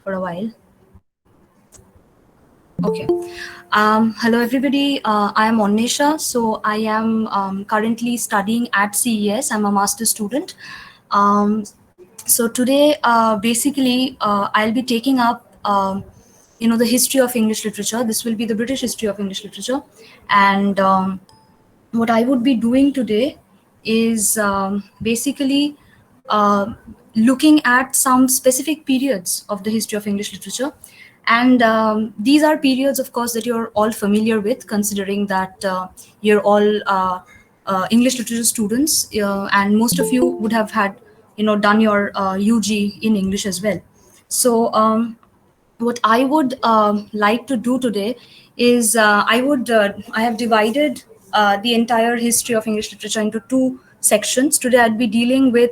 for a while. Okay. Hello, everybody. I am Onnesha. So I am currently studying at CES. I'm a master's student. Um, so today, basically, I'll be taking up, the history of English literature. This will be the British history of English literature, and what I would be doing today is basically uh, looking at some specific periods of the history of English literature. And these are periods, of course, that you're all familiar with, considering that you're all English literature students, and most of you would have had, done your UG in English as well. So what I would like to do today is I have divided the entire history of English literature into two sections. Today I'll be dealing with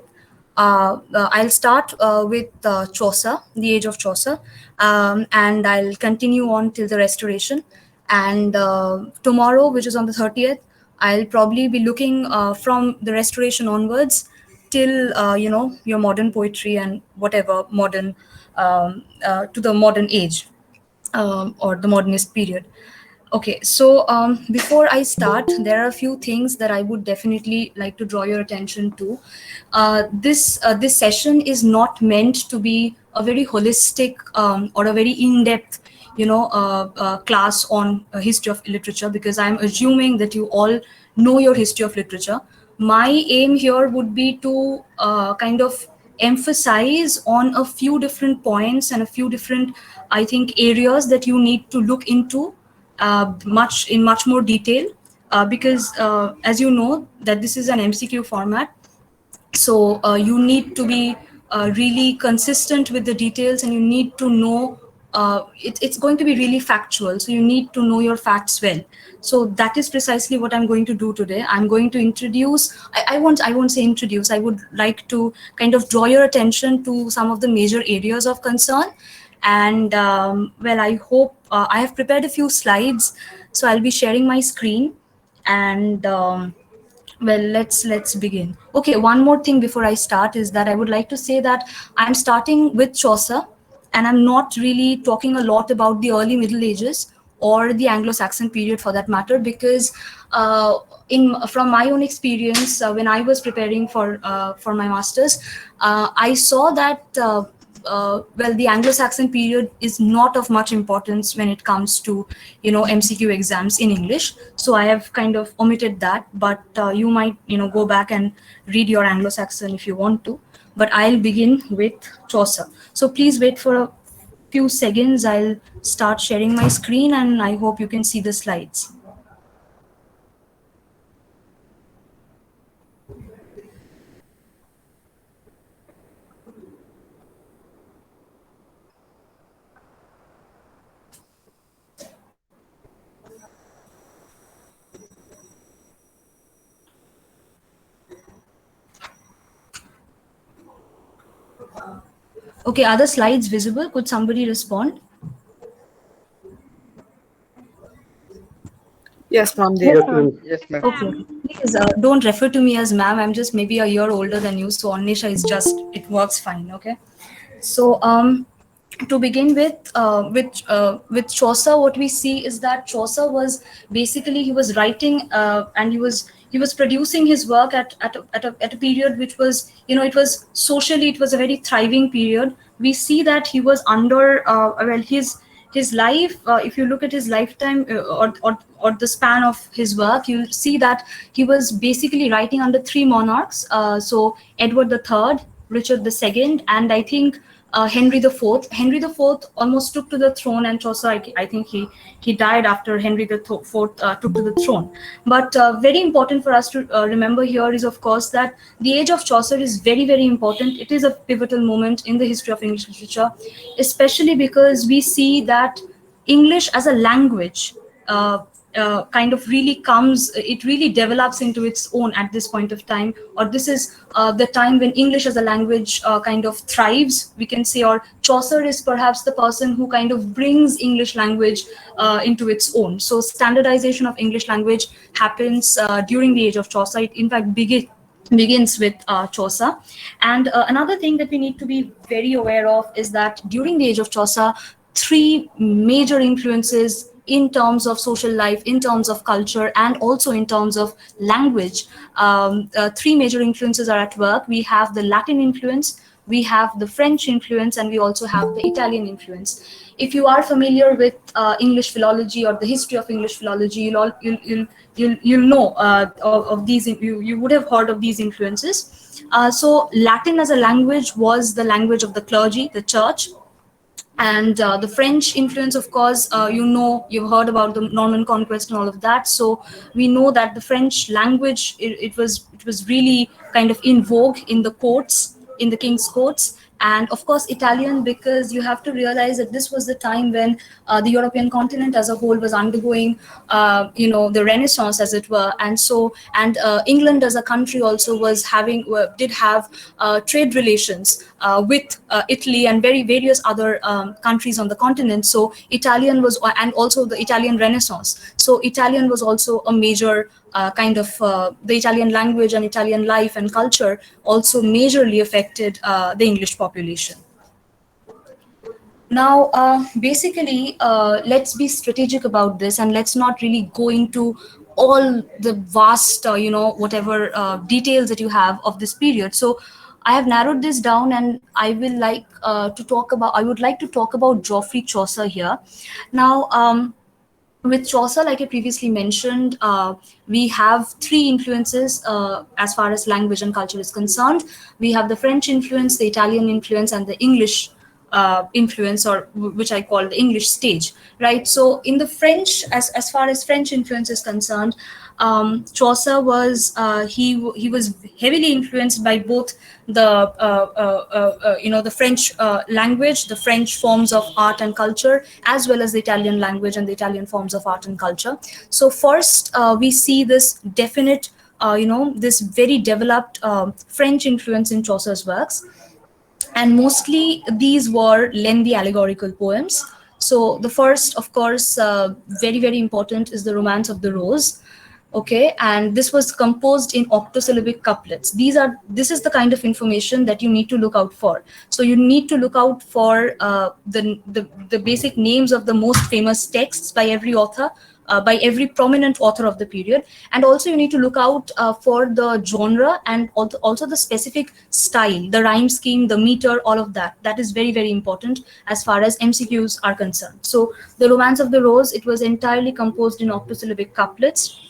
I'll start with Chaucer, the age of Chaucer, and I'll continue on till the Restoration. And tomorrow, which is on the 30th, I'll probably be looking from the Restoration onwards till your modern poetry and whatever modern to the modern age, or the modernist period. Okay, so before I start, there are a few things that I would definitely like to draw your attention to. This session is not meant to be a very holistic or a very in-depth, class on history of literature, because I'm assuming that you all know your history of literature. My aim here would be to kind of emphasize on a few different points and a few different, I think, areas that you need to look into much more detail, because as you know that this is an MCQ format, so you need to be really consistent with the details, and you need to know it's going to be really factual, so you need to know your facts well. So that is precisely what I'm going to do today. I'm going to introduce, I won't say introduce, I would like to kind of draw your attention to some of the major areas of concern. And well, I hope I have prepared a few slides, so I'll be sharing my screen. And well, let's begin. Okay, one more thing before I start is that I would like to say that I'm starting with Chaucer, and I'm not really talking a lot about the early Middle Ages or the Anglo-Saxon period for that matter, because in from my own experience, when I was preparing for my masters, I saw that well, the Anglo-Saxon period is not of much importance when it comes to, MCQ exams in English. So I have kind of omitted that, but you might, go back and read your Anglo-Saxon if you want to. But I'll begin with Chaucer. So please wait for a few seconds. I'll start sharing my screen, and I hope you can see the slides. Okay, are the slides visible? Could somebody respond? Yes, ma'am. Yes, There. ma'am. Yes, ma'am. Okay. Please don't refer to me as ma'am. I'm just maybe a year older than you. So Anisha is just, it works fine. Okay. So to begin with Chaucer, what we see is that Chaucer was basically, he was writing and he was producing his work at a period which was, it was socially, it was a very thriving period. We see that he was under well, his life, if you look at his lifetime, or the span of his work, you'll see that he was basically writing under three monarchs. So Edward III, Richard II, and I think Henry IV. Henry IV almost took to the throne, and Chaucer, I think he died after Henry IV took to the throne. But very important for us to remember here is, of course, that the age of Chaucer is very, very important. It is a pivotal moment in the history of English literature, especially because we see that English as a language kind of really comes, it really develops into its own at this point of time, or this is the time when English as a language kind of thrives, we can say, or Chaucer is perhaps the person who kind of brings English language into its own. So standardization of English language happens during the age of Chaucer. It in fact begins with Chaucer. And another thing that we need to be very aware of is that during the age of Chaucer, three major influences in terms of social life, in terms of culture, and also in terms of language. Three major influences are at work. We have the Latin influence, we have the French influence, and we also have the Italian influence. If you are familiar with English philology or the history of English philology, you'll know of these. You would have heard of these influences. So Latin as a language was the language of the clergy, the church, and the French influence, of course, you've heard about the Norman conquest and all of that. So we know that the French language, it was really kind of in vogue in the courts, in the king's courts. And of course Italian, because you have to realize that this was the time when the European continent as a whole was undergoing the Renaissance, as it were. And England as a country also was having did have trade relations with Italy and very various other countries on the continent. So Italian was, and also the Italian Renaissance. So Italian was also a major the Italian language and Italian life and culture also majorly affected the English population. Now, basically, let's be strategic about this, and let's not really go into all the vast, whatever details that you have of this period. So, I have narrowed this down, and I would like to talk about Geoffrey Chaucer here. Now, with Chaucer, like I previously mentioned, we have three influences as far as language and culture is concerned. We have the French influence, the Italian influence, and the English influence, or which I call the English stage, right? So in the French, as far as French influence is concerned, Chaucer was he was heavily influenced by both the French language, the French forms of art and culture, as well as the Italian language and the Italian forms of art and culture. So first, we see this definite, this very developed French influence in Chaucer's works, and mostly these were lengthy allegorical poems. So the first, of course, very very important, is the Romance of the Rose. Okay, and this was composed in octosyllabic couplets. This is the kind of information that you need to look out for. So you need to look out for the basic names of the most famous texts by every author, by every prominent author of the period. And also you need to look out for the genre, and also the specific style, the rhyme scheme, the meter, all of that. That is very very important as far as MCQs are concerned. So the Romance of the Rose, it was entirely composed in octosyllabic couplets.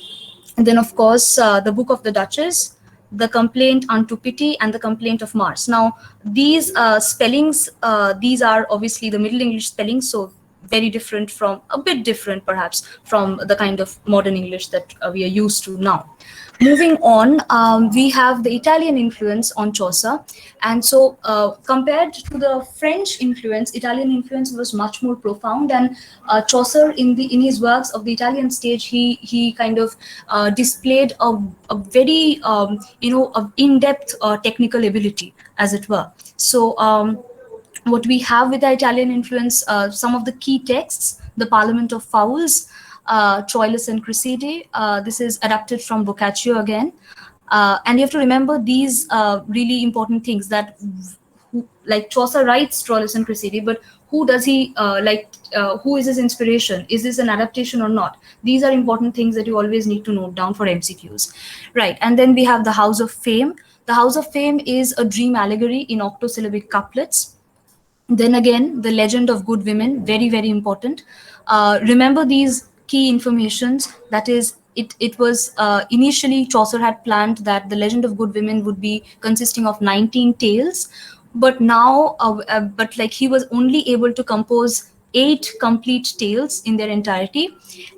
And then, of course, the Book of the Duchess, the Complaint unto Pity, and the Complaint of Mars. Now, these spellings, these are obviously the Middle English spellings, so very different, from a bit different perhaps from the kind of modern English that we are used to now. Moving on, we have the Italian influence on Chaucer. And so compared to the French influence, Italian influence was much more profound. And Chaucer, in his works of the Italian stage, he kind of displayed a very in-depth technical ability, as it were. So what we have with the Italian influence, some of the key texts: the Parliament of Fowls, Troilus and Cressida. This is adapted from Boccaccio again. And you have to remember these really important things, that like Chaucer writes Troilus and Cressida, but who does he who is his inspiration? Is this an adaptation or not? These are important things that you always need to note down for MCQs, right? And then we have the House of Fame. The House of Fame is a dream allegory in octosyllabic couplets. Then again, the Legend of Good Women, very very important. Remember these key informations. That is, it was initially Chaucer had planned that the Legend of Good Women would be consisting of 19 tales, but now but like he was only able to compose 8 complete tales in their entirety.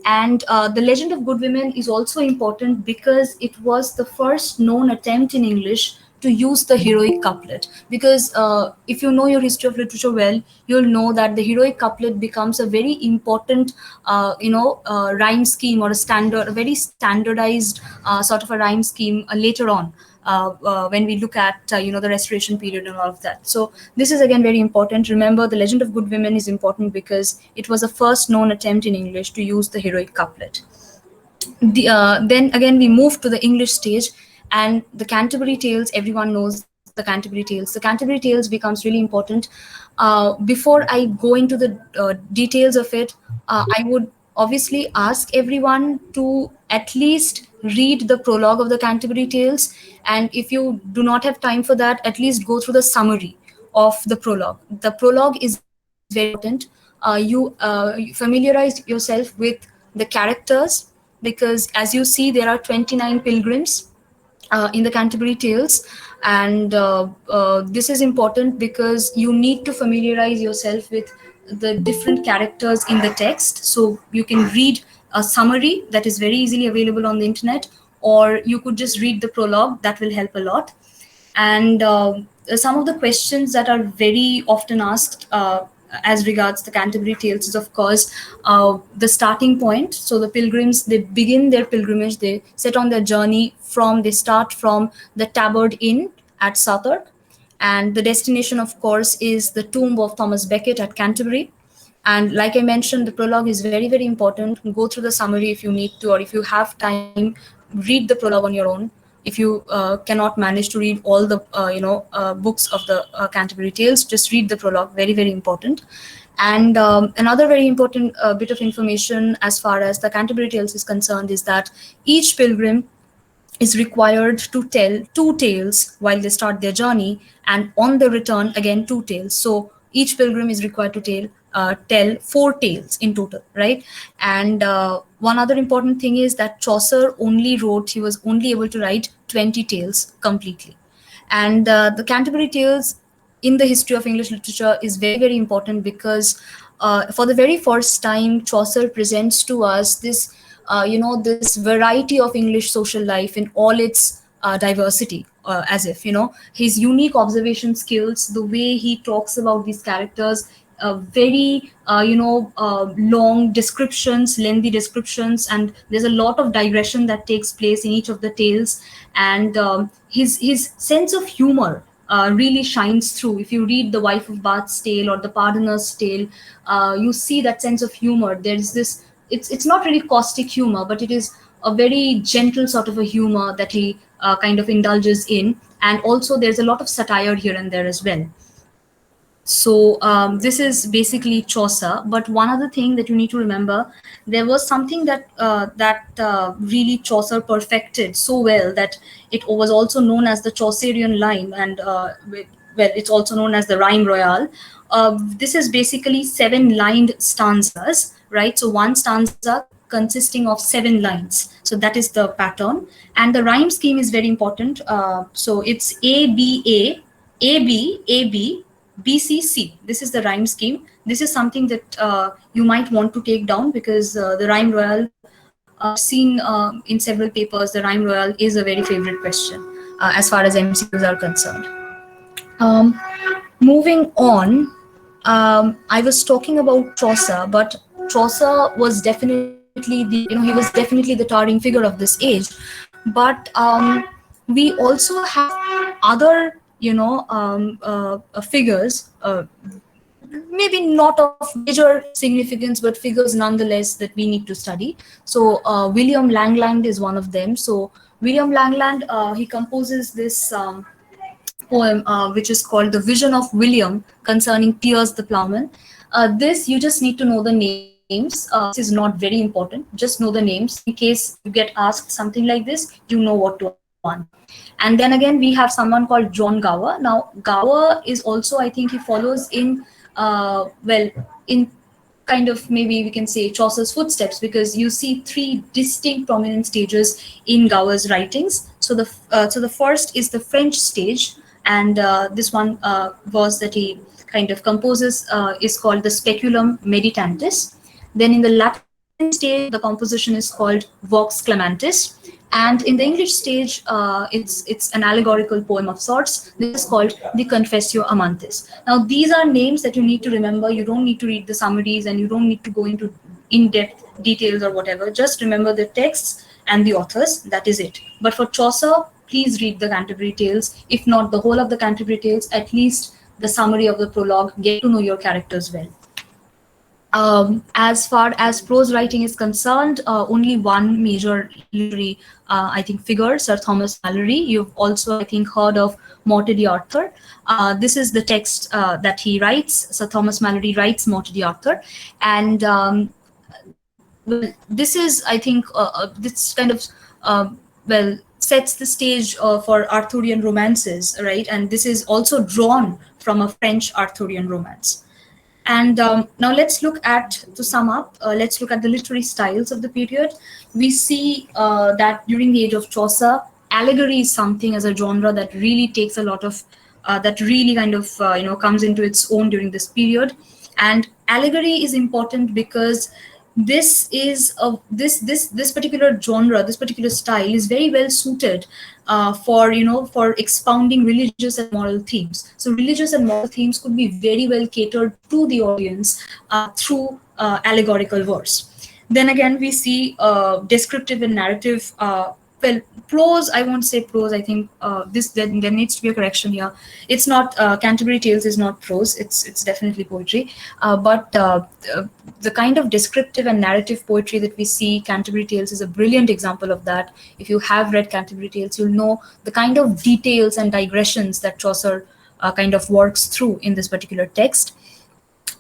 And the Legend of Good Women is also important because it was the first known attempt in English to use the heroic couplet. Because if you know your history of literature well, you'll know that the heroic couplet becomes a very important rhyme scheme, or a very standardized sort of a rhyme scheme later on, when we look at the Restoration period and all of that. So this is again very important. Remember, the Legend of Good Women is important because it was the first known attempt in English to use the heroic couplet. Then again we move to the English stage. And the Canterbury Tales, everyone knows the Canterbury Tales. The Canterbury Tales becomes really important. Before I go into the details of it, I would obviously ask everyone to at least read the prologue of the Canterbury Tales. And if you do not have time for that, at least go through the summary of the prologue. The prologue is very important. You familiarize yourself with the characters, because as you see, there are 29 pilgrims in the Canterbury Tales, and this is important because you need to familiarize yourself with the different characters in the text. So you can read a summary that is very easily available on the internet, or you could just read the prologue. That will help a lot. And some of the questions that are very often asked as regards the Canterbury Tales is, of course, the starting point. So the pilgrims, they begin their pilgrimage, they set on their journey they start from the Tabard Inn at Southwark. And the destination, of course, is the tomb of Thomas Becket at Canterbury. And like I mentioned, the prologue is very, very important. Go through the summary if you need to, or if you have time, read the prologue on your own. If you cannot manage to read all the books of the Canterbury Tales, just read the prologue. Very, very important. And another very important bit of information as far as the Canterbury Tales is concerned is that each pilgrim is required to tell two tales while they start their journey, and on the return again two tales. So each pilgrim is required to tell four tales in total, right? And one other important thing is that Chaucer he was only able to write 20 tales completely. And the Canterbury Tales in the history of English literature is very, very important because for the very first time, Chaucer presents to us this variety of English social life in all its diversity, as if, his unique observation skills, the way he talks about these characters, very long descriptions, lengthy descriptions, and there's a lot of digression that takes place in each of the tales. And his sense of humor really shines through. If you read The Wife of Bath's Tale or The Pardoner's Tale, you see that sense of humor. There's this, it's not really caustic humor, but it is a very gentle sort of a humor that he kind of indulges in. And also there's a lot of satire here and there as well. So this is basically Chaucer. But one other thing that you need to remember, there was something that really Chaucer perfected so well that it was also known as the Chaucerian rhyme, and well, it's also known as the rhyme royale. This is basically 7-lined stanzas, right? So one stanza consisting of 7 lines. So that is the pattern, and the rhyme scheme is very important. So it's A B A B BCC. This is the rhyme scheme. This is something that you might want to take down, because the rhyme royale, I've seen in several papers, the rhyme royale is a very favorite question as far as MCQs are concerned. Moving on, I was talking about Chaucer, but Chaucer was definitely he was definitely the towering figure of this age. But we also have other figures, maybe not of major significance, but figures nonetheless that we need to study. So William Langland is one of them. So William Langland, he composes this poem which is called The Vision of William concerning Piers the Plowman. This, you just need to know the names. This is not very important. Just know the names. In case you get asked something like this, you know what to answer. And then again, we have someone called John Gower. Now, Gower is also, I think he follows in, in kind of, maybe we can say, Chaucer's footsteps, because you see 3 distinct prominent stages in Gower's writings. So the first is the French stage, and this one verse that he kind of composes is called the Speculum Meditantis. Then in the Latin stage, the composition is called Vox Clamantis. And in the English stage, it's an allegorical poem of sorts. This is called the Confessio Amantis. Now, these are names that you need to remember. You don't need to read the summaries, and you don't need to go into in-depth details or whatever. Just remember the texts and the authors. That is it. But for Chaucer, please read the Canterbury Tales. If not the whole of the Canterbury Tales, at least the summary of the prologue. Get to know your characters well. As far as prose writing is concerned, only one major literary, I think, figure, Sir Thomas Malory. You've also, I think, heard of Morte d'Arthur. This is the text that he writes. Sir Thomas Malory writes Morte d'Arthur, and well, this is, I think, this kind of sets the stage for Arthurian romances, right? And this is also drawn from a French Arthurian romance. And now let's look at, to sum up, let's look at the literary styles of the period. We see that during the age of Chaucer, allegory is something as a genre that really takes a lot of, that really kind of, comes into its own during this period. And allegory is important because this particular genre, this particular style is very well suited for expounding religious and moral themes. So religious and moral themes could be very well catered to the audience through allegorical verse. Then again, we see descriptive and narrative. Well, prose, I won't say prose. I think there needs to be a correction here. It's not Canterbury Tales is not prose. It's definitely poetry. But the kind of descriptive and narrative poetry that we see, Canterbury Tales is a brilliant example of that. If you have read Canterbury Tales, you'll know the kind of details and digressions that Chaucer kind of works through in this particular text.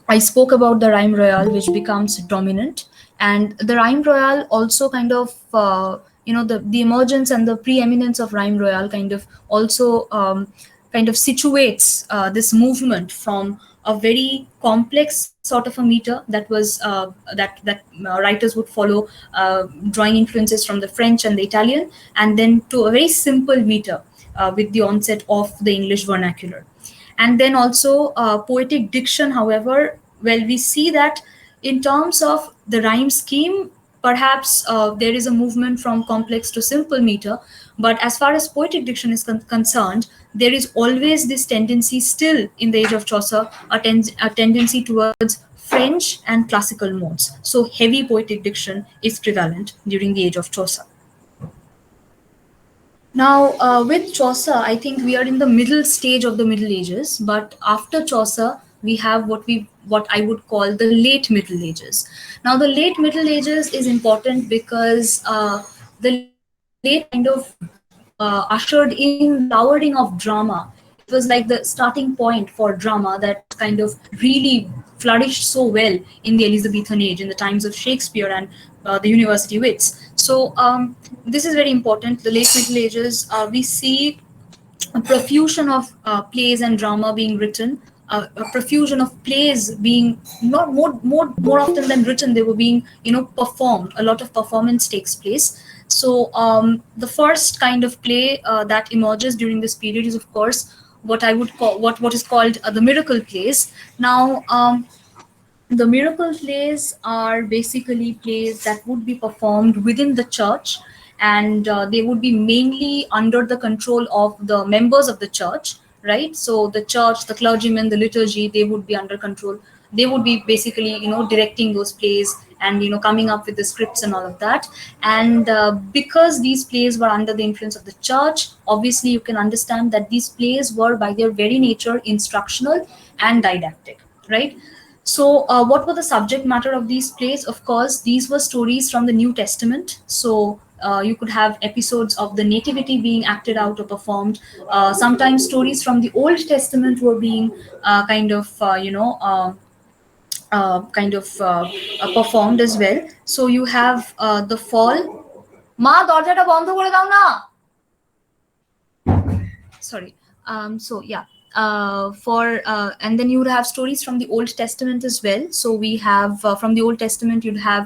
I spoke about the rhyme royale, which becomes dominant, and the rhyme royale also kind of, the emergence and the preeminence of rhyme royale kind of also kind of situates this movement from a very complex sort of a meter that was that writers would follow, drawing influences from the French and the Italian, and then to a very simple meter with the onset of the English vernacular. And then also poetic diction, however, well, we see that in terms of the rhyme scheme, perhaps there is a movement from complex to simple meter. But as far as poetic diction is concerned, there is always this tendency still in the age of Chaucer, a tendency towards French and classical modes. So heavy poetic diction is prevalent during the age of Chaucer. Now, with Chaucer, I think we are in the middle stage of the Middle Ages, but after Chaucer, we have what I would call the late Middle Ages. Now, the late Middle Ages is important because the late Middle Ages kind of ushered in the flowering of drama. It was like the starting point for drama that kind of really flourished so well in the Elizabethan age, in the times of Shakespeare and the university wits. So this is very important. The late Middle Ages, we see a profusion of plays and drama being written, a profusion of plays being not more often than written. They were being performed. A lot of performance takes place. So the first kind of play that emerges during this period is, of course, what I would call what is called the miracle plays. Now. The miracle plays are basically plays that would be performed within the church, and they would be mainly under the control of the members of the church, right? So the church, the clergymen, the liturgy, they would be under control. They would be basically directing those plays and coming up with the scripts and all of that. And because these plays were under the influence of the church, obviously you can understand that these plays were by their very nature instructional and didactic, right? So, what were the subject matter of these plays? Of course, these were stories from the New Testament. So, you could have episodes of the Nativity being acted out or performed. Sometimes stories from the Old Testament were being performed as well. So, you have the fall. মা দরজাটা বন্ধ করে দাও না। Sorry. So yeah, for and then you would have stories from the Old Testament as well. So we have from the Old Testament you'd have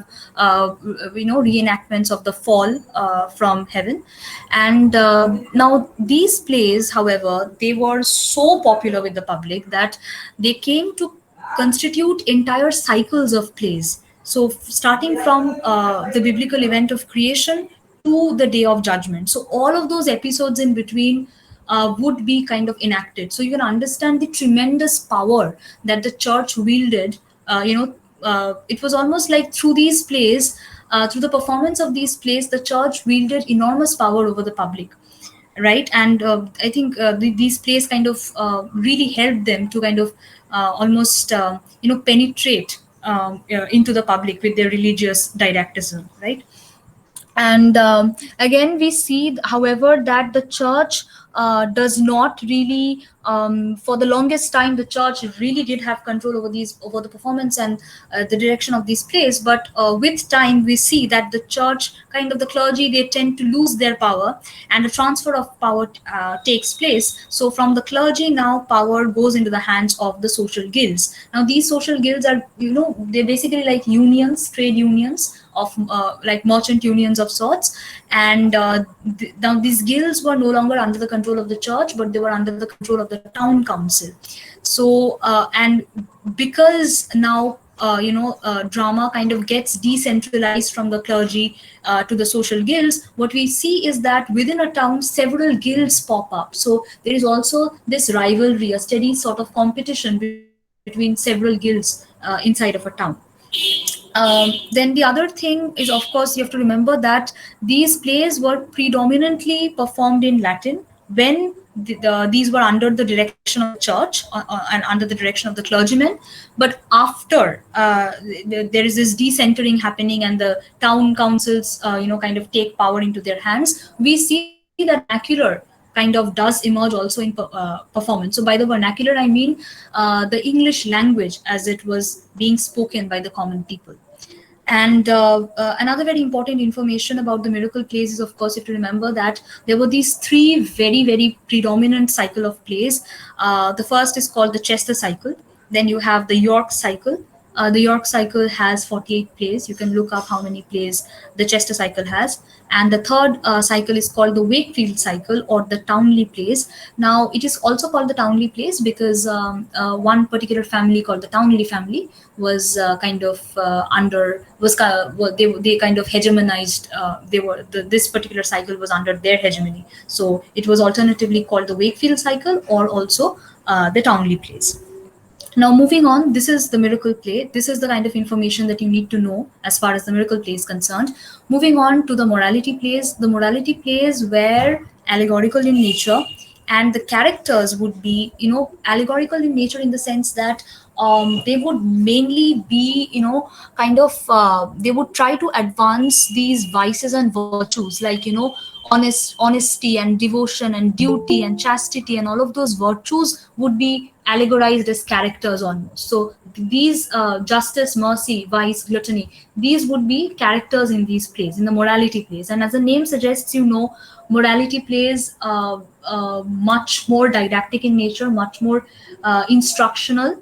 reenactments of the fall from heaven. And now these plays, however, they were so popular with the public that they came to constitute entire cycles of plays. So starting from the biblical event of creation to the day of judgment. So all of those episodes in between would be kind of enacted. So you can understand the tremendous power that the church wielded. It was almost like through these plays, through the performance of these plays, the church wielded enormous power over the public, right? And I think these plays kind of really helped them to kind of almost penetrate into the public with their religious didacticism, right? And again we see, however, that the church does not really, for the longest time the church really did have control over these, over the performance and the direction of these plays. But with time we see that the church, kind of the clergy, they tend to lose their power, and a transfer of power takes place. So from the clergy, now power goes into the hands of the social guilds. Now these social guilds are, they're basically like unions, trade unions of like merchant unions of sorts. And now these guilds were no longer under the control of the church, but they were under the control of the town council. So and because now drama kind of gets decentralized from the clergy to the social guilds, what we see is that within a town several guilds pop up. So there is also this rivalry, a steady sort of competition between several guilds inside of a town. Then the other thing is, of course, you have to remember that these plays were predominantly performed in Latin when these were under the direction of the church and under the direction of the clergymen. But after there is this decentering happening and the town councils, kind of take power into their hands, we see that vernacular kind of does emerge also in performance. So by the vernacular, I mean the English language as it was being spoken by the common people. And another very important information about the miracle plays is, of course, you have to remember that there were these three very, very predominant cycle of plays. The first is called the Chester cycle. Then you have the York cycle. The York cycle has 48 plays. You can look up how many plays the Chester cycle has. And the third cycle is called the Wakefield cycle, or the Townley plays. Now, it is also called the Townley plays because one particular family called the Townley family was kind of under, was well, they kind of hegemonized. This particular cycle was under their hegemony. So it was alternatively called the Wakefield cycle or also the Townley plays. Now, moving on, this is the miracle play. This is the kind of information that you need to know as far as the miracle play is concerned. Moving on to the morality plays. The morality plays were allegorical in nature, and the characters would be, allegorical in nature in the sense that they would mainly be, they would try to advance these vices and virtues, like, honesty and devotion and duty and chastity, and all of those virtues would be allegorized as characters almost. So these justice, mercy, vice, gluttony, these would be characters in these plays, in the morality plays. And as the name suggests, morality plays much more didactic in nature, much more instructional,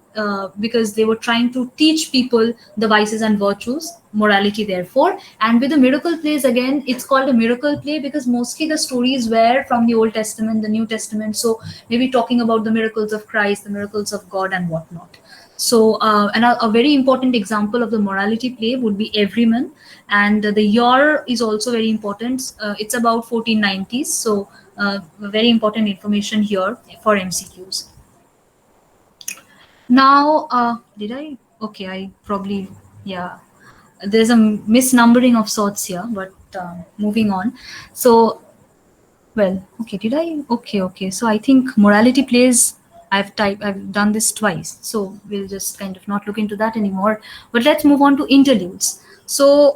because they were trying to teach people the vices and virtues, morality therefore. And with the miracle plays, again, it's called a miracle play because mostly the stories were from the Old Testament, the New Testament. So maybe talking about the miracles of Christ, the miracles of God, and whatnot. So, and a very important example of the morality play would be Everyman, and the year is also very important. It's about 1490s, so very important information here for MCQs. Now, did I? Okay, I probably, yeah. There's a misnumbering of sorts here, but moving on. So, well, okay, did I? Okay. So I think morality plays. I've done this twice, so we'll just kind of not look into that anymore. But let's move on to interludes. So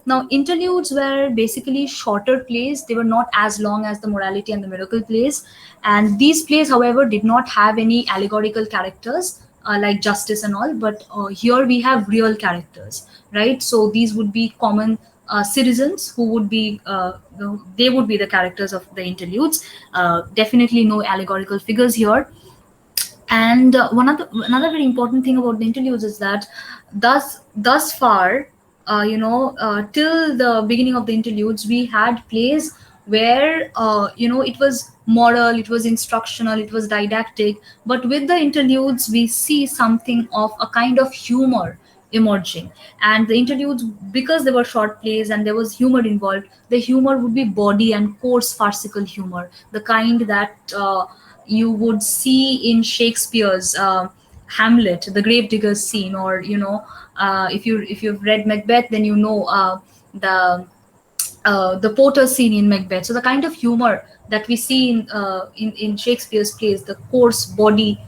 now interludes were basically shorter plays. They were not as long as the morality and the miracle plays. And these plays, however, did not have any allegorical characters like justice and all. But here we have real characters, right? So these would be common citizens who would be they would be the characters of the interludes. Definitely no allegorical figures here. And another very important thing about the interludes is that thus far, till the beginning of the interludes, we had plays where it was moral, it was instructional, it was didactic. But with the interludes, we see something of a kind of humor emerging. And the interludes, because they were short plays and there was humor involved, the humor would be bawdy and coarse farcical humor, the kind that you would see in Shakespeare's Hamlet, the gravediggers scene, or if you've read Macbeth, then the Porter scene in Macbeth. So the kind of humor that we see in Shakespeare's plays, the coarse body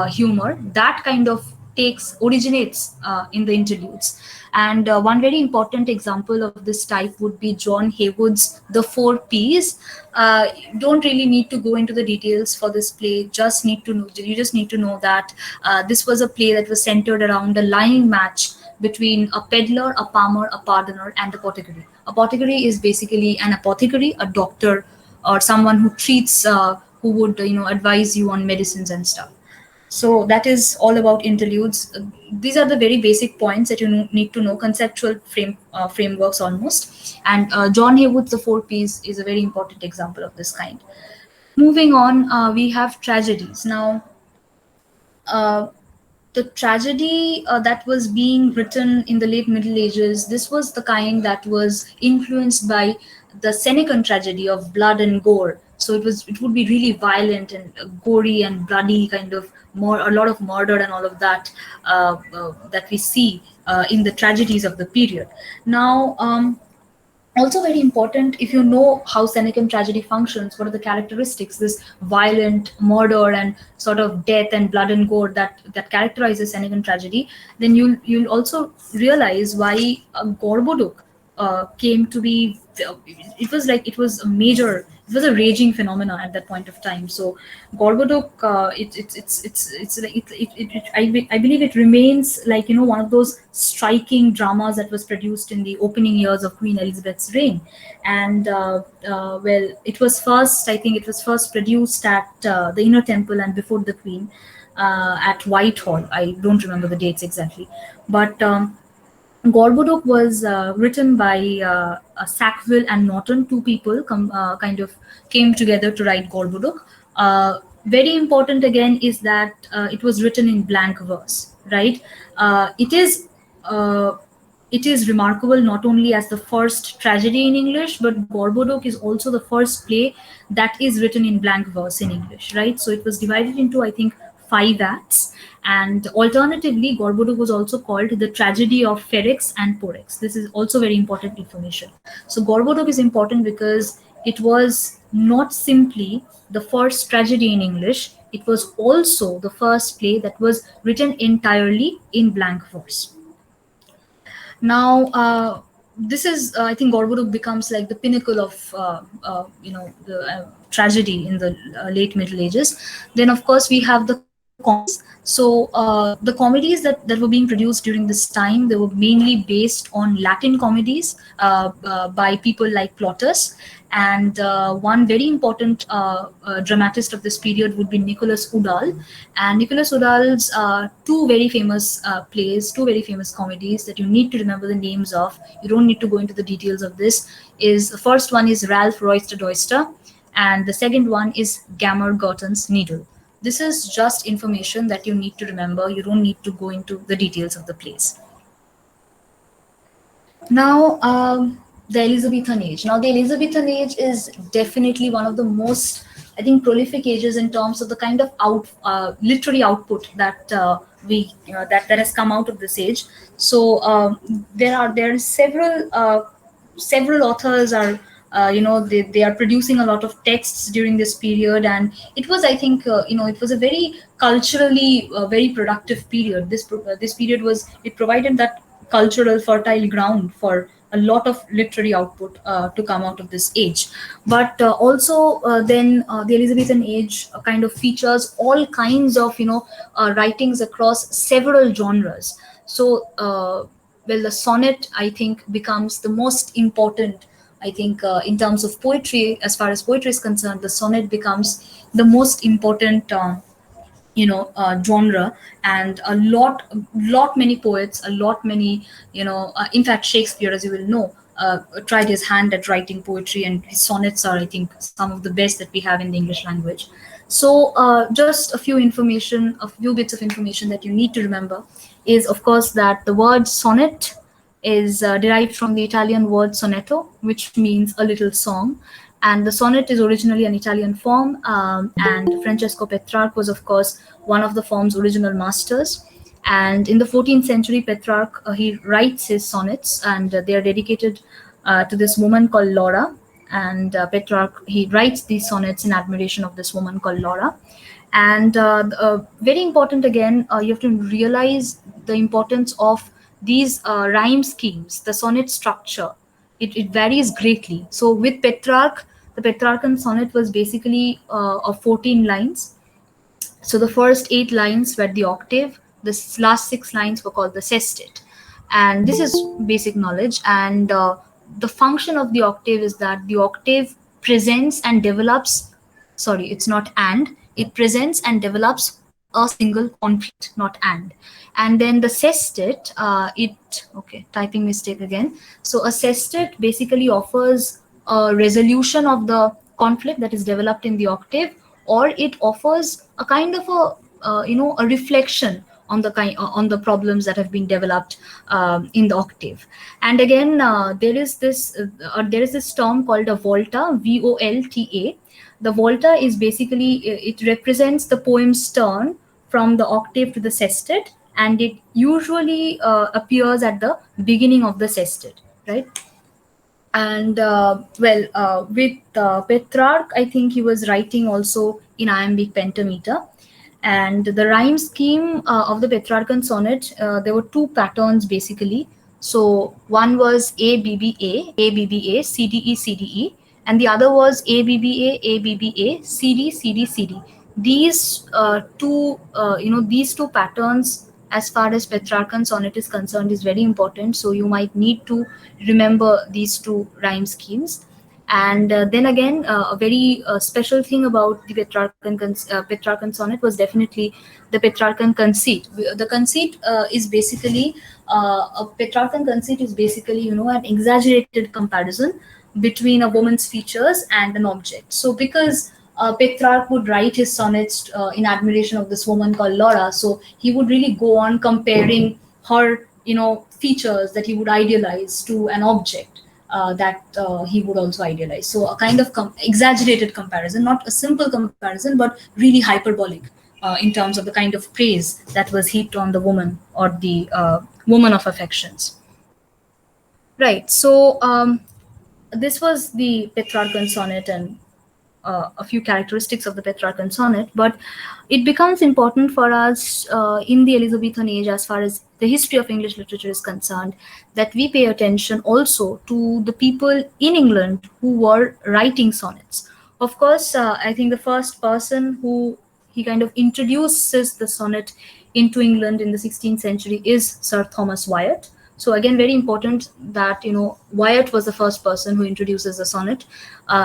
humor, that kind of originates in the interludes. And one very important example of this type would be John Haywood's The Four Ps. Uh, don't really need to go into the details for this play. You just need to know that this was a play that was centered around a lying match between a peddler, a palmer, a pardoner, and a apothecary. Apothecary is basically an apothecary, a doctor, or someone who treats, who would advise you on medicines and stuff. So that is all about interludes. These are the very basic points that you need to know, conceptual frameworks almost. And John Haywood's The Four Ps is a very important example of this kind. Moving on, we have tragedies. Now, uh, the tragedy that was being written in the late Middle Ages, this was the kind that was influenced by the Senecan tragedy of blood and gore. So it would be really violent and gory and bloody, kind of more a lot of murder and all of that that we see in the tragedies of the period. Now, also very important, if you know how Senecan tragedy functions, what are the characteristics, this violent murder and sort of death and blood and gore that characterizes Senecan tragedy, then you'll also realize why Gorboduk came to be. It was a major, it was a raging phenomena at that point of time. So Gorboduk, it's like I believe it remains like one of those striking dramas that was produced in the opening years of Queen Elizabeth's reign. And well, it was first produced at the Inner Temple and before the Queen, at Whitehall. I don't remember the dates exactly, but Gorbodok was written by Sackville and Norton. Two people kind of came together to write Gorbodok. Very important again is that it was written in blank verse, right? Uh, it is uh, it is remarkable not only as the first tragedy in English, but Gorbodok is also the first play that is written in blank verse in English, right? So it was divided into, I think, five acts. And alternatively, Gorbodok was also called the tragedy of Ferex and Porex. This is also very important information. So Gorbodok is important because it was not simply the first tragedy in English, it was also the first play that was written entirely in blank verse. Now, this is, I think, Gorbuduk becomes like the pinnacle of, the tragedy in the late Middle Ages. Then, of course, we have the comedies. So, the comedies that were being produced during this time, they were mainly based on Latin comedies by people like Plautus. And one very important dramatist of this period would be Nicholas Udall. And Nicholas Udall's two very famous plays, two very famous comedies that you need to remember the names of. You don't need to go into the details of this. Is the first one is Ralph Royster Doyster, and the second one is Gammer Gurton's Needle. This is just information that you need to remember. You don't need to go into the details of the plays. Now, the Elizabethan age. Now, the Elizabethan age is definitely one of the most, I think, prolific ages in terms of the kind of literary output that that has come out of this age. So there are several authors are they are producing a lot of texts during this period, and it was, I think, it was a very culturally very productive period. This period was, it provided that cultural fertile ground for a lot of literary output to come out of this age. But also then the Elizabethan age kind of features all kinds of writings across several genres. So well, the sonnet, I think, becomes the most important. I think in terms of poetry, as far as poetry is concerned, the sonnet becomes the most important genre. And a lot many poets, a lot many, in fact, Shakespeare, as you will know, tried his hand at writing poetry, and his sonnets are, I think, some of the best that we have in the English language. So just a few bits of information that you need to remember is, of course, that the word sonnet is derived from the Italian word sonetto, which means a little song. And the sonnet is originally an Italian form, and Francesco Petrarch was, of course, one of the form's original masters. And in the 14th century, Petrarch, he writes his sonnets, and they are dedicated to this woman called Laura. And Petrarch, he writes these sonnets in admiration of this woman called Laura. And very important again, you have to realize the importance of these rhyme schemes, the sonnet structure. It varies greatly. So with Petrarch, the Petrarchan sonnet was basically of 14 lines. So the first 8 lines were the octave, the last 6 lines were called the sestet. And this is basic knowledge. And the function of the octave is that the octave presents and develops, sorry, it's not and, it presents and develops a single conflict, not and then the sestet, okay, typing mistake again. So a sestet basically offers a resolution of the conflict that is developed in the octave, or it offers a kind of a a reflection on the on the problems that have been developed in the octave. And again, there is this term called a volta, volta. The volta is basically, it represents the poem's turn from the octave to the sestet, and it usually appears at the beginning of the sestet, right? And with Petrarch, I think he was writing also in iambic pentameter. And the rhyme scheme of the Petrarchan sonnet, there were two patterns basically. So one was ABBA, CDE, CDE, and the other was ABBA, CD, CD, CD. These two patterns, as far as Petrarchan sonnet is concerned, is very important. So you might need to remember these two rhyme schemes. And then again, a very special thing about the Petrarchan sonnet was definitely the Petrarchan conceit. The conceit is basically a Petrarchan conceit is basically, an exaggerated comparison between a woman's features and an object. So because Petrarch would write his sonnets in admiration of this woman called Laura, so he would really go on comparing her, features that he would idealize to an object that he would also idealize. So a kind of exaggerated comparison, not a simple comparison, but really hyperbolic in terms of the kind of praise that was heaped on the woman, or the woman of affections. Right. So this was the Petrarchan sonnet, and a few characteristics of the Petrarchan sonnet. But it becomes important for us in the Elizabethan age, as far as the history of English literature is concerned, that we pay attention also to the people in England who were writing sonnets. Of course, I think the first person who he kind of introduces the sonnet into England in the 16th century is Sir Thomas Wyatt. So again, very important that, Wyatt was the first person who introduces the sonnet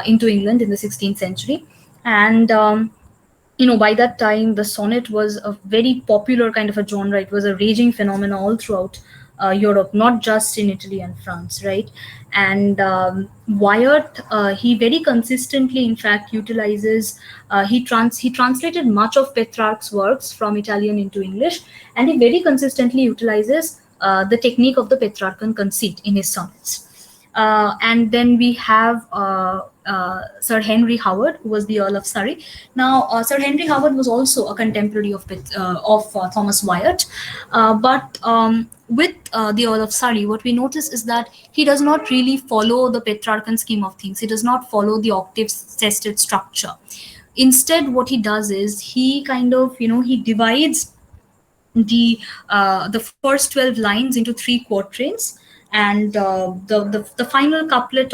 into England in the 16th century. And by that time, the sonnet was a very popular kind of a genre. It was a raging phenomenon all throughout Europe, not just in Italy and France, right? And Wyatt, he very consistently, in fact, utilizes, he translated much of Petrarch's works from Italian into English, and he very consistently utilizes the technique of the Petrarchan conceit in his sonnets. And then we have Sir Henry Howard, who was the Earl of Surrey. Now, Sir Henry Howard was also a contemporary of Thomas Wyatt, but with the Earl of Surrey, what we notice is that he does not really follow the Petrarchan scheme of things. He does not follow the octave sestet structure. Instead, what he does is he kind of, he divides the first 12 lines into 3 quatrains, and the final couplet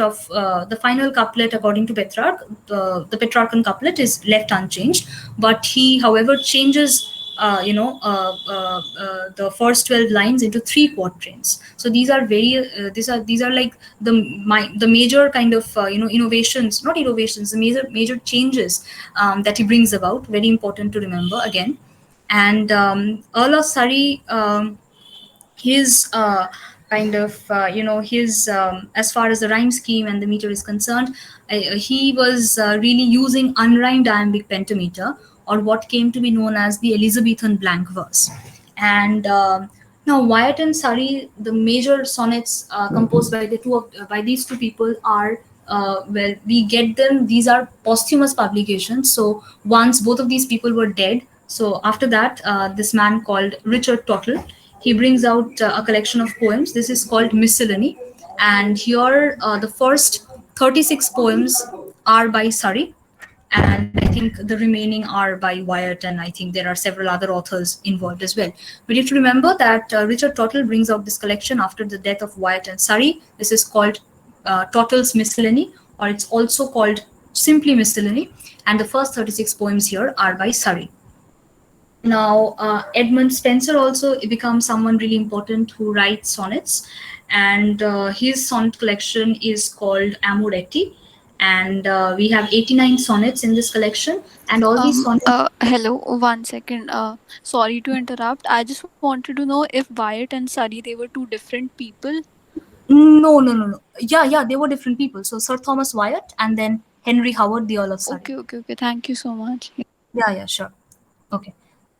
according to Petrarch, the Petrarchan couplet is left unchanged, but he, however, changes the first 12 lines into 3 quatrains. So these are these are like the major kind of innovations, not innovations, the major changes that he brings about. Very important to remember again. And Earl of Surrey, his kind of his as far as the rhyme scheme and the meter is concerned, he was really using unrhymed iambic pentameter, or what came to be known as the Elizabethan blank verse. And now Wyatt and Surrey, the major sonnets composed by by these two people are, we get them, these are posthumous publications. So once both of these people were dead, so after that, this man called Richard Tottle, he brings out a collection of poems. This is called Miscellany. And here, the first 36 poems are by Surrey, and I think the remaining are by Wyatt, and I think there are several other authors involved as well. But you have to remember that Richard Tottle brings out this collection after the death of Wyatt and Surrey. This is called Tottle's Miscellany, or it's also called simply Miscellany, and the first 36 poems here are by Surrey. Now, Edmund Spenser also becomes someone really important who writes sonnets, and his sonnet collection is called Amoretti, and we have 89 sonnets in this collection, and all these sonnets. Hello, 1 second. Sorry to interrupt. I just wanted to know if Wyatt and Surrey they were two different people. No, no, no, no. Yeah, yeah, they were different people. So Sir Thomas Wyatt and then Henry Howard, the Earl of Surrey. Okay. Thank you so much. Yeah, yeah, sure. Okay.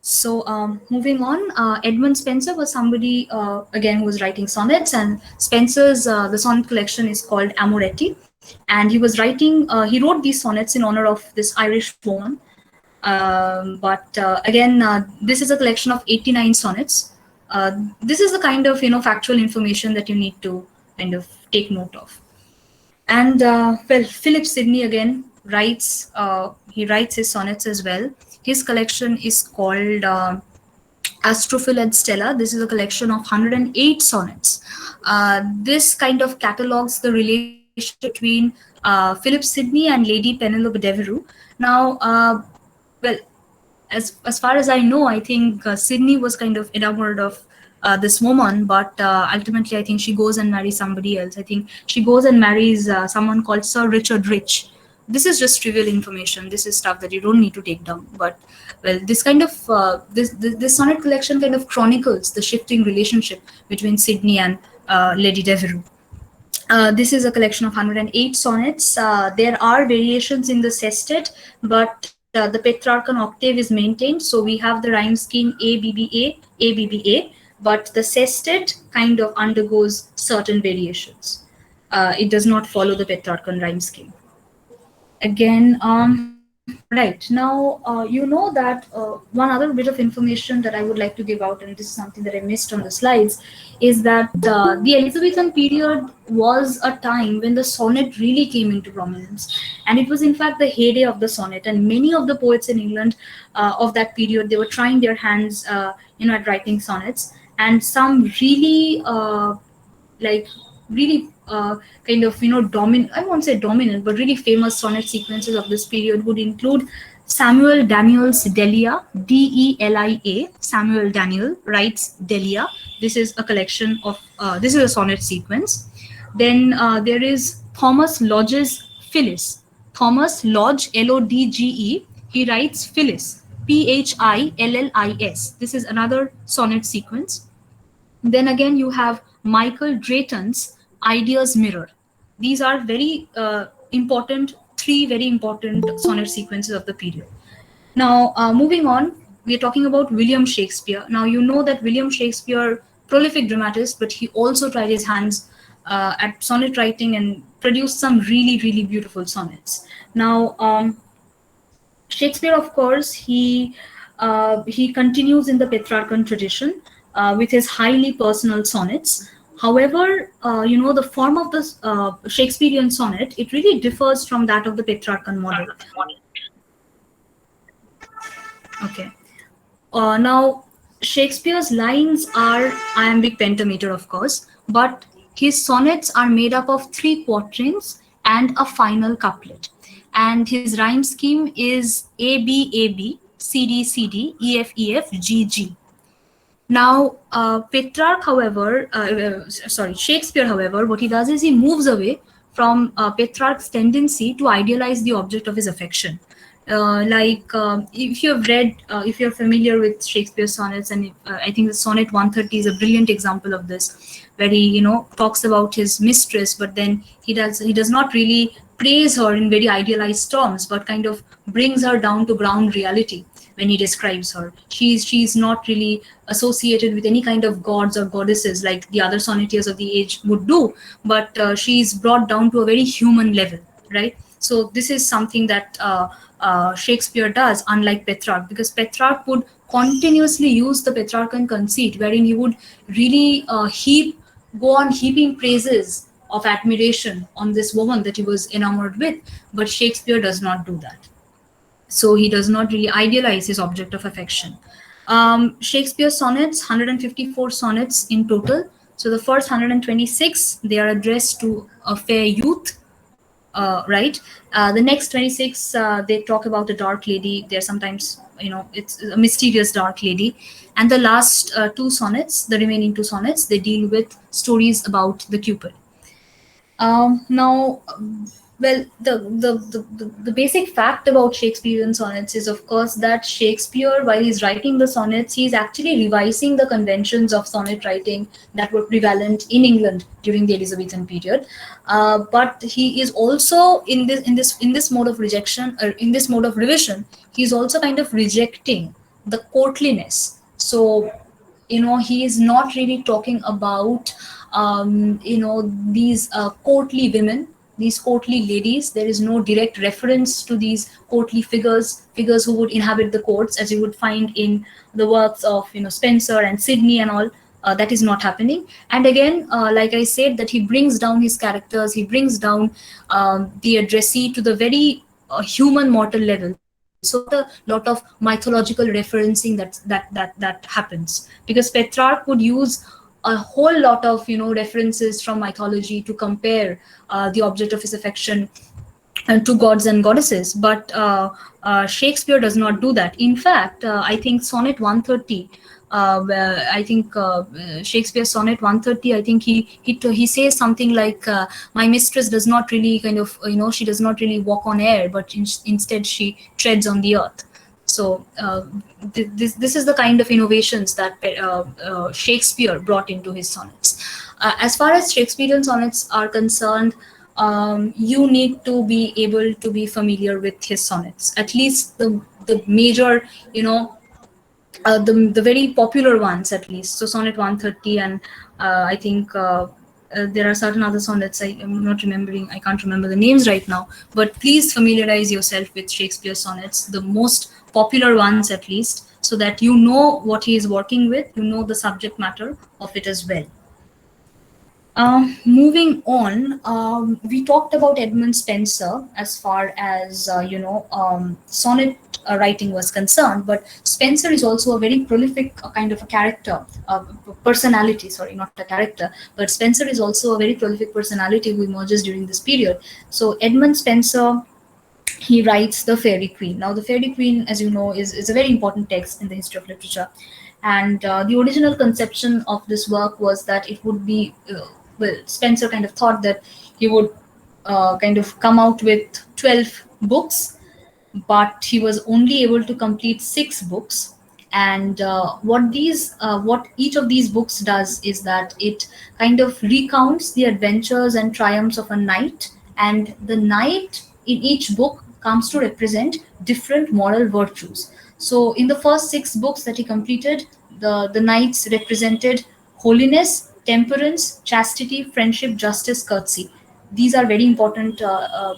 So, moving on, Edmund Spenser was somebody again who was writing sonnets, and Spenser's the sonnet collection is called Amoretti, and he was writing. He wrote these sonnets in honor of this Irish woman. But again, this is a collection of 89 sonnets. This is the kind of factual information that you need to kind of take note of. And well, Philip Sidney again writes. He writes his sonnets as well. His collection is called Astrophil and Stella. This is a collection of 108 sonnets. This kind of catalogues the relationship between Philip Sidney and Lady Penelope Devereux. Now, well, as far as I know, I think Sydney was kind of enamored of this woman, but ultimately, I think she goes and marries somebody else. I think she goes and marries someone called Sir Richard Rich. This is just trivial information. This is stuff that you don't need to take down. But well, this kind of this sonnet collection kind of chronicles the shifting relationship between Sydney and Lady Devereux. This is a collection of 108 sonnets. There are variations in the sestet, but the Petrarchan octave is maintained. So we have the rhyme scheme A, but the sestet kind of undergoes certain variations. It does not follow the Petrarchan rhyme scheme. Again, right now, you know that one other bit of information that I would like to give out, and this is something that I missed on the slides, is that the Elizabethan period was a time when the sonnet really came into prominence, and it was in fact the heyday of the sonnet. And many of the poets in England of that period, they were trying their hands, at writing sonnets, and some really like really kind of dominant, I won't say dominant, but really famous sonnet sequences of this period would include Samuel Daniel's Delia, Delia. Samuel Daniel writes Delia. This is a collection of this is a sonnet sequence. Then there is Thomas Lodge's Phyllis. Thomas Lodge, Lodge, he writes Phyllis, Phillis. This is another sonnet sequence. Then again, you have Michael Drayton's Ideas Mirror. These are very important, three very important sonnet sequences of the period. Now, moving on, we are talking about William Shakespeare. Now, you know that William Shakespeare, prolific dramatist, but he also tried his hands at sonnet writing and produced some really, really beautiful sonnets. Now, Shakespeare, of course, he continues in the Petrarchan tradition with his highly personal sonnets. However, the form of the Shakespearean sonnet, it really differs from that of the Petrarchan model. Okay. Now, Shakespeare's lines are iambic pentameter, of course, but his sonnets are made up of three quatrains and a final couplet. And his rhyme scheme is A, B, C, D, E, F, G. Now, Shakespeare, however, what he does is he moves away from Petrarch's tendency to idealize the object of his affection. If you have read, if you're familiar with Shakespeare's sonnets, and I think the sonnet 130 is a brilliant example of this, where he, talks about his mistress, but then he does not really praise her in very idealized terms, but kind of brings her down to ground reality when he describes her. She's not really associated with any kind of gods or goddesses like the other sonneteers of the age would do, but she's brought down to a very human level, right? So this is something that Shakespeare does, unlike Petrarch, because Petrarch would continuously use the Petrarchan conceit, wherein he would really go on heaping praises of admiration on this woman that he was enamored with, but Shakespeare does not do that. so he does not really idealize his object of affection. Shakespeare's sonnets, 154 sonnets in total. So the first 126 they are addressed to a fair youth, right? The next 26 they talk about a dark lady. They're sometimes, it's a mysterious dark lady. And the last two sonnets, the remaining two sonnets, they deal with stories about the Cupid. Now, well, the basic fact about Shakespearean sonnets is, of course, that Shakespeare, while he's writing the sonnets, he's actually revising the conventions of sonnet writing that were prevalent in England during the Elizabethan period. But he is also in this mode of rejection, or in this mode of revision, he's also kind of rejecting the courtliness. So, he is not really talking about these courtly women, these courtly ladies. There is no direct reference to these courtly figures who would inhabit the courts, as you would find in the works of Spenser and Sidney and all. That is not happening. And again, like I said, that he brings down his characters, he brings down the addressee to the very human mortal level. So there is not a lot of mythological referencing that happens, because Petrarch would use a whole lot of references from mythology to compare the object of his affection to gods and goddesses. But Shakespeare does not do that. In fact, I think sonnet 130, where I think Shakespeare's sonnet 130, I think he says something like, my mistress does not really kind of, she does not really walk on air, but instead she treads on the earth. So this is the kind of innovations that Shakespeare brought into his sonnets. As far as Shakespearean sonnets are concerned, you need to be able to be familiar with his sonnets, at least the major, the very popular ones at least. So sonnet 130, and I think there are certain other sonnets. I am not remembering. I can't remember the names right now. But please familiarize yourself with Shakespeare sonnets, the most popular ones at least, so that you know what he is working with. You know the subject matter of it as well. Moving on, we talked about Edmund Spenser as far as sonnet writing was concerned, but Spenser is also a very prolific kind of a character, personality. Sorry, not a character, but Spenser is also a very prolific personality who emerges during this period. So Edmund Spenser, he writes the Fairy Queen. Now, the Fairy Queen, as you know, is a very important text in the history of literature. And the original conception of this work was that it would be, well, Spencer kind of thought that he would kind of come out with 12 books, but he was only able to complete 6 books. And what each of these books does is that it kind of recounts the adventures and triumphs of a knight, and the knight in each book comes to represent different moral virtues. So in the first 6 books that he completed, the knights represented holiness, temperance, chastity, friendship, justice, courtesy. These are very important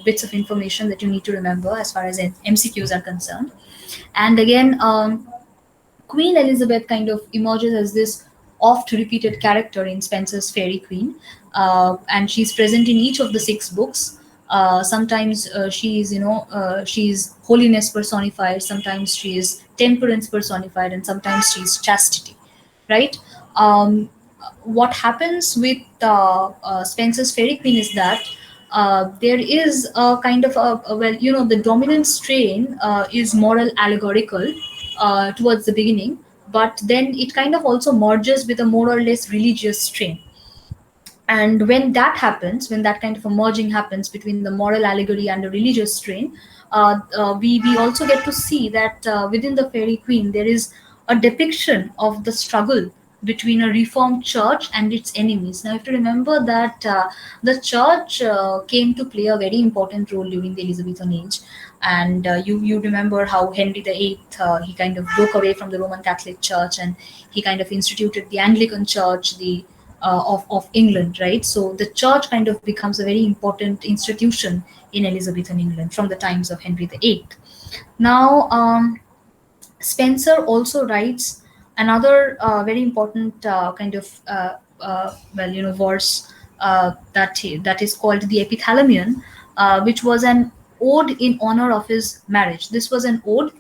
bits of information that you need to remember as far as MCQs are concerned. And again, Queen Elizabeth kind of emerges as this oft repeated character in Spenser's Fairy Queen, and she's present in each of the 6 books. Sometimes she's holiness personified, sometimes she is temperance personified, and sometimes she's chastity, right? Um, what happens with Spenser's Fairy Queen is that there is a kind of well, the dominant strain is moral allegorical towards the beginning, but then it kind of also merges with a more or less religious strain. And when that happens, when that kind of a merging happens between the moral allegory and the religious strain, we also get to see that within the Fairy Queen there is a depiction of the struggle between a reformed church and its enemies. Now you have to remember that the church came to play a very important role during the Elizabethan age. And you remember how Henry VIII, he kind of broke away from the Roman Catholic Church, and he kind of instituted the Anglican Church, the of England, right? So the church kind of becomes a very important institution in Elizabethan England from the times of Henry VIII. Now, Spencer also writes another very important kind of verse that is called the Epithalamion, which was an ode in honor of his marriage. This was an ode,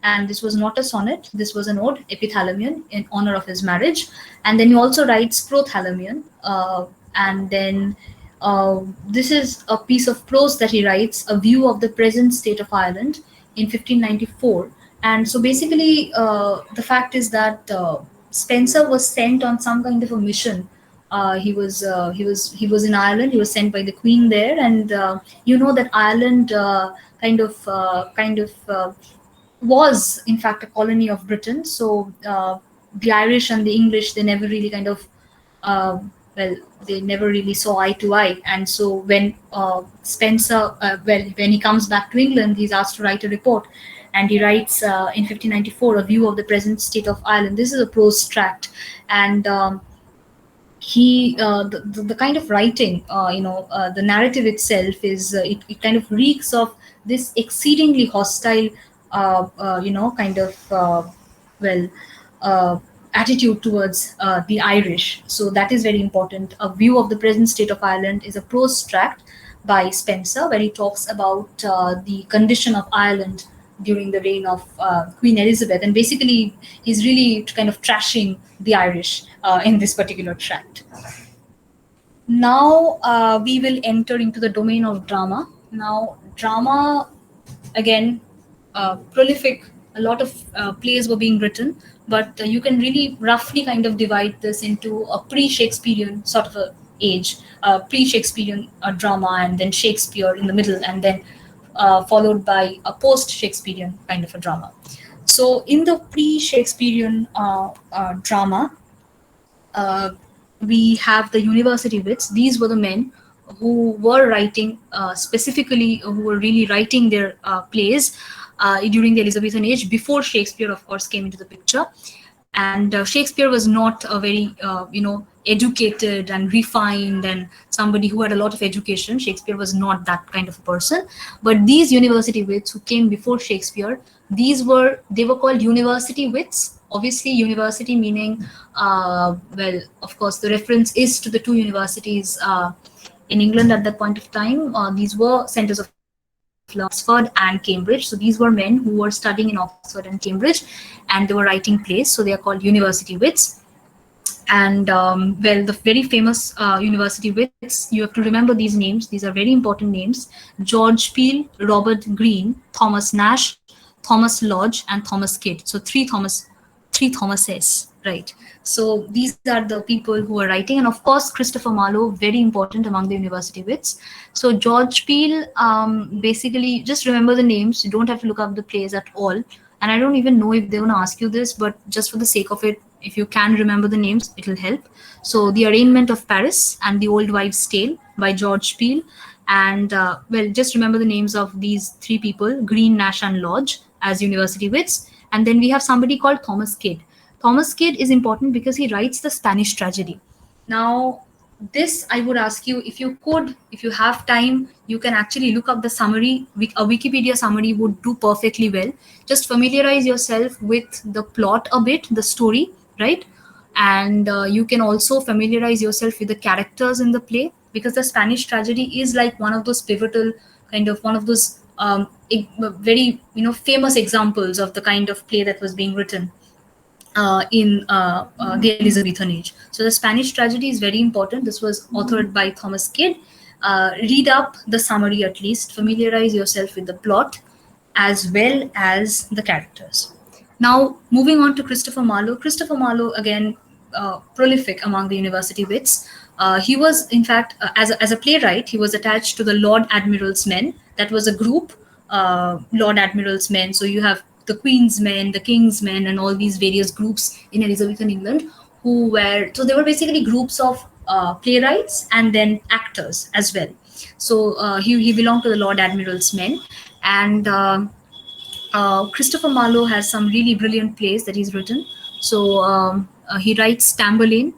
and this was not a sonnet. This was an ode, epithalamion, in honor of his marriage. And then he also writes prothalamion, and then this is a piece of prose that he writes, a view of the present state of Ireland in 1594. And so basically, the fact is that Spencer was sent on some kind of a mission. He was in Ireland. He was sent by the Queen there, and you know that Ireland was in fact a colony of Britain. So the Irish and the English, they never really uh, well, they never really saw eye to eye. And so when when he comes back to England, he's asked to write a report, and he writes in 1594 a view of the present state of Ireland. This is a prose tract, and he the kind of writing, the narrative itself is it kind of reeks of this exceedingly hostile kind of well uh, attitude towards the Irish. So that is very important. A view of the present state of Ireland is a prose tract by Spencer, where he talks about the condition of Ireland during the reign of Queen Elizabeth, and basically he's really kind of trashing the Irish in this particular tract. Now we will enter into the domain of drama. Now, drama, again, prolific. A lot of plays were being written, but you can really roughly kind of divide this into a pre-Shakespearean sort of a age, pre-Shakespearean drama, and then Shakespeare in the middle, and then followed by a post-Shakespearean kind of a drama. So, in the pre-Shakespearean drama, uh, we have the university wits. These were the men who were writing specifically, who were really writing their plays during the Elizabethan age, before Shakespeare, of course, came into the picture. And Shakespeare was not a very educated and refined and somebody who had a lot of education. Shakespeare was not that kind of a person. But these university wits who came before Shakespeare, they were called university wits. Obviously, university meaning, well, of course, the reference is to the two universities in England at that point of time. These were centers of learning, Oxford and Cambridge. So these were men who were studying in Oxford and Cambridge, and they were writing plays. So they are called university wits. And well, the very famous university wits, you have to remember these names. These are very important names: George Peele, Robert Greene, Thomas Nash, Thomas Lodge, and Thomas Kidd. So three Thomases, right? So these are the people who are writing, and of course Christopher Marlowe, very important among the university wits. So George Peele, basically, just remember the names. You don't have to look up the plays at all. And I don't even know if they're going to ask you this, but just for the sake of it, if you can remember the names, it'll help. So, The Arraignment of Paris and The Old Wives' Tale by George Peele. And, well, just remember the names of these three people, Green, Nash, and Lodge, as university wits. And then we have somebody called Thomas Kidd. Thomas Kidd is important because he writes the Spanish tragedy. Now, this I would ask you, if you could, if you have time, you can actually look up the summary. A Wikipedia summary would do perfectly well. Just familiarize yourself with the plot a bit, the story, right? And you can also familiarize yourself with the characters in the play, because the Spanish tragedy is like one of those pivotal, kind of one of those very famous examples of the kind of play that was being written in the Elizabethan age. So the Spanish tragedy is very important. This was authored by Thomas Kidd. Read up the summary at least, familiarize yourself with the plot as well as the characters. Now, moving on to Christopher Marlowe. Christopher Marlowe, again, prolific among the university wits. He was, in fact, as a playwright, he was attached to the Lord Admiral's Men. That was a group, Lord Admiral's Men. So you have the Queen's Men, the King's Men, and all these various groups in Elizabethan England who were, so they were basically groups of playwrights and then actors as well. So he belonged to the Lord Admiral's Men. And Christopher Marlowe has some really brilliant plays that he's written. So he writes Tamburlaine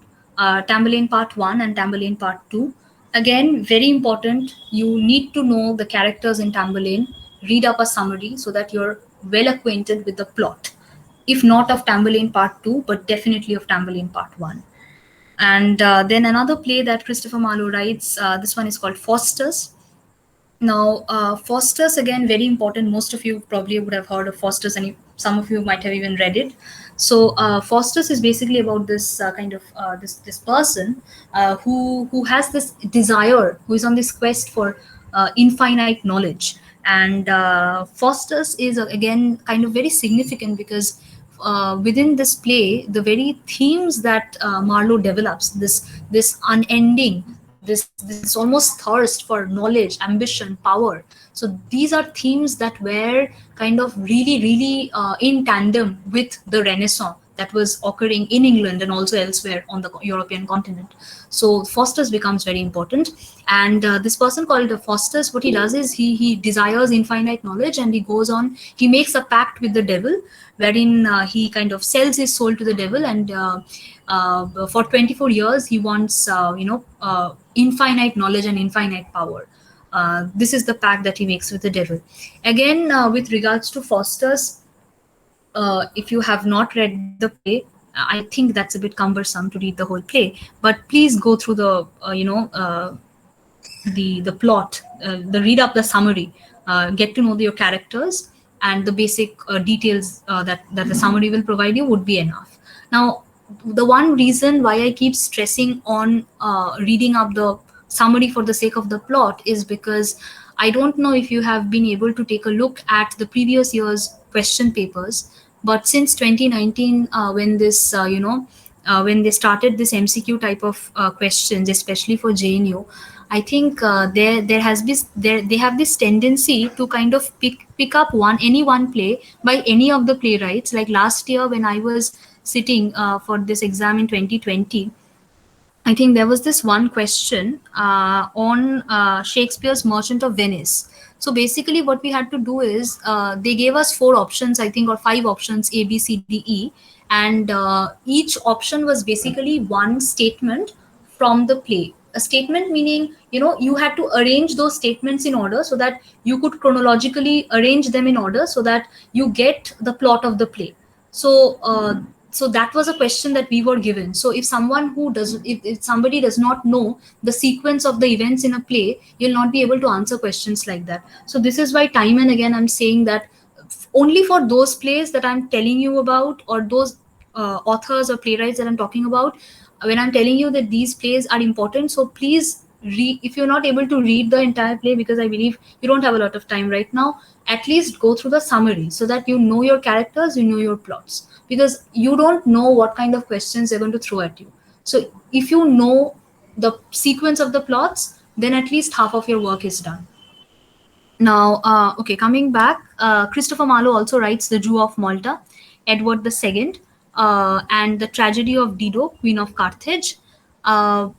Part 1 and Tamburlaine Part 2. Again, very important. You need to know the characters in Tamburlaine, read up a summary so that you're well acquainted with the plot. If not of Tamburlaine Part 2, but definitely of Tamburlaine Part 1. And then another play that Christopher Marlowe writes, this one is called Faustus. Now, Faustus, again, very important. Most of you probably would have heard of Faustus, and some of you might have even read it. So, Faustus is basically about this kind of this person who has this desire, who is on this quest for infinite knowledge. And Faustus is again kind of very significant because within this play, the very themes that Marlowe develops, this unending, this almost thirst for knowledge, ambition, power. So these are themes that were kind of really in tandem with the Renaissance that was occurring in England and also elsewhere on the European continent. So Faustus becomes very important, and this person called Faustus, what he does is he desires infinite knowledge, and he goes on. He makes a pact with the devil, wherein he kind of sells his soul to the devil, and for 24 years he wants infinite knowledge and infinite power. This is the pact that he makes with the devil. Again, with regards to Faustus, if you have not read the play, I think that's a bit cumbersome to read the whole play. But please go through the plot, the read up the summary, get to know your characters, and the basic details that the summary will provide you would be enough. Now, the one reason why I keep stressing on reading up the summary for the sake of the plot is because I don't know if you have been able to take a look at the previous year's question papers, but since 2019, when this when they started this MCQ type of questions, especially for JNU, I think there has been they have this tendency to kind of pick up one play by any of the playwrights. Like last year when I was sitting for this exam in 2020, I think there was this one question on Shakespeare's Merchant of Venice. So basically, what we had to do is they gave us four options, I think, or five options: A, B, C, D, E, and each option was basically one statement from the play. A statement meaning, you had to arrange those statements in order so that you could chronologically arrange them in order so that you get the plot of the play. So that was a question that we were given. So if someone who does if somebody does not know the sequence of the events in a play, you'll not be able to answer questions like that. So this is why time and again I'm saying that only for those plays that I'm telling you about, or those authors or playwrights that I'm talking about, when I'm telling you that these plays are important, so please read. If you're not able to read the entire play, because I believe you don't have a lot of time right now, at least go through the summary so that you know your characters, you know your plots, because you don't know what kind of questions they're going to throw at you. So if you know the sequence of the plots, then at least half of your work is done. Now, okay, coming back, Christopher Marlowe also writes The Jew of Malta, Edward II, and The Tragedy of Dido, Queen of Carthage. Uh,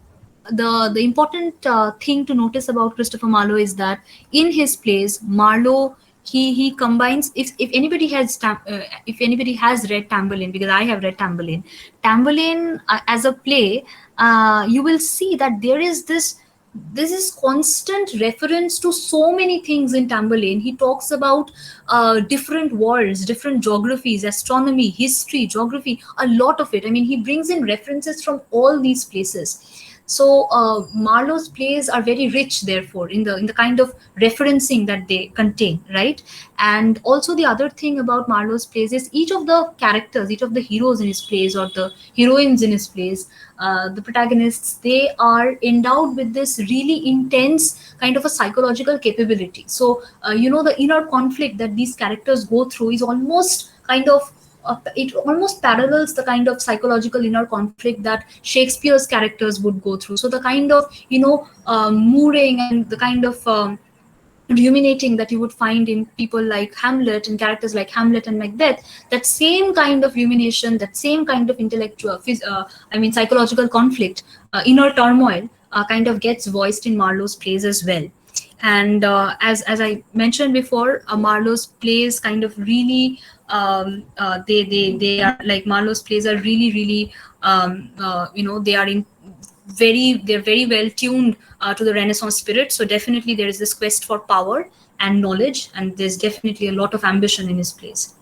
the important thing to notice about Christopher Marlowe is that in his plays, Marlowe he combines. If anybody if anybody has read Tamburlaine, because I have read Tamburlaine as a play, you will see that this is constant reference to so many things in Tamburlaine. He talks about different worlds, different geographies, astronomy, history, geography, a lot of it. I mean, he brings in references from all these places. So Marlowe's plays are very rich, therefore, in the kind of referencing that they contain, right? And also the other thing about Marlowe's plays is each of the characters, each of the heroes in his plays or the heroines in his plays, the protagonists, they are endowed with this really intense kind of a psychological capability. So the inner conflict that these characters go through is almost kind of it almost parallels the kind of psychological inner conflict that Shakespeare's characters would go through. So the kind of mooring and the kind of ruminating that you would find in people like Hamlet and characters like Hamlet and Macbeth, that same kind of rumination, that same kind of psychological conflict, inner turmoil, kind of gets voiced in Marlowe's plays as well. And as I mentioned before, Marlowe's plays kind of really they are like Marlowe's plays are really they are in they're very well tuned to the Renaissance spirit. So definitely there is this quest for power and knowledge, and there's definitely a lot of ambition in his plays.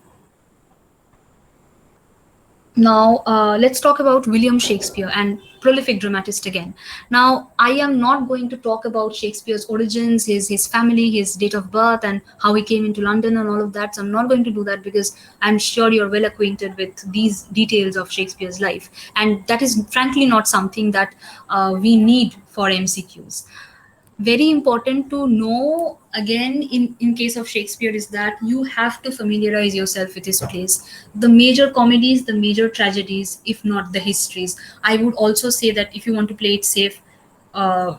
Now, let's talk about William Shakespeare and prolific dramatist again. Now, I am not going to talk about Shakespeare's origins, his family, his date of birth, and how he came into London and all of that. So, I'm not going to do that because I'm sure you're well acquainted with these details of Shakespeare's life. And that is frankly not something that we need for MCQs. Very important to know again in case of Shakespeare is that you have to familiarize yourself with his plays, the major comedies, the major tragedies, if not the histories. I would also say that if you want to play it safe, uh,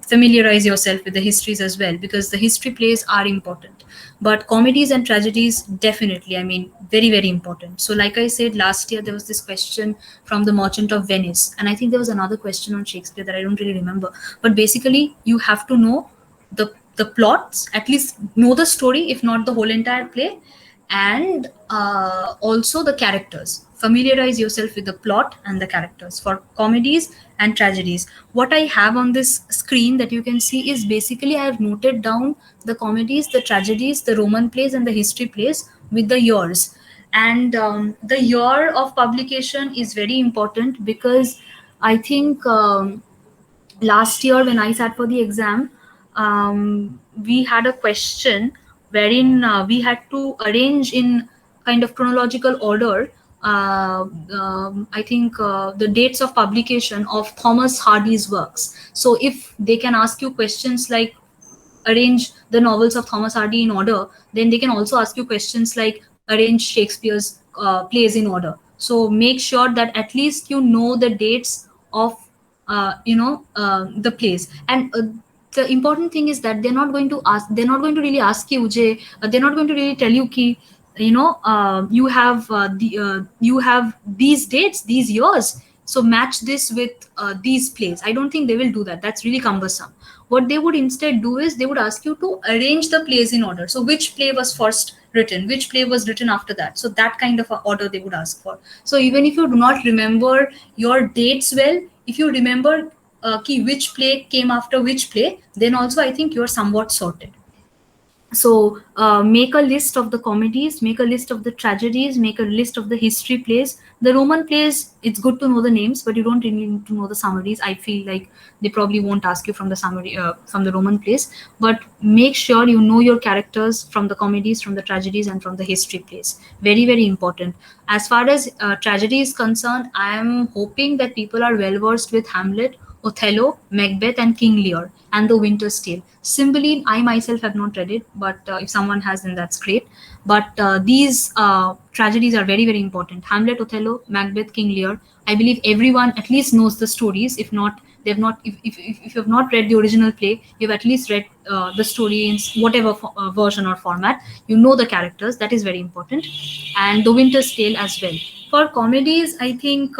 familiarize yourself with the histories as well, because the history plays are important, but comedies and tragedies definitely, I mean, very very important. So like I said, last year there was this question from the Merchant of Venice, and I think there was another question on Shakespeare that I don't really remember. But basically you have to know the plots, at least know the story, if not the whole entire play, and also the characters. Familiarize yourself with the plot and the characters for comedies and tragedies. What I have on this screen that you can see is basically I have noted down the comedies, the tragedies, the Roman plays, and the history plays with the years. And the year of publication is very important because I think last year when I sat for the exam, we had a question wherein we had to arrange in kind of chronological order. I think the dates of publication of Thomas Hardy's works. So if they can ask you questions like arrange the novels of Thomas Hardy in order, then they can also ask you questions like arrange Shakespeare's plays in order. So make sure that at least you know the dates of the plays. And the important thing is that they're not going to really ask you, Jay, they're not going to really tell you ki, you have these dates, these years, so match this with these plays. I don't think they will do that. That's really cumbersome. What they would instead do is they would ask you to arrange the plays in order. So which play was first written, which play was written after that, so that kind of a order they would ask for. So even if you do not remember your dates well, if you remember which play came after which play, then also I think you're somewhat sorted. So make a list of the comedies, make a list of the tragedies, make a list of the history plays. The Roman plays, it's good to know the names, but you don't really need to know the summaries. I feel like they probably won't ask you from the summary from the Roman plays, but make sure you know your characters from the comedies, from the tragedies, and from the history plays. Very very important. As far as tragedy is concerned, I am hoping that people are well versed with Hamlet, Othello, Macbeth, and King Lear, and The Winter's Tale. Cymbeline, I myself have not read it, but if someone has, then that's great. But these tragedies are very, very important. Hamlet, Othello, Macbeth, King Lear. I believe everyone at least knows the stories. If not, they've not. If you have not read the original play, you've at least read the story in whatever version or format. You know the characters. That is very important. And The Winter's Tale as well. For comedies, I think.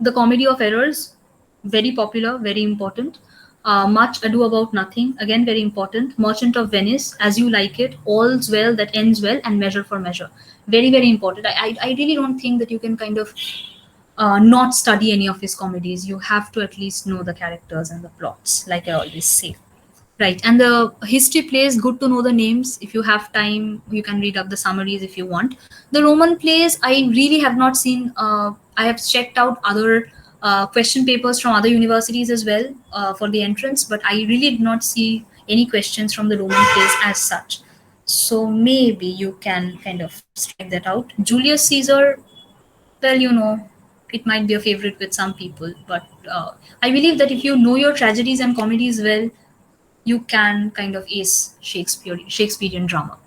The Comedy of Errors, very popular, very important. Much Ado About Nothing, again very important. Merchant of Venice, As You Like It, All's Well That Ends Well, and Measure for Measure, very very important. I really don't think that you can kind of not study any of his comedies. You have to at least know the characters and the plots, like I always say. Right, and the history plays, good to know the names. If you have time, you can read up the summaries if you want. The Roman plays, I really have not seen. I have checked out other question papers from other universities as well for the entrance, but I really did not see any questions from the Roman plays as such. So maybe you can kind of strike that out. Julius Caesar, well, it might be a favorite with some people, but I believe that if you know your tragedies and comedies well, you can kind of ace Shakespearean drama.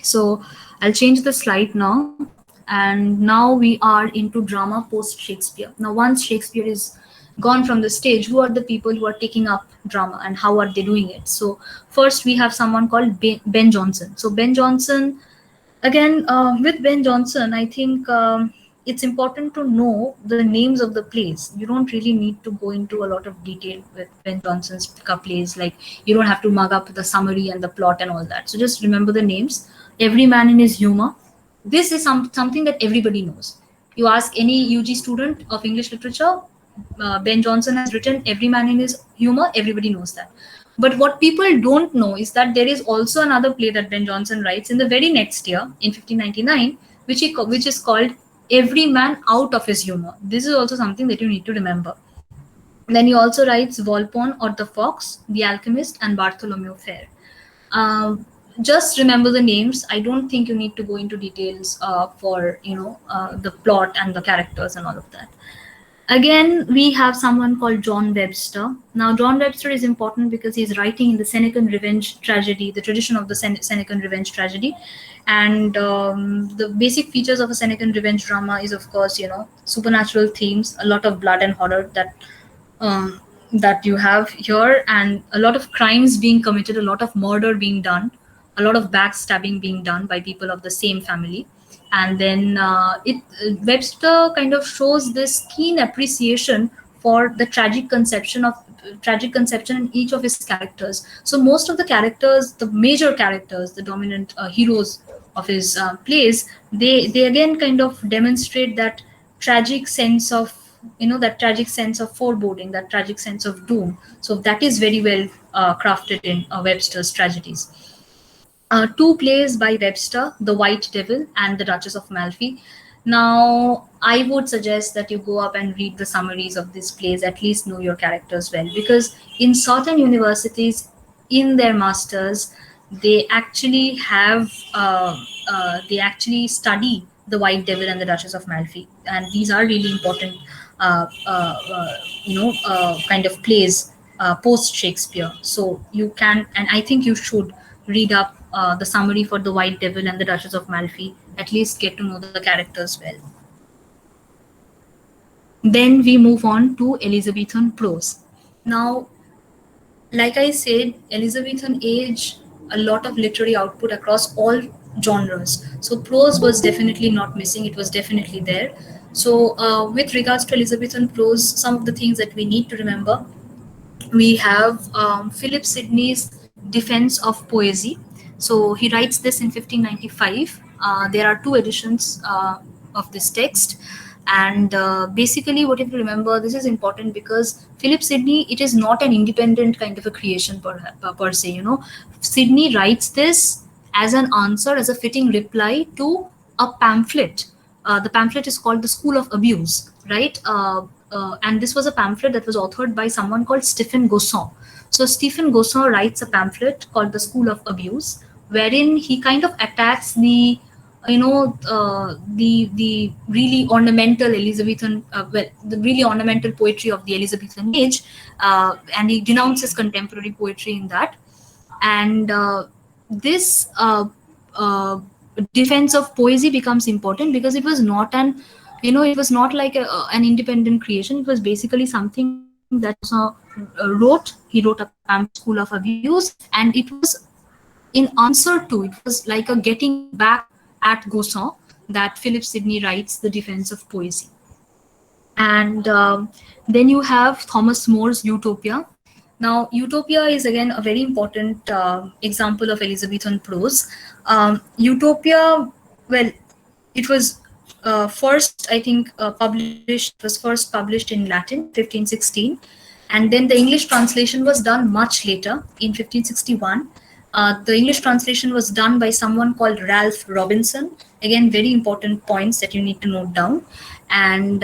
So I'll change the slide now. And now we are into drama post Shakespeare. Now, once Shakespeare is gone from the stage, who are the people who are taking up drama and how are they doing it? So, first we have someone called Ben Jonson. So, Ben Jonson, again, with Ben Jonson, I think it's important to know the names of the plays. You don't really need to go into a lot of detail with Ben Jonson's plays. Like, you don't have to mug up the summary and the plot and all that. So just remember the names. Every Man in His Humor. This is something that everybody knows. You ask any UG student of English literature, Ben Jonson has written Every Man in His Humor. Everybody knows that. But what people don't know is that there is also another play that Ben Jonson writes in the very next year, in 1599, which is called Every Man Out of His Humor. This is also something that you need to remember. Then he also writes Volpone or the Fox, The Alchemist, and Bartholomew Fair. Um, just remember the names. I don't think you need to go into details for the plot and the characters and all of that. Again, we have someone called John Webster. Now, John Webster is important because he's writing in the Senecan revenge tragedy, the tradition of the Senecan revenge tragedy. And the basic features of a Senecan revenge drama is, of course, supernatural themes, a lot of blood and horror um, that you have here, and a lot of crimes being committed, a lot of murder being done, a lot of backstabbing being done by people of the same family. And then it Webster kind of shows this keen appreciation for the tragic conception in each of his characters. So most of the characters, the major characters, the dominant heroes of his plays, they again kind of demonstrate that tragic sense of that tragic sense of foreboding, that tragic sense of doom. So that is very well crafted in Webster's tragedies. Two plays by Webster, The White Devil and The Duchess of Malfi. Now, I would suggest that you go up and read the summaries of these plays, at least know your characters well, because in certain universities, in their masters, they actually they actually study The White Devil and The Duchess of Malfi, and these are really important, kind of plays post Shakespeare. So you can, and I think you should read up the summary for The White Devil and The Duchess of Malfi, at least get to know the characters well. Then we move on to Elizabethan prose. Now, like I said, Elizabethan age, a lot of literary output across all genres. So prose was definitely not missing, it was definitely there. So, with regards to Elizabethan prose, some of the things that we need to remember, we have Philip Sidney's Defense of Poesy. So he writes this in 1595. There are two editions of this text. And basically, what you have to remember, this is important because Philip Sidney, it is not an independent kind of a creation per se. Sidney writes this as an answer, as a fitting reply to a pamphlet. The pamphlet is called The School of Abuse, right? And this was a pamphlet that was authored by someone called Stephen Gosson. So Stephen Gosson writes a pamphlet called The School of Abuse, wherein he kind of attacks the really ornamental Elizabethan, the really ornamental poetry of the Elizabethan age, and he denounces contemporary poetry in that. And this defense of poesy becomes important because it was not it was not like an independent creation. It was basically something that Gosson wrote. He wrote a pamphlet, School of Abuse, and it was in answer to, it was like a getting back at Gosson, that Philip Sidney writes the defense of poesy. And then you have Thomas More's Utopia. Now, Utopia is again a very important example of Elizabethan prose. Utopia, well, it was first, I think, published. It was first published in Latin in 1516, and then the English translation was done much later in 1561. The English translation was done by someone called Ralph Robinson. Again, very important points that you need to note down. And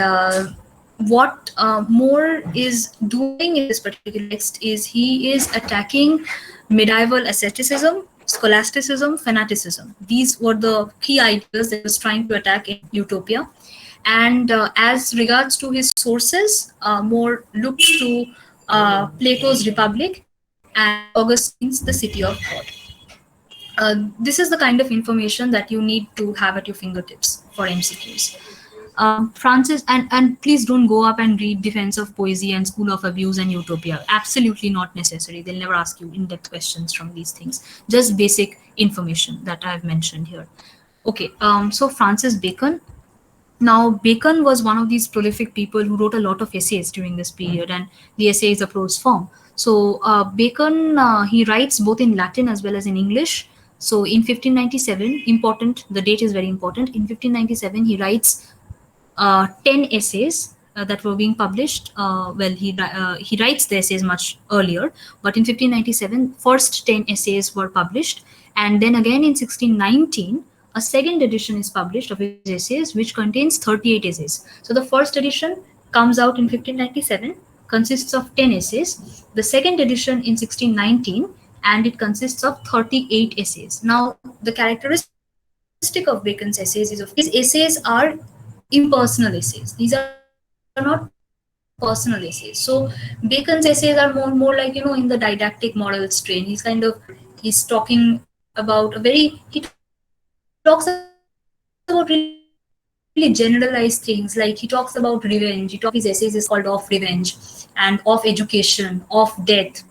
what Moore is doing in this particular text is he is attacking medieval asceticism, scholasticism, fanaticism. These were the key ideas that he was trying to attack in Utopia. And as regards to his sources, Moore looked to Plato's Republic and Augustine's The City of God. This is the kind of information that you need to have at your fingertips for MCQs. Francis, and please don't go up and read Defense of Poesy and School of Abuse and Utopia. Absolutely not necessary. They'll never ask you in-depth questions from these things. Just basic information that I've mentioned here. Okay, so Francis Bacon. Now, Bacon was one of these prolific people who wrote a lot of essays during this period, and the essay is a prose form. So, Bacon, he writes both in Latin as well as in English. So, in 1597, important, the date is very important. In 1597, he writes 10 essays, that were being published. Well, he writes the essays much earlier, but in 1597, first 10 essays were published, and then again in 1619, a second edition is published of his essays, which contains 38 essays. So the first edition comes out in 1597, consists of 10 essays. The second edition in 1619, and it consists of 38 essays. Now, the characteristic of Bacon's essays is, of course, his essays are impersonal essays. These are not personal essays. So Bacon's essays are more like, in the didactic moral strain. He's talking about he talks about really generalized things, like he talks about revenge. He talks about his essays is called Off Revenge and Off Education, Off Death,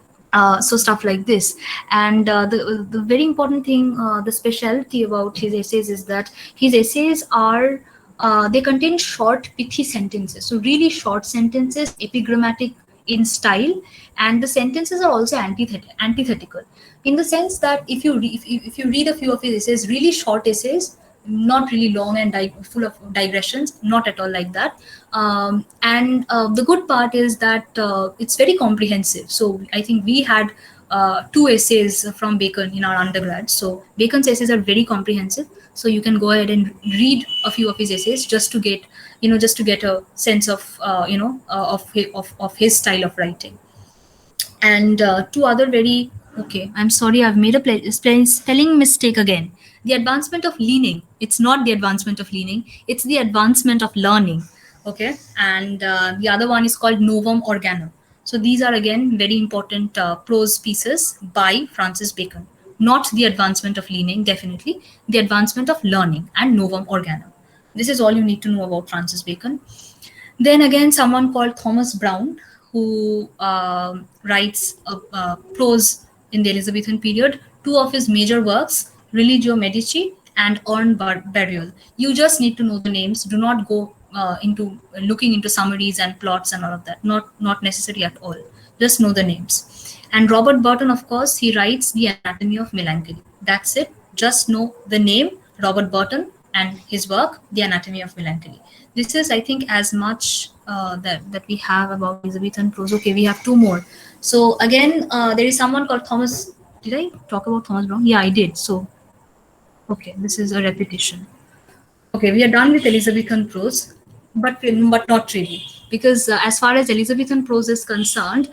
so stuff like this. And the very important thing, the specialty about his essays is that his essays are they contain short pithy sentences, so really short sentences, epigrammatic in style, and the sentences are also antithetical, in the sense that if you read a few of his essays, really short essays, not really long and full of digressions, not at all like that. And the good part is that it's very comprehensive. So I think we had two essays from Bacon in our undergrad. So Bacon's essays are very comprehensive. So you can go ahead and read a few of his essays just to get, just to get a sense of, of his style of writing. And two other very, okay, I'm sorry, I've made a spelling mistake again. The advancement of leaning, it's not the advancement of leaning, it's the advancement of learning. Okay. And the other one is called Novum Organum. So these are again very important prose pieces by Francis Bacon. Not the advancement of leaning, definitely the advancement of learning and Novum Organum. This is all you need to know about Francis Bacon. Then again, someone called Thomas Brown, who writes prose in the Elizabethan period. Two of his major works, Religio Medici and Burial. You just need to know the names. Do not go into looking into summaries and plots and all of that. Not necessary at all. Just know the names. And Robert Burton, of course, he writes The Anatomy of Melancholy. That's it. Just know the name, Robert Burton, and his work, The Anatomy of Melancholy. This is, I think, as much that we have about Elizabethan prose. Okay, we have two more. So again, there is someone called Thomas. Did I talk about Thomas Brown? Yeah, I did. So okay, this is a repetition. Okay, we are done with Elizabethan prose, but not really, because as far as Elizabethan prose is concerned,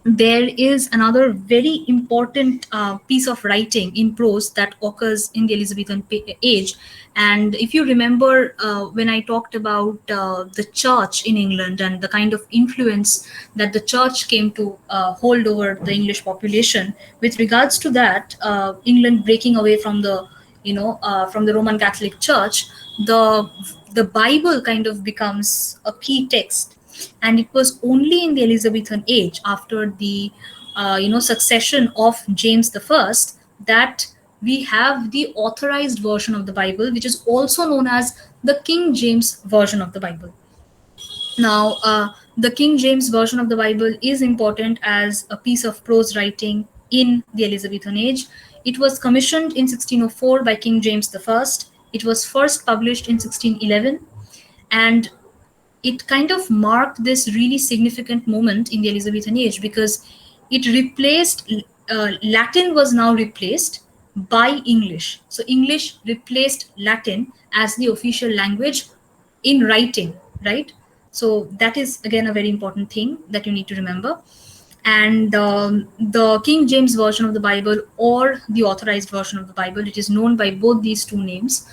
there is another very important piece of writing in prose that occurs in the Elizabethan age. And if you remember, when I talked about the church in England and the kind of influence that the church came to hold over the English population, with regards to that, England breaking away from the from the Roman Catholic Church, the Bible kind of becomes a key text. And it was only in the Elizabethan age, after the succession of James the First, that we have the authorized version of the Bible, which is also known as the King James version of the Bible. Now, the King James version of the Bible is important as a piece of prose writing in the Elizabethan age. It was commissioned in 1604 by King James I. It was first published in 1611, and it kind of marked this really significant moment in the Elizabethan age, because it replaced, Latin was now replaced by English. So English replaced Latin as the official language in writing, right? So that is again a very important thing that you need to remember. And the King James version of the Bible, or the authorized version of the Bible, it is known by both these two names.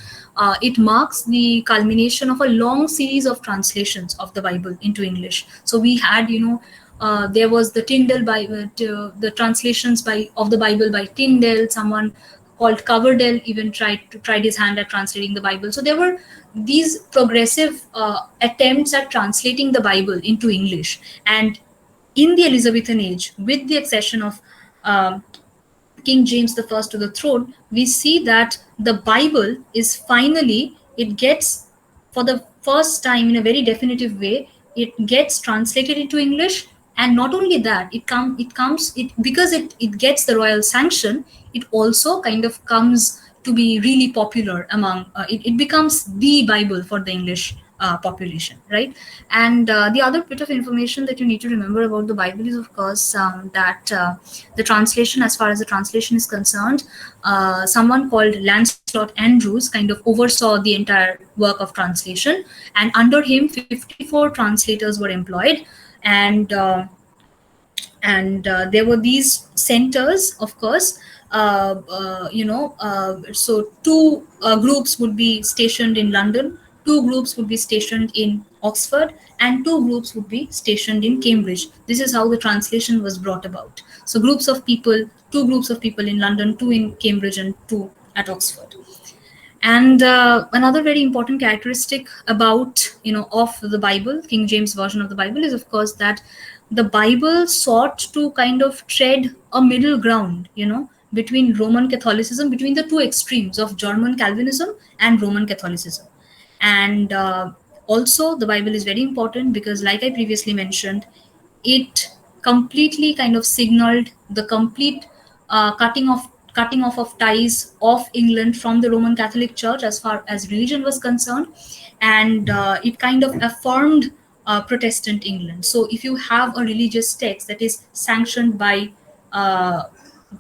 It marks the culmination of a long series of translations of the Bible into English. So we had, there was the Tyndale Bible, the translations of the Bible by Tyndale. Someone called Coverdale even tried his hand at translating the Bible. So there were these progressive attempts at translating the Bible into English. And in the Elizabethan age, with the accession of King James the First to the throne, we see that the Bible is finally, it gets, for the first time in a very definitive way, it gets translated into English. And not only that, it because it gets the royal sanction, it also kind of comes to be really popular among, it becomes the Bible for the English population, right? And the other bit of information that you need to remember about the Bible is, of course, that the translation, as far as the translation is concerned, someone called Lancelot Andrews kind of oversaw the entire work of translation, and under him, 54 translators were employed, and there were these centers, of course. So two groups would be stationed in London, two groups would be stationed in Oxford, and two groups would be stationed in Cambridge. This is how the translation was brought about. So groups of people, two groups of people in London, two in Cambridge, and two at Oxford. And another very important characteristic about, of the Bible, King James version of the Bible, is, of course, that the Bible sought to kind of tread a middle ground, between Roman Catholicism, between the two extremes of German Calvinism and Roman Catholicism. And also, the Bible is very important because, like I previously mentioned, it completely kind of signaled the complete cutting off of ties of England from the Roman Catholic Church as far as religion was concerned, and it kind of affirmed Protestant England. So if you have a religious text that is sanctioned by uh,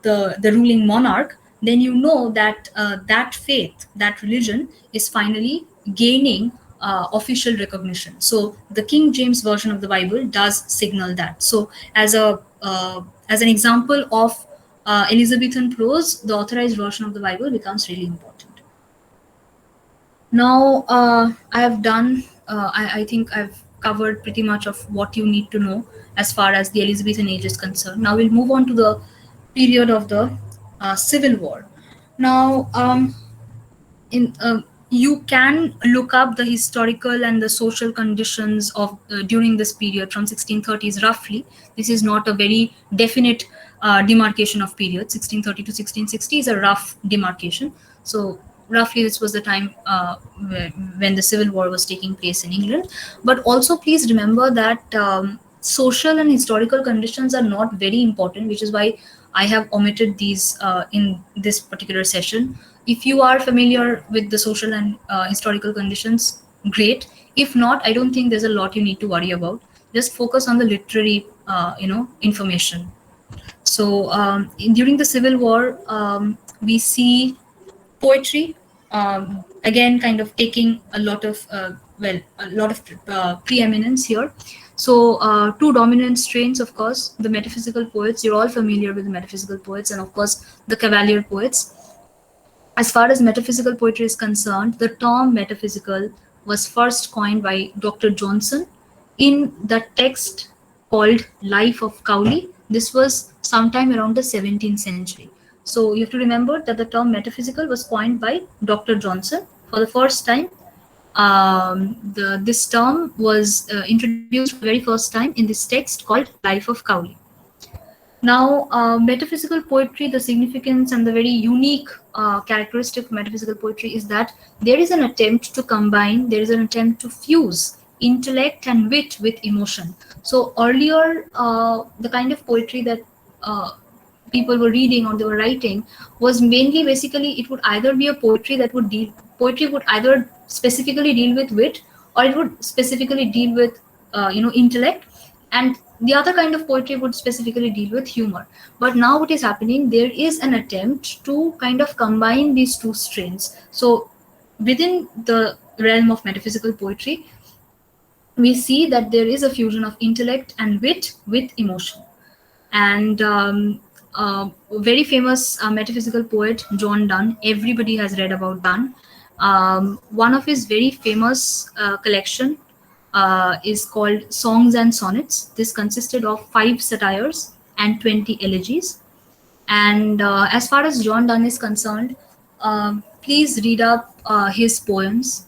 the ruling monarch, then you know that that faith, that religion, is finally gaining official recognition. So the King James version of the Bible does signal that. So as an example of Elizabethan prose, the authorized version of the Bible becomes really important. Now, I have done, I think I've covered pretty much of what you need to know as far as the Elizabethan age is concerned. Now, we'll move on to the period of the Civil War. Now, in you can look up the historical and the social conditions of during this period from 1630s roughly. This is not a very definite demarcation of period. 1630 to 1660 is a rough demarcation. So roughly this was the time when the Civil War was taking place in England. But also please remember that social and historical conditions are not very important, which is why I have omitted these in this particular session. If you are familiar with the social and historical conditions, great. If not, I don't think there's a lot you need to worry about. Just focus on the literary, information. So during the Civil War, we see poetry, again kind of taking a lot of preeminence here. So two dominant strains, of course, the metaphysical poets. You're all familiar with the metaphysical poets, and of course the cavalier poets. As far as metaphysical poetry is concerned, the term metaphysical was first coined by Dr. Johnson in the text called Life of Cowley. This was sometime around the 17th century. So you have to remember that the term metaphysical was coined by Dr. Johnson for the first time. This term was introduced for the very first time in this text called Life of Cowley. Now, metaphysical poetry, the significance and the very unique characteristic of metaphysical poetry is that there is an attempt to combine, there is an attempt to fuse intellect and wit with emotion. So, earlier, the kind of poetry that people were reading or they were writing was mainly basically it would either be a poetry that would deal, poetry would either specifically deal with wit or it would specifically deal with, intellect, and the other kind of poetry would specifically deal with humor. But now what is happening, there is an attempt to kind of combine these two strains. So within the realm of metaphysical poetry, we see that there is a fusion of intellect and wit with emotion. And very famous metaphysical poet John Donne, everybody has read about Donne. One of his very famous collection is called Songs and Sonnets. This consisted of 5 satires and 20 elegies. And as far as John Donne is concerned, please read up his poems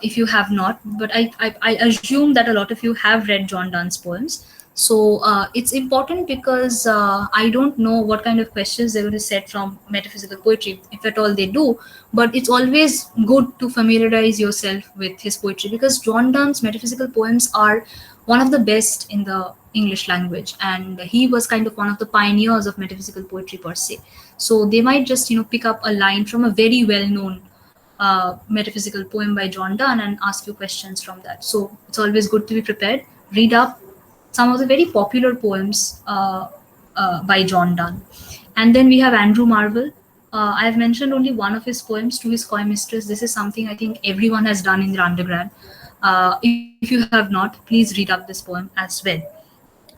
if you have not. But I assume that a lot of you have read John Donne's poems. So it's important because I don't know what kind of questions they're going to set from metaphysical poetry, if at all they do. But it's always good to familiarize yourself with his poetry because John Donne's metaphysical poems are one of the best in the English language, and he was kind of one of the pioneers of metaphysical poetry per se. So they might just pick up a line from a very well known metaphysical poem by John Donne and ask you questions from that. So it's always good to be prepared. Read up some of the very popular poems by John Donne. And then we have Andrew Marvell. I've mentioned only one of his poems, To His Coy Mistress. This is something I think everyone has done in their undergrad. If you have not, please read up this poem as well.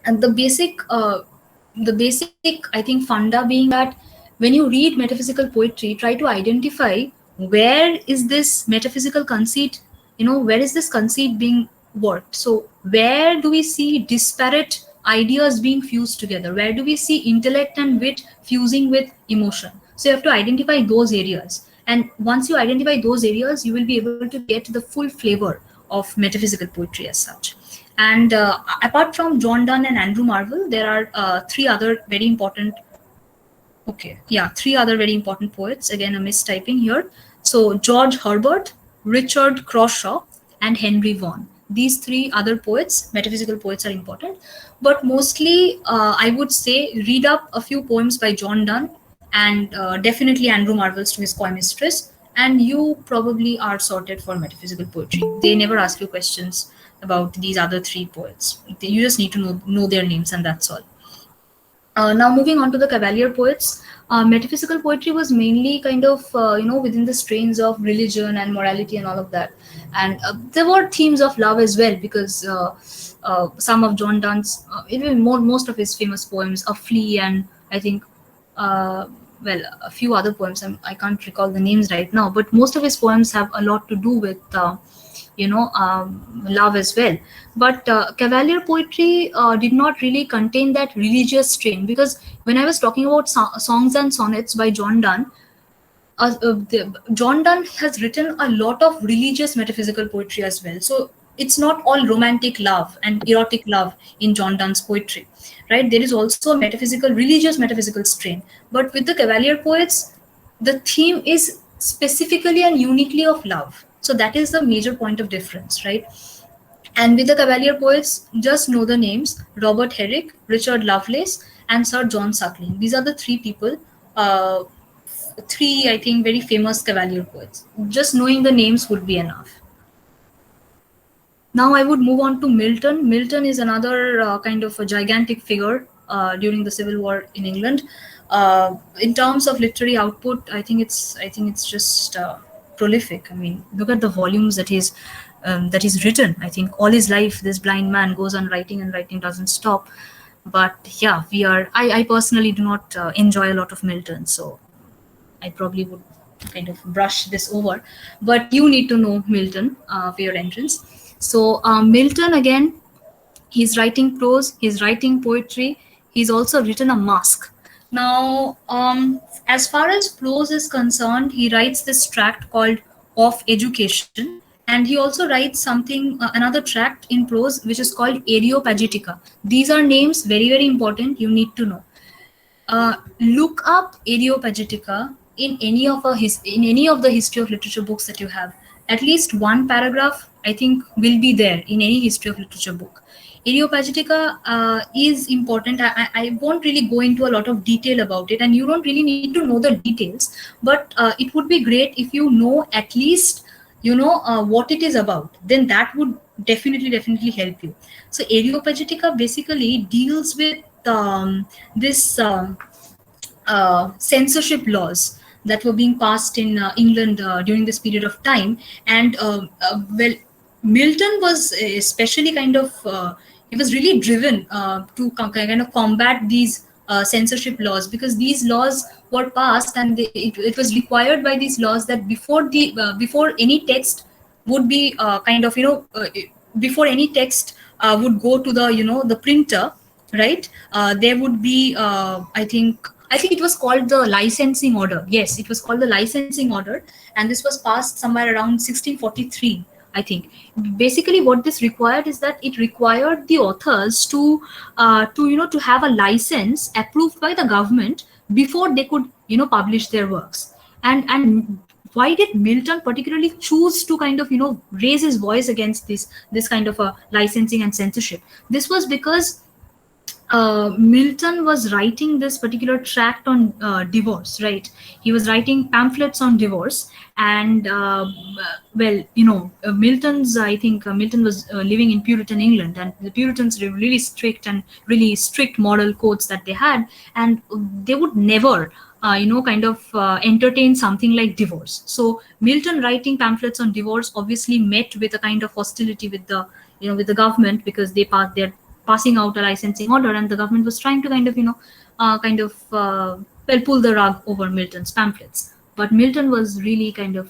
And the basic I think funda being that when you read metaphysical poetry, try to identify where is this metaphysical conceit, where is this conceit being worked. So where do we see disparate ideas being fused together, where do we see intellect and wit fusing with emotion. So you have to identify those areas, and once you identify those areas, you will be able to get the full flavor of metaphysical poetry as such. And apart from John Donne and Andrew Marvell, there are three other very important. Okay, yeah, three other very important poets. Again, a mistyping here. So George Herbert, Richard Crashaw, and Henry Vaughan. These three other poets, metaphysical poets, are important. But mostly, I would say read up a few poems by John Donne and definitely Andrew Marvell's To His Coy Mistress, and you probably are sorted for metaphysical poetry. They never ask you questions about these other three poets. You just need to know their names, and that's all. Now moving on to the Cavalier poets, metaphysical poetry was mainly kind of within the strains of religion and morality and all of that, and there were themes of love as well because some of John Donne's, even most of his famous poems, A Flea, and I think well, a few other poems. I can't recall the names right now, but most of his poems have a lot to do with love as well. But Cavalier poetry did not really contain that religious strain, because when I was talking about songs and sonnets by John Donne, John Donne has written a lot of religious metaphysical poetry as well. So it's not all romantic love and erotic love in John Donne's poetry, right? There is also a metaphysical, religious metaphysical strain. But with the Cavalier poets, the theme is specifically and uniquely of love. So that is the major point of difference, right? And with the Cavalier poets, just know the names: Robert Herrick, Richard Lovelace, and Sir John Suckling. These are the three people, uh, three, I think, very famous Cavalier poets. Just knowing the names would be enough. Now I would move on to Milton. Milton is another kind of a gigantic figure during the Civil War in England. In terms of literary output, I think it's just prolific. I mean, look at the volumes that he's written. I think all his life, this blind man goes on writing, and writing doesn't stop. But yeah, we are. I personally do not enjoy a lot of Milton, so I probably would kind of brush this over. But you need to know Milton for your entrance. So Milton, again, he's writing prose, he's writing poetry, he's also written a masque. Now, as far as prose is concerned, he writes this tract called Of Education, and he also writes something, another tract in prose, which is called Areopagitica. These are names very, very important. You need to know. Look up Areopagitica in any of the history of literature books that you have. At least one paragraph, I think, will be there in any history of literature book. Areopagitica is important. I won't really go into a lot of detail about it, and you don't really need to know the details. But it would be great if you know at least what it is about. Then that would definitely help you. So Areopagitica basically deals with this censorship laws that were being passed in England during this period of time. And well, Milton was especially kind of he was really driven to kind of combat these censorship laws, because these laws were passed, and it was required by these laws that before any text would be before any text would go to the printer, right? There would be I think it was called the licensing order. Yes, it was called the licensing order, and this was passed somewhere around 1643, I think. Basically, what this required is that it required the authors to have a license approved by the government before they could publish their works. And why did Milton particularly choose to kind of raise his voice against this kind of a licensing and censorship? This was because Milton was writing this particular tract on divorce, right? He was writing pamphlets on divorce, and well, Milton's. I think Milton was living in Puritan England, and the Puritans were really strict and really strict moral codes that they had, and they would never. Kind of entertain something like divorce. So Milton writing pamphlets on divorce obviously met with a kind of hostility with the with the government, because they're passing out a licensing order, and the government was trying to well, pull the rug over Milton's pamphlets. But Milton was really kind of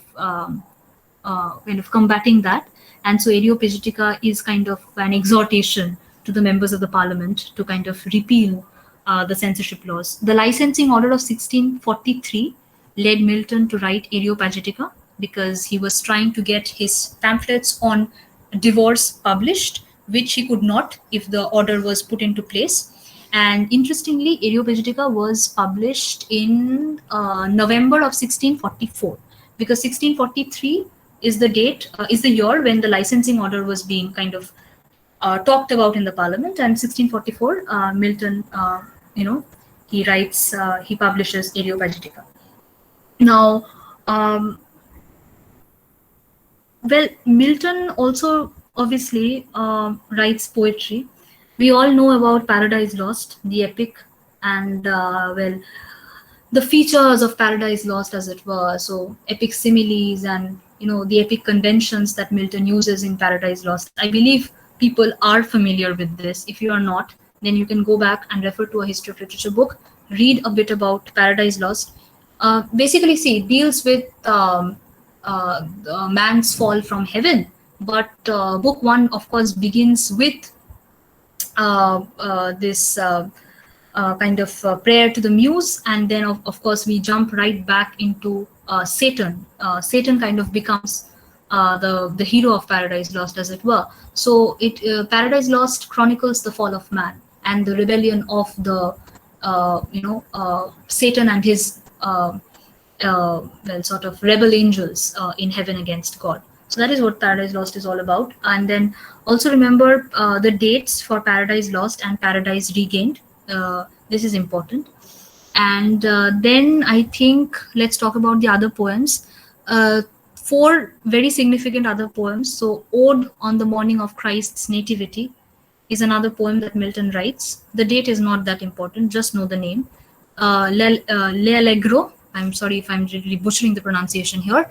combating that. And so Areopagitica is kind of an exhortation to the members of the parliament to kind of repeal the censorship laws. The licensing order of 1643 led Milton to write Areopagitica, because he was trying to get his pamphlets on divorce published, which he could not if the order was put into place. And interestingly, Areopagitica was published in November of 1644, because 1643 is the date, is the year when the licensing order was being kind of talked about in the parliament. And 1644, Milton, he publishes Areopagitica. Now, um, well, Milton also obviously writes poetry. We all know about Paradise Lost, the epic, and well, the features of Paradise Lost, as it were. So epic similes and the epic conventions that Milton uses in Paradise Lost. I believe people are familiar with this. If you are not, then you can go back and refer to a history of literature book, read a bit about Paradise Lost. Basically, see, it deals with man's fall from heaven. But book one, of course, begins with this kind of prayer to the muse, and then of course we jump right back into Satan. Satan kind of becomes the hero of Paradise Lost, as it were. So it Paradise Lost chronicles the fall of man and the rebellion of the Satan and his well, sort of rebel angels in heaven against God. So that is what Paradise Lost is all about. And then also remember the dates for Paradise Lost and Paradise Regained. This is important. And then I think let's talk about the other poems. Four very significant other poems. So, Ode on the Morning of Christ's Nativity is another poem that Milton writes. The date is not that important, just know the name. Le Allegro, I'm sorry if I'm really butchering the pronunciation here.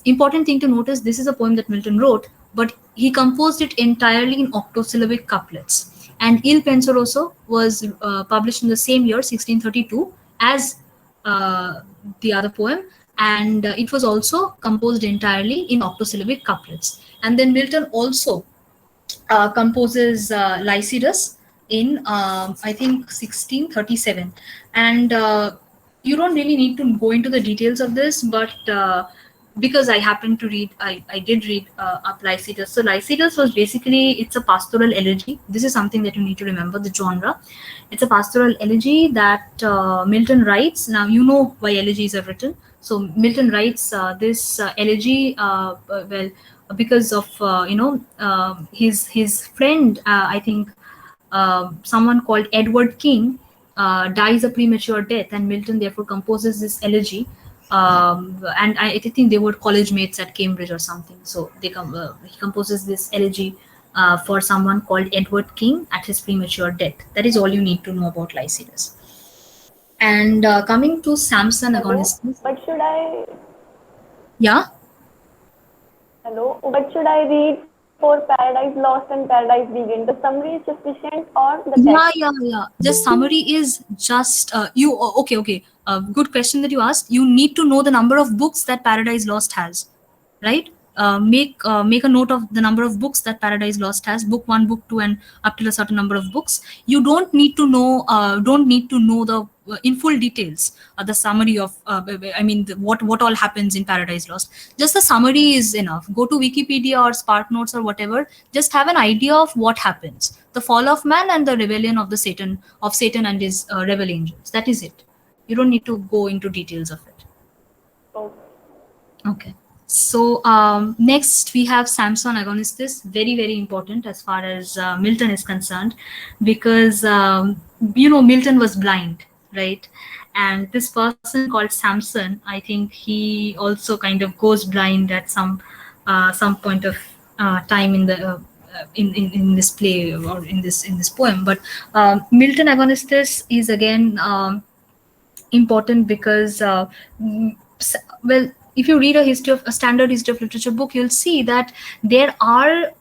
Important thing to notice, this is a poem that Milton wrote, but he composed it entirely in octosyllabic couplets. And Il Penseroso was published in the same year, 1632, as the other poem, and it was also composed entirely in octosyllabic couplets. And then Milton also composes Lycidas in I think 1637, and you don't really need to go into the details of this, but because I happened to read, I did read up Lycidas. So Lycidas was basically, it's a pastoral elegy. This is something that you need to remember, the genre. It's a pastoral elegy that Milton writes. Now you know why elegies are written. So Milton writes this elegy, well, because of his friend, I think someone called Edward King dies a premature death, and Milton therefore composes this elegy. And I think they were college mates at Cambridge or something. So he composes this elegy for someone called Edward King at his premature death. That is all you need to know about Lycidas. And coming to Samson Hello, Agonistes, what should I yeah. hello? What should I read for Paradise Lost and Paradise Begin? The summary is sufficient or the text? Yeah. Just summary is just okay, okay. Good question that you asked. You need to know the number of books that Paradise Lost has, right? Make a note of the number of books that Paradise Lost has. Book one, book two, and up till a certain number of books. You don't need to know the in full details the summary of I mean what all happens in Paradise Lost. Just the summary is enough. Go to Wikipedia or Spark Notes or whatever. Just have an idea of what happens: the fall of man and the rebellion of Satan and his rebel angels. That is it. You don't need to go into details of it. Okay. Okay. So next we have Samson Agonistes, very very important as far as Milton is concerned, because Milton was blind, right? And this person called Samson, I think he also kind of goes blind at some point of time in the in this play or in this poem. But Milton Agonistes is again important because well, if you read a standard history of literature book, you'll see that there are,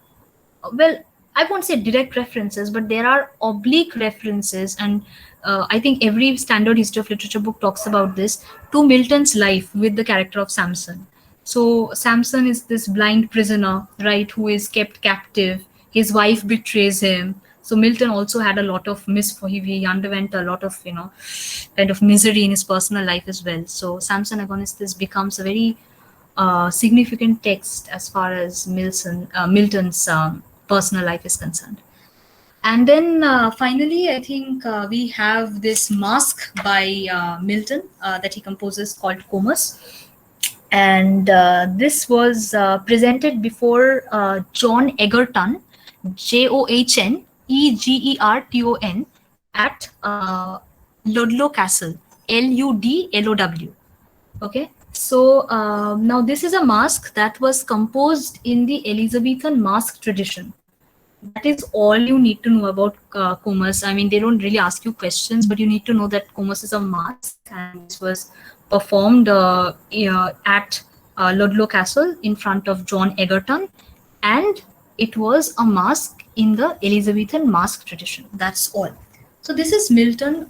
well, I won't say direct references, but there are oblique references, and I think every standard history of literature book talks about this, to Milton's life with the character of Samson. So Samson is this blind prisoner, right, who is kept captive. His wife betrays him. So Milton also had a lot of he underwent a lot of kind of misery in his personal life as well. So Samson Agonistes becomes a very significant text as far as Milton's personal life is concerned. And then finally, I think we have this masque by Milton that he composes called Comus. And this was presented before John Egerton, John Egerton, at Ludlow Castle, Ludlow. Okay, so now this is a mask that was composed in the Elizabethan mask tradition. That is all you need to know about Comus. I mean, they don't really ask you questions, but you need to know that Comus is a mask, and this was performed at Ludlow Castle in front of John Egerton, and it was a mask in the Elizabethan mask tradition. That's all. So this is Milton.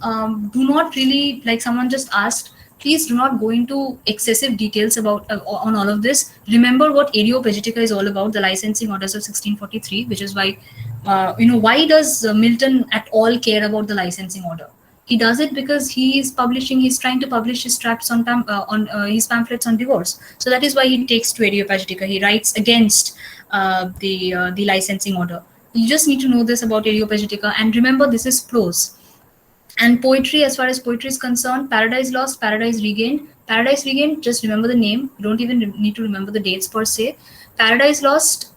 Do not really, like someone just asked, please do not go into excessive details about on all of this. Remember what Areopagitica is all about, the licensing orders of 1643, which is why, why does Milton at all care about the licensing order? He does it because he's trying to publish his tracts on his pamphlets on divorce. So that is why he takes to Areopagitica. He writes against the licensing order. You just need to know this about Areopagitica, and remember this is prose. And poetry, as far as poetry is concerned, Paradise Lost, Paradise Regained. Paradise Regained, just remember the name. You don't even need to remember the dates per se. Paradise Lost,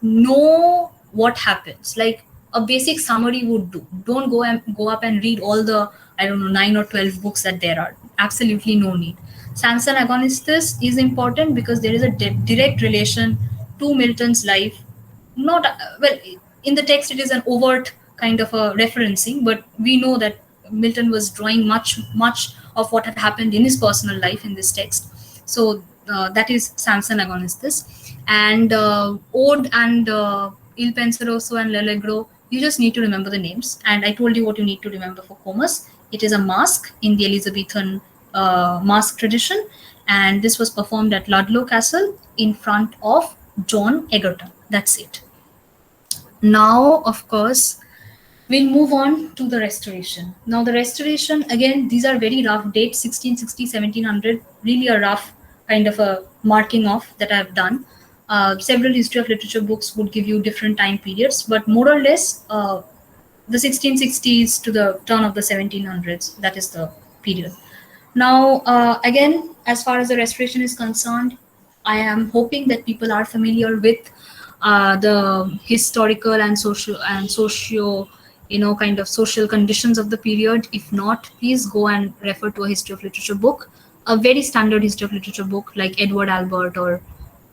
know what happens. Like a basic summary would do. Don't go up and read all the, I don't know, 9 or 12 books that there are. Absolutely no need. Samson Agonistes is important because there is a direct relation to Milton's life. Not well, in the text it is an overt kind of a referencing, but we know that Milton was drawing much of what had happened in his personal life in this text. So that is Samson Agonistes. And Ode and Il Penseroso and L'Allegro, you just need to remember the names. And I told you what you need to remember for Comus. It is a masque in the Elizabethan masque tradition, and this was performed at Ludlow Castle in front of John Egerton. That's it. Now, of course, we'll move on to the Restoration. Now, the Restoration, again, these are very rough dates, 1660, 1700, really a rough kind of a marking off that I've done. Several history of literature books would give you different time periods, but more or less, the 1660s to the turn of the 1700s, that is the period. Now, again, as far as the Restoration is concerned, I am hoping that people are familiar with the historical and socio, kind of social conditions of the period. If not, please go and refer to a history of literature book, a very standard history of literature book like Edward Albert, or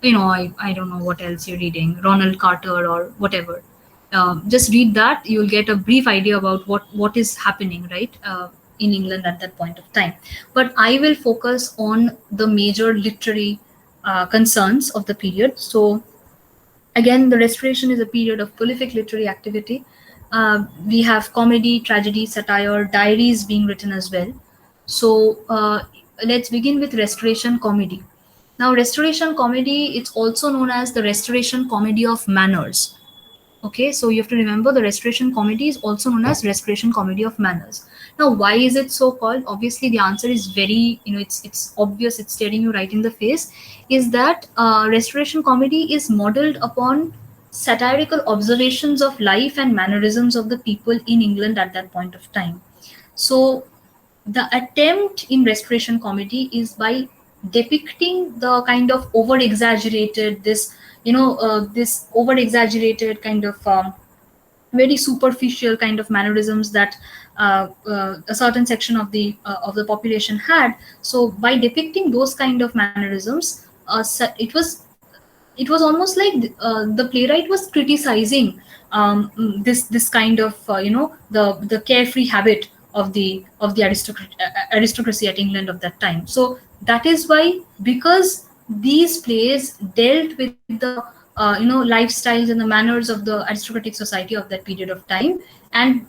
I don't know what else you're reading, Ronald Carter or whatever. Just read that. You'll get a brief idea about what is happening, right, in England at that point of time. But I will focus on the major literary concerns of the period. So again, the Restoration is a period of prolific literary activity. We have comedy, tragedy, satire, diaries being written as well. So let's begin with Restoration comedy. Now, Restoration comedy, it's also known as the Restoration comedy of manners. Okay, so you have to remember the Restoration comedy is also known as Restoration comedy of manners. Now, why is it so called? Obviously, the answer is very, it's obvious, it's staring you right in the face, is that Restoration comedy is modeled upon satirical observations of life and mannerisms of the people in England at that point of time. So the attempt in Restoration comedy is by depicting the kind of over exaggerated, this over exaggerated kind of very superficial kind of mannerisms that a certain section of the population had. So by depicting those kind of mannerisms, it was almost like the playwright was criticizing this kind of the carefree habit of the aristocracy at England of that time. So that is why, because these plays dealt with the lifestyles and the manners of the aristocratic society of that period of time, and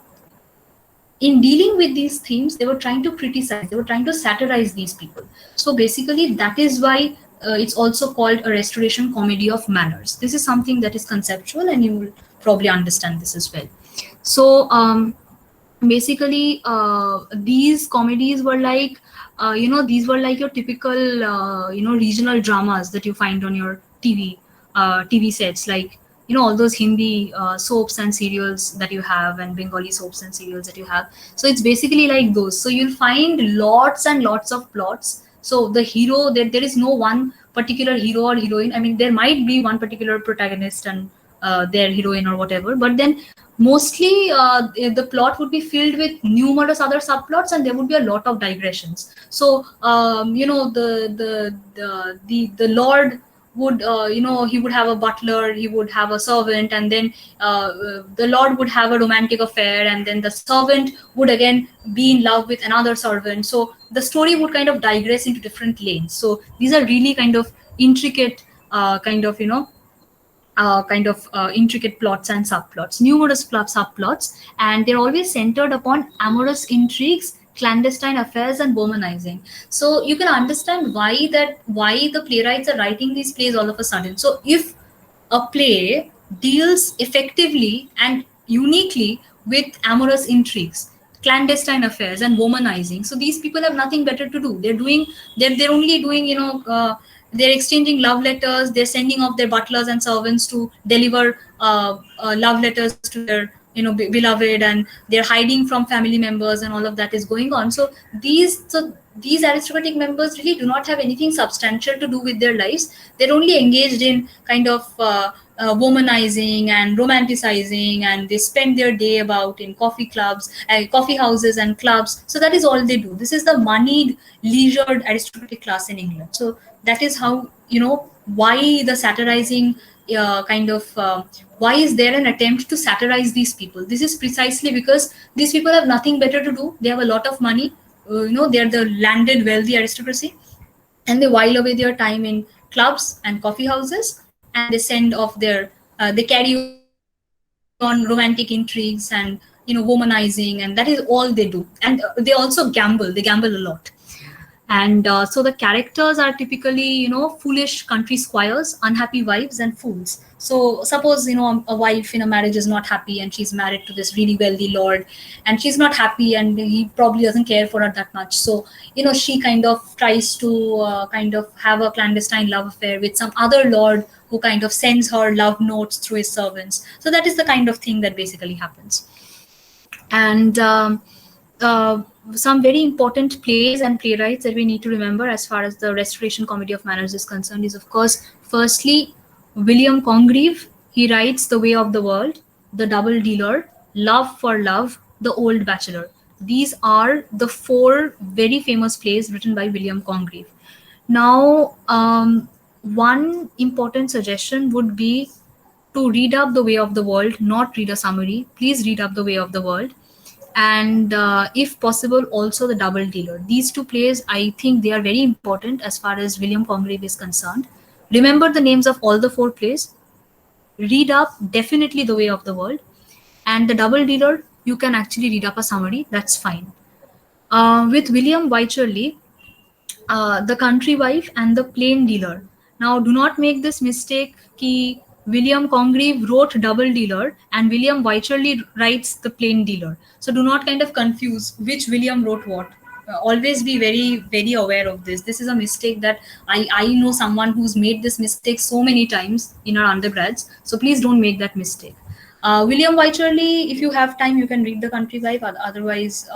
in dealing with these themes they were trying to criticize, they were trying to satirize these people. So basically that is why it's also called a restoration comedy of manners. This is something that is conceptual, and you will probably understand this as well. So basically these comedies were like these were like your typical regional dramas that you find on your TV sets, like all those Hindi soaps and serials that you have, and Bengali soaps and serials that you have. So it's basically like those. So you'll find lots and lots of plots. So the hero, there is no one particular hero or heroine. I mean, there might be one particular protagonist and their heroine or whatever, but then mostly the plot would be filled with numerous other subplots, and there would be a lot of digressions. So the lord would he would have a butler, he would have a servant, and then the lord would have a romantic affair, and then the servant would again be in love with another servant. So the story would kind of digress into different lanes. So these are really kind of intricate intricate plots and subplots, numerous subplots, and they're always centered upon amorous intrigues, clandestine affairs, and womanizing. So you can understand why the playwrights are writing these plays all of a sudden. So if a play deals effectively and uniquely with amorous intrigues, clandestine affairs, and womanizing, so these people have nothing better to do. They're only doing they're exchanging love letters, they're sending off their butlers and servants to deliver love letters to their beloved, and they're hiding from family members, and all of that is going on. So these aristocratic members really do not have anything substantial to do with their lives. They're only engaged in kind of womanizing and romanticizing, and they spend their day about in coffee houses and clubs. So that is all they do. This is the moneyed, leisured aristocratic class in England. So that is how, why the satirizing why is there an attempt to satirize these people? This is precisely because these people have nothing better to do. They have a lot of money. They're the landed wealthy aristocracy, and they while away their time in clubs and coffee houses, and they send off they carry on romantic intrigues and womanizing, and that is all they do. And they also gamble. They gamble a lot. And so the characters are typically foolish country squires, unhappy wives, and fools. So suppose a wife in a marriage is not happy, and she's married to this really wealthy lord, and she's not happy, and he probably doesn't care for her that much. So she kind of tries to kind of have a clandestine love affair with some other lord who kind of sends her love notes through his servants. So that is the kind of thing that basically happens. And uh, some very important plays and playwrights that we need to remember as far as the restoration comedy of manners is concerned is, of course, firstly, William Congreve. He writes The Way of the World, The Double Dealer, Love for Love, The Old Bachelor. These are the four very famous plays written by William Congreve. Now, one important suggestion would be to read up The Way of the World, not read a summary. Please read up The Way of the World. And if possible, also The Double Dealer. These two plays, I think they are very important as far as William Congreve is concerned. Remember the names of all the four plays. Read up definitely The Way of the World. And The Double Dealer, you can actually read up a summary. That's fine. With William Wycherley, The Country Wife and The Plain Dealer. Now, do not make this mistake ki William Congreve wrote Double Dealer and William Wycherley writes The Plain Dealer. So do not kind of confuse which William wrote what. Always be very, very aware of this. This is a mistake that I know someone who's made this mistake so many times in our undergrads. So please don't make that mistake. William Wycherley, if you have time, you can read The Country Wife. Otherwise,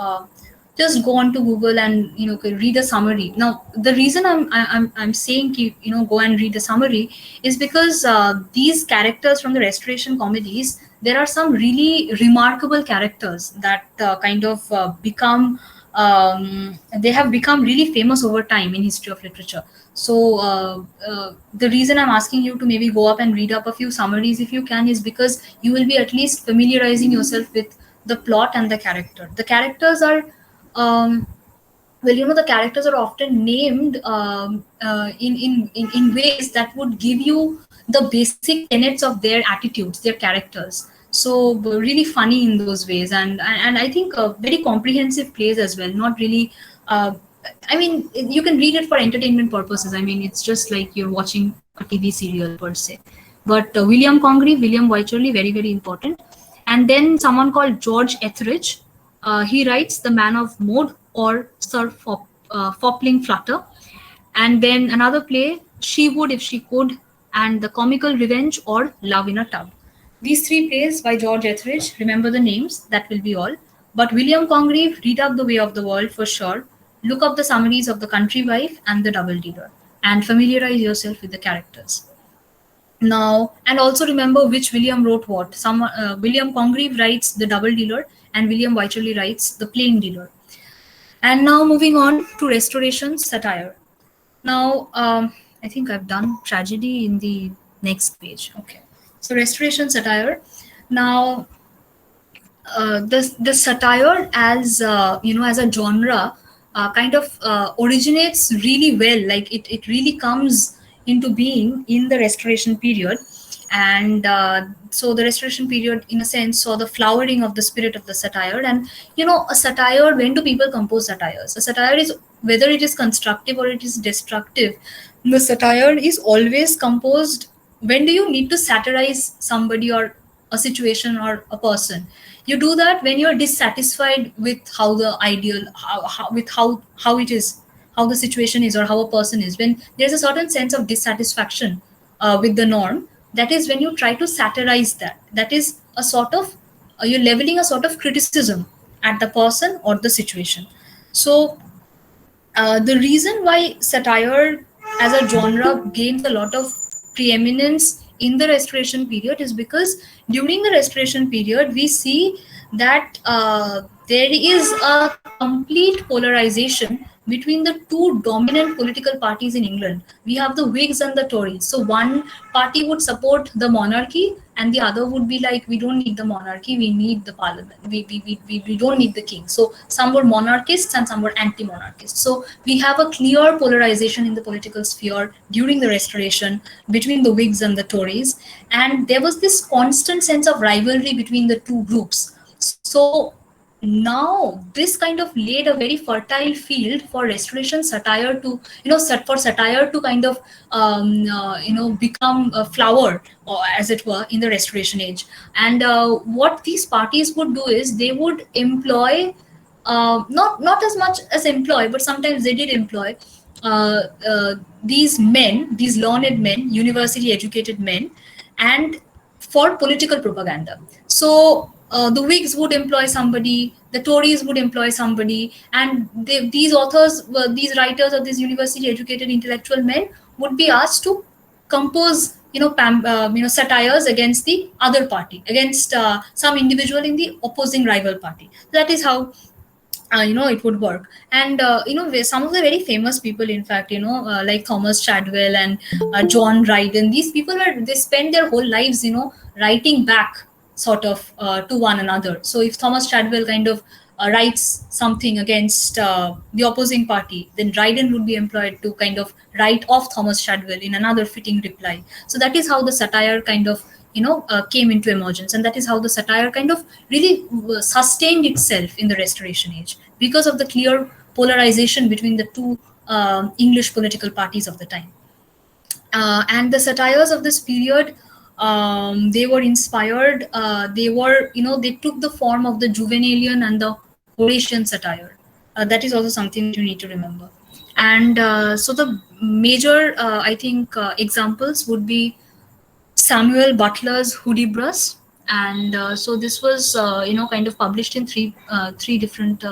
just go on to Google and read a summary. Now, the reason I'm saying go and read the summary is because these characters from the Restoration comedies, there are some really remarkable characters that kind of become they have become really famous over time in history of literature. So the reason I'm asking you to maybe go up and read up a few summaries if you can is because you will be at least familiarizing yourself with the plot and the character. The characters are well, the characters are often named in ways that would give you the basic tenets of their attitudes, their characters. So really funny in those ways, and I think very comprehensive plays as well. Not really. I mean, you can read it for entertainment purposes. I mean, it's just like you're watching a TV serial per se. But William Congreve, William Wycherley, very very important. And then someone called George Etheridge. He writes The Man of Mode or Sir Fopling Flutter. And then another play, She Would If She Could, and The Comical Revenge or Love in a Tub. These three plays by George Etheridge, remember the names, that will be all. But William Congreve, read up The Way of the World for sure. Look up the summaries of The Country Wife and The Double Dealer and familiarize yourself with the characters. Now, and also remember which William wrote what. William Congreve writes The Double Dealer, and William Wycherley writes The Plain Dealer. And now moving on to Restoration satire. Now, I think I've done tragedy in the next page. Okay. So Restoration satire. Now, the satire as as a genre kind of originates really well. Like it really comes into being in the Restoration period, and so the Restoration period, in a sense, saw the flowering of the spirit of the satire. And a satire. When do people compose satires? A satire is, whether it is constructive or it is destructive, the satire is always composed. When do you need to satirize somebody or a situation or a person? You do that when you're dissatisfied with how the ideal how with how it is, how the situation is, or how a person is. When there's a certain sense of dissatisfaction with the norm, that is when you try to satirize that. That is a sort of you're leveling a sort of criticism at the person or the situation. So the reason why satire as a genre gains a lot of preeminence in the Restoration period is because during the Restoration period, we see that there is a complete polarization between the two dominant political parties in England. We have the Whigs and the Tories. So one party would support the monarchy, and the other would be like, we don't need the monarchy, we need the parliament, we don't need the king. So some were monarchists and some were anti-monarchists. So we have a clear polarization in the political sphere during the Restoration between the Whigs and the Tories, and there was this constant sense of rivalry between the two groups. So now this kind of laid a very fertile field for Restoration satire to, for satire to kind of become a flower, or as it were, in the Restoration age. And what these parties would do is they would employ, not as much as employ, but sometimes they did employ uh, uh, these men, these learned men, university educated men, and for political propaganda. So the Whigs would employ somebody, the Tories would employ somebody, and these authors, these writers, or these university educated intellectual men would be asked to compose, satires against the other party, against some individual in the opposing rival party. That is how it would work. And some of the very famous people, in fact, like Thomas Chadwell and John Dryden, these people they spend their whole lives writing back sort of to one another. So if Thomas Chadwell kind of writes something against the opposing party, then Dryden would be employed to kind of write off Thomas Chadwell in another fitting reply. So that is how the satire kind of came into emergence, and that is how the satire kind of really sustained itself in the Restoration age, because of the clear polarization between the two English political parties of the time. And the satires of this period, they were inspired, they took the form of the Juvenalian and the Horatian satire. That is also something that you need to remember. And so the major, I think, examples would be Samuel Butler's Hudibras, and so this was kind of published in three different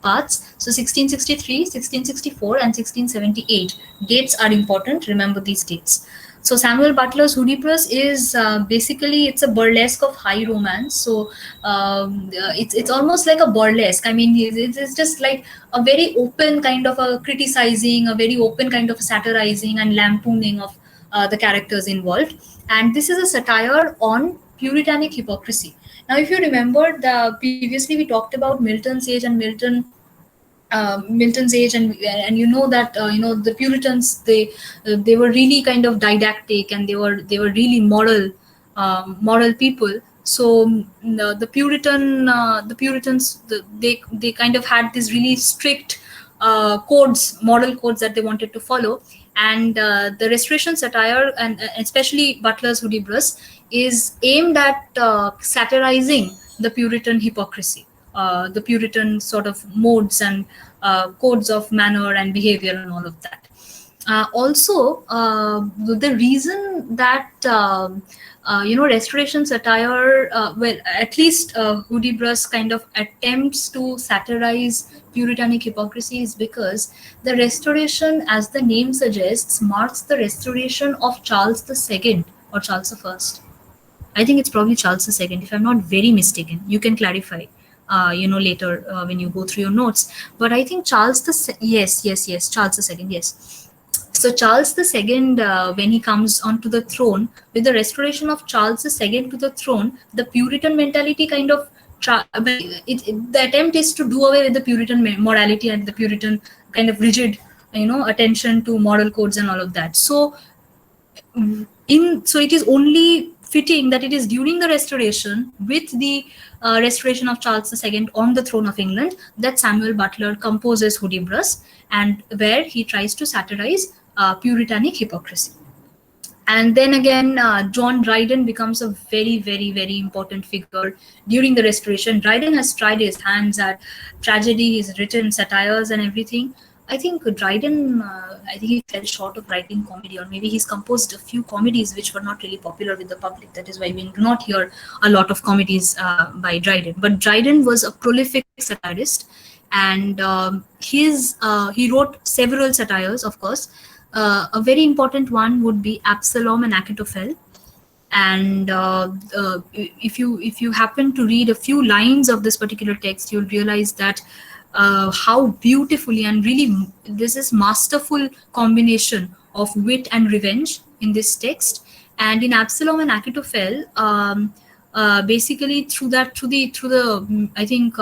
parts. So 1663, 1664, and 1678. Dates are important. Remember these dates. So Samuel Butler's Hudibras is basically it's a burlesque of high romance. So it's almost like a burlesque. I mean, it's just like a very open kind of a criticizing, a very open kind of satirizing and lampooning of the characters involved. And this is a satire on puritanic hypocrisy. Now, if you remember, previously we talked about Milton's age and Milton's age, and you know that the Puritans, they were really kind of didactic, and they were really moral people. So the Puritans, they kind of had these really strict moral codes that they wanted to follow. And the Restoration satire, and especially Butler's Hudibras, is aimed at satirizing the Puritan hypocrisy, the Puritan sort of modes and codes of manner and behavior and all of that. Also, the reason that Restoration satire, well, at least Hudibras kind of attempts to satirize Puritanic hypocrisy, is because the Restoration, as the name suggests, marks the restoration of Charles II or Charles I. I think it's probably Charles II, if I'm not very mistaken. You can clarify, later when you go through your notes. But I think yes, Charles II, yes. So Charles II, when he comes onto the throne, with the restoration of Charles II to the throne, the Puritan mentality kind of the attempt is to do away with the Puritan morality and the Puritan kind of rigid, attention to moral codes and all of that. So it is only fitting that it is during the restoration, with the restoration of Charles II on the throne of England, that Samuel Butler composes Hudibras, and where he tries to satirize Puritanic hypocrisy. And then again, John Dryden becomes a very, very, very important figure during the Restoration. Dryden has tried his hands at tragedy. He's written satires and everything. I think Dryden, I think he fell short of writing comedy, or maybe he's composed a few comedies which were not really popular with the public. That is why we do not hear a lot of comedies by Dryden. But Dryden was a prolific satirist, and he wrote several satires, of course. A very important one would be Absalom and Achitophel. And if you happen to read a few lines of this particular text, you'll realize that how beautifully and really this is masterful combination of wit and revenge in this text. And in Absalom and Achitophel, basically through the I think.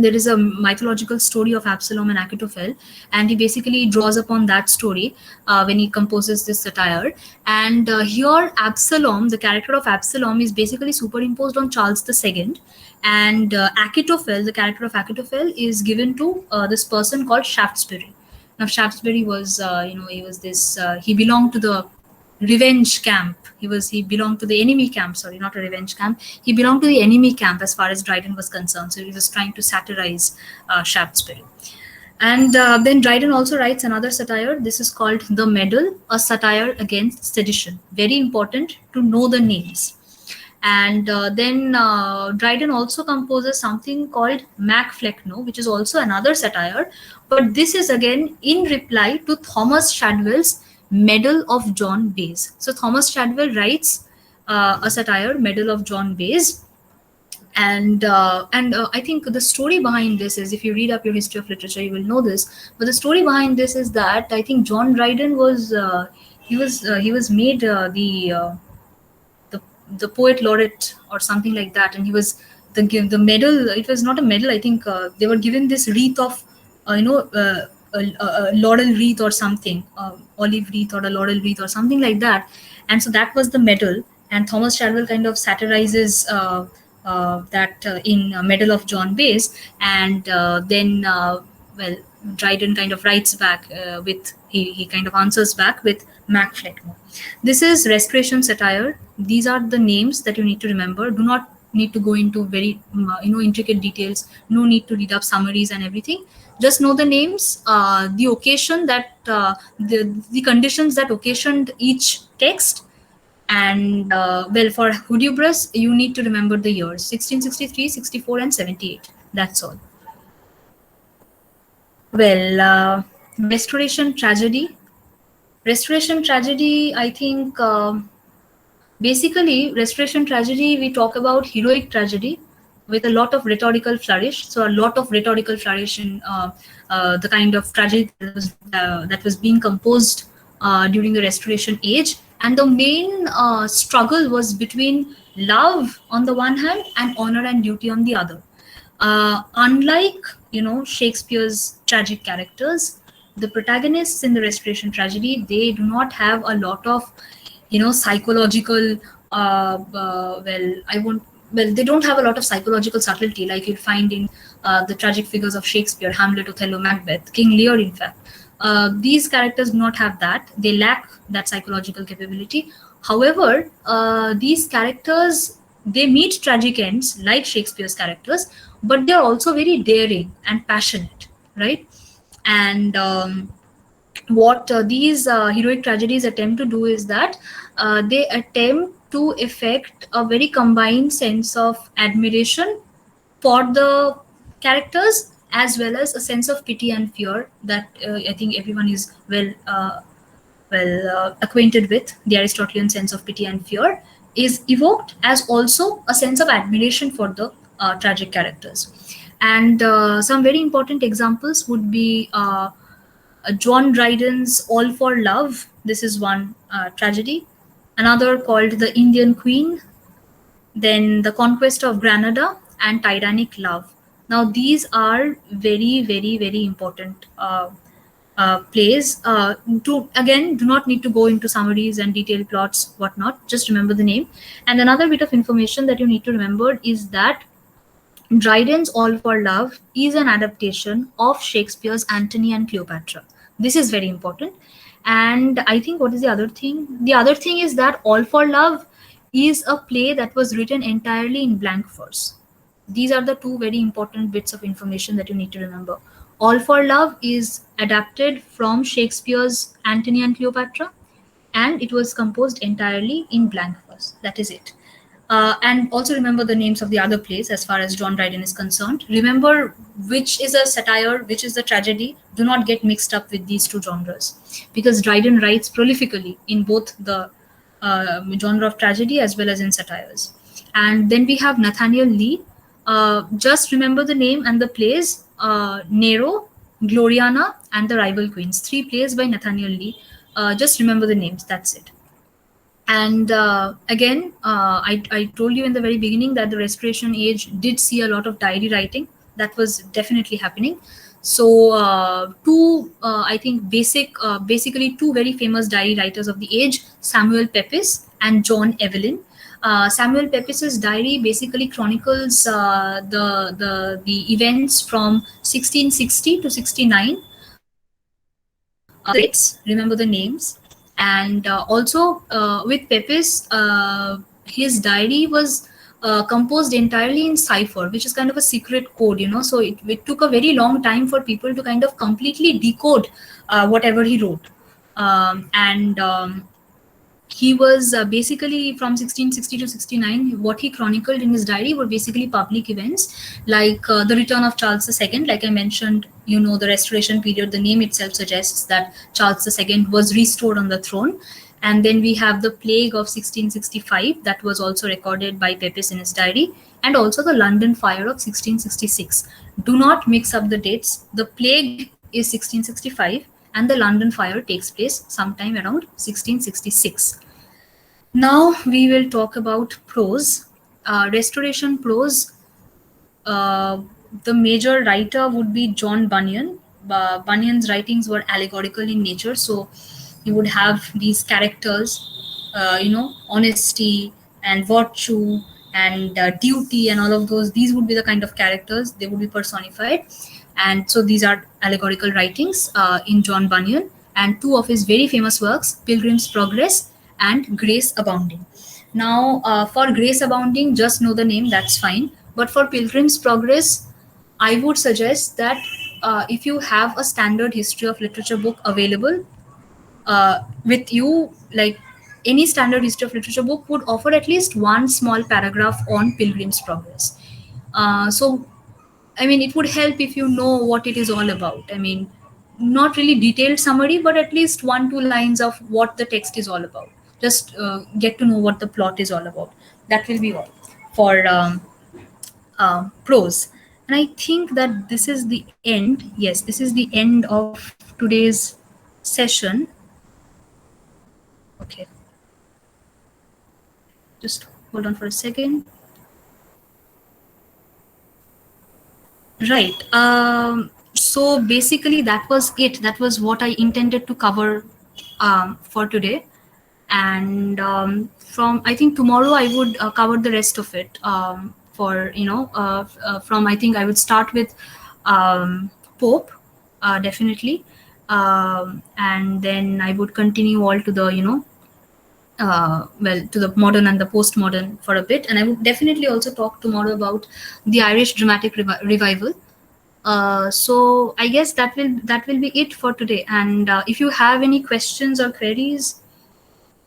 There is a mythological story of Absalom and Achitophel, and he basically draws upon that story when he composes this satire. And here, Absalom, the character of Absalom, is basically superimposed on Charles II, and Achitophel, the character of Achitophel, is given to this person called Shaftesbury. Now, Shaftesbury was, he was this. He belonged to the revenge camp. He belonged to the enemy camp. Sorry, not a revenge camp. He belonged to the enemy camp as far as Dryden was concerned. So he was trying to satirize Shaftesbury. And then Dryden also writes another satire. This is called The Medal, a satire against sedition. Very important to know the names. And then Dryden also composes something called Mac Flecknoe, which is also another satire. But this is again in reply to Thomas Shadwell's Medal of John Bayes. So Thomas Shadwell writes a satire, Medal of John Bayes. And I think the story behind this is, if you read up your history of literature, you will know this. But the story behind this is that I think John Dryden was he was made the the poet laureate or something like that, and he was the medal. It was not a medal. I think they were given this wreath of a laurel wreath or something, olive wreath or a laurel wreath or something like that. And so that was the medal. And Thomas Shadwell kind of satirizes that in Medal of John Bayes. And then well, Dryden kind of writes back with he kind of answers back with Mac Flecknoe. This is Restoration satire. These are the names that you need to remember. Do not need to go into very intricate details. No need to read up summaries and everything. Just know the names, the occasion that the conditions that occasioned each text. And well, for Hudibras, you need to remember the years: 1663, 64, and 78. That's all. Well, restoration tragedy. Restoration tragedy, I think, basically, restoration tragedy, we talk about heroic tragedy with a lot of rhetorical flourish. So, a lot of rhetorical flourish in the kind of tragedy that was being composed during the Restoration age. And the main struggle was between love on the one hand and honor and duty on the other. Unlike Shakespeare's tragic characters, the protagonists in the Restoration tragedy, they do not have a lot of psychological I won't well they don't have a lot of psychological subtlety like you'd find in the tragic figures of Shakespeare, Hamlet, Othello, Macbeth, King Lear. In fact, these characters do not have that. They lack that psychological capability. However, these characters, they meet tragic ends like Shakespeare's characters, but they are also very daring and passionate, right? And what these heroic tragedies attempt to do is that they attempt to effect a very combined sense of admiration for the characters as well as a sense of pity and fear that I think everyone is acquainted with. The Aristotelian sense of pity and fear is evoked as also a sense of admiration for the tragic characters. And some very important examples would be John Dryden's All for Love. This is one tragedy. Another called The Indian Queen, then The Conquest of Granada, and Tyrannic Love. Now, these are very, very, very important plays. To again, do not need to go into summaries and detailed plots, whatnot. Just remember the name. And another bit of information that you need to remember is that Dryden's All for Love is an adaptation of Shakespeare's Antony and Cleopatra. This is very important. And I think what is the other thing? The other thing is that All for Love is a play that was written entirely in blank verse. These are the two very important bits of information that you need to remember. All for Love is adapted from Shakespeare's Antony and Cleopatra, and it was composed entirely in blank verse. That is it. And also remember the names of the other plays as far as John Dryden is concerned. Remember which is a satire, which is a tragedy. Do not get mixed up with these two genres because Dryden writes prolifically in both the genre of tragedy as well as in satires. And then we have Nathaniel Lee. Just remember the name and the plays: Nero, Gloriana, and The Rival Queens. Three plays by Nathaniel Lee. Just remember the names. That's it. And again, I told you in the very beginning that the Restoration age did see a lot of diary writing. That was definitely happening. So, I think, basically two very famous diary writers of the age, Samuel Pepys and John Evelyn. Samuel Pepys's diary basically chronicles the events from 1660 to 69. Dates, remember the names, and also with Pepys, his diary was composed entirely in cipher, which is kind of a secret code, So it took a very long time for people to kind of completely decode whatever he wrote, and he was basically from 1660 to 69. What he chronicled in his diary were basically public events like the return of Charles II. Like I mentioned, the Restoration period, the name itself suggests that Charles II was restored on the throne. And then we have the plague of 1665 that was also recorded by Pepys in his diary, and also the London fire of 1666. Do not mix up the dates. The plague is 1665 and the London fire takes place sometime around 1666. Now we will talk about prose. Restoration prose, the major writer would be John Bunyan. Bunyan's writings were allegorical in nature, so you would have these characters, honesty and virtue and duty and all of those. These would be the kind of characters, they would be personified. And so these are allegorical writings in John Bunyan. And two of his very famous works, Pilgrim's Progress and Grace Abounding. Now, for Grace Abounding, just know the name, that's fine. But for Pilgrim's Progress, I would suggest that if you have a standard history of literature book available with you, like any standard history of literature book would offer at least one small paragraph on Pilgrim's Progress. So I mean, it would help if you know what it is all about. I mean, not really detailed summary, but at least 1 2 lines of what the text is all about. Just get to know what the plot is all about. That will be all for prose. And I think that this is the end. Yes, this is the end of today's session. Okay, just hold on for a second. Right. So basically, that was it. That was what I intended to cover for today. And from, I think tomorrow I would cover the rest of it. For from, I think I would start with Pope, definitely, and then I would continue all to the well, to the modern and the postmodern for a bit, and I would definitely also talk tomorrow about the Irish dramatic revival. So I guess that will be it for today. And if you have any questions or queries,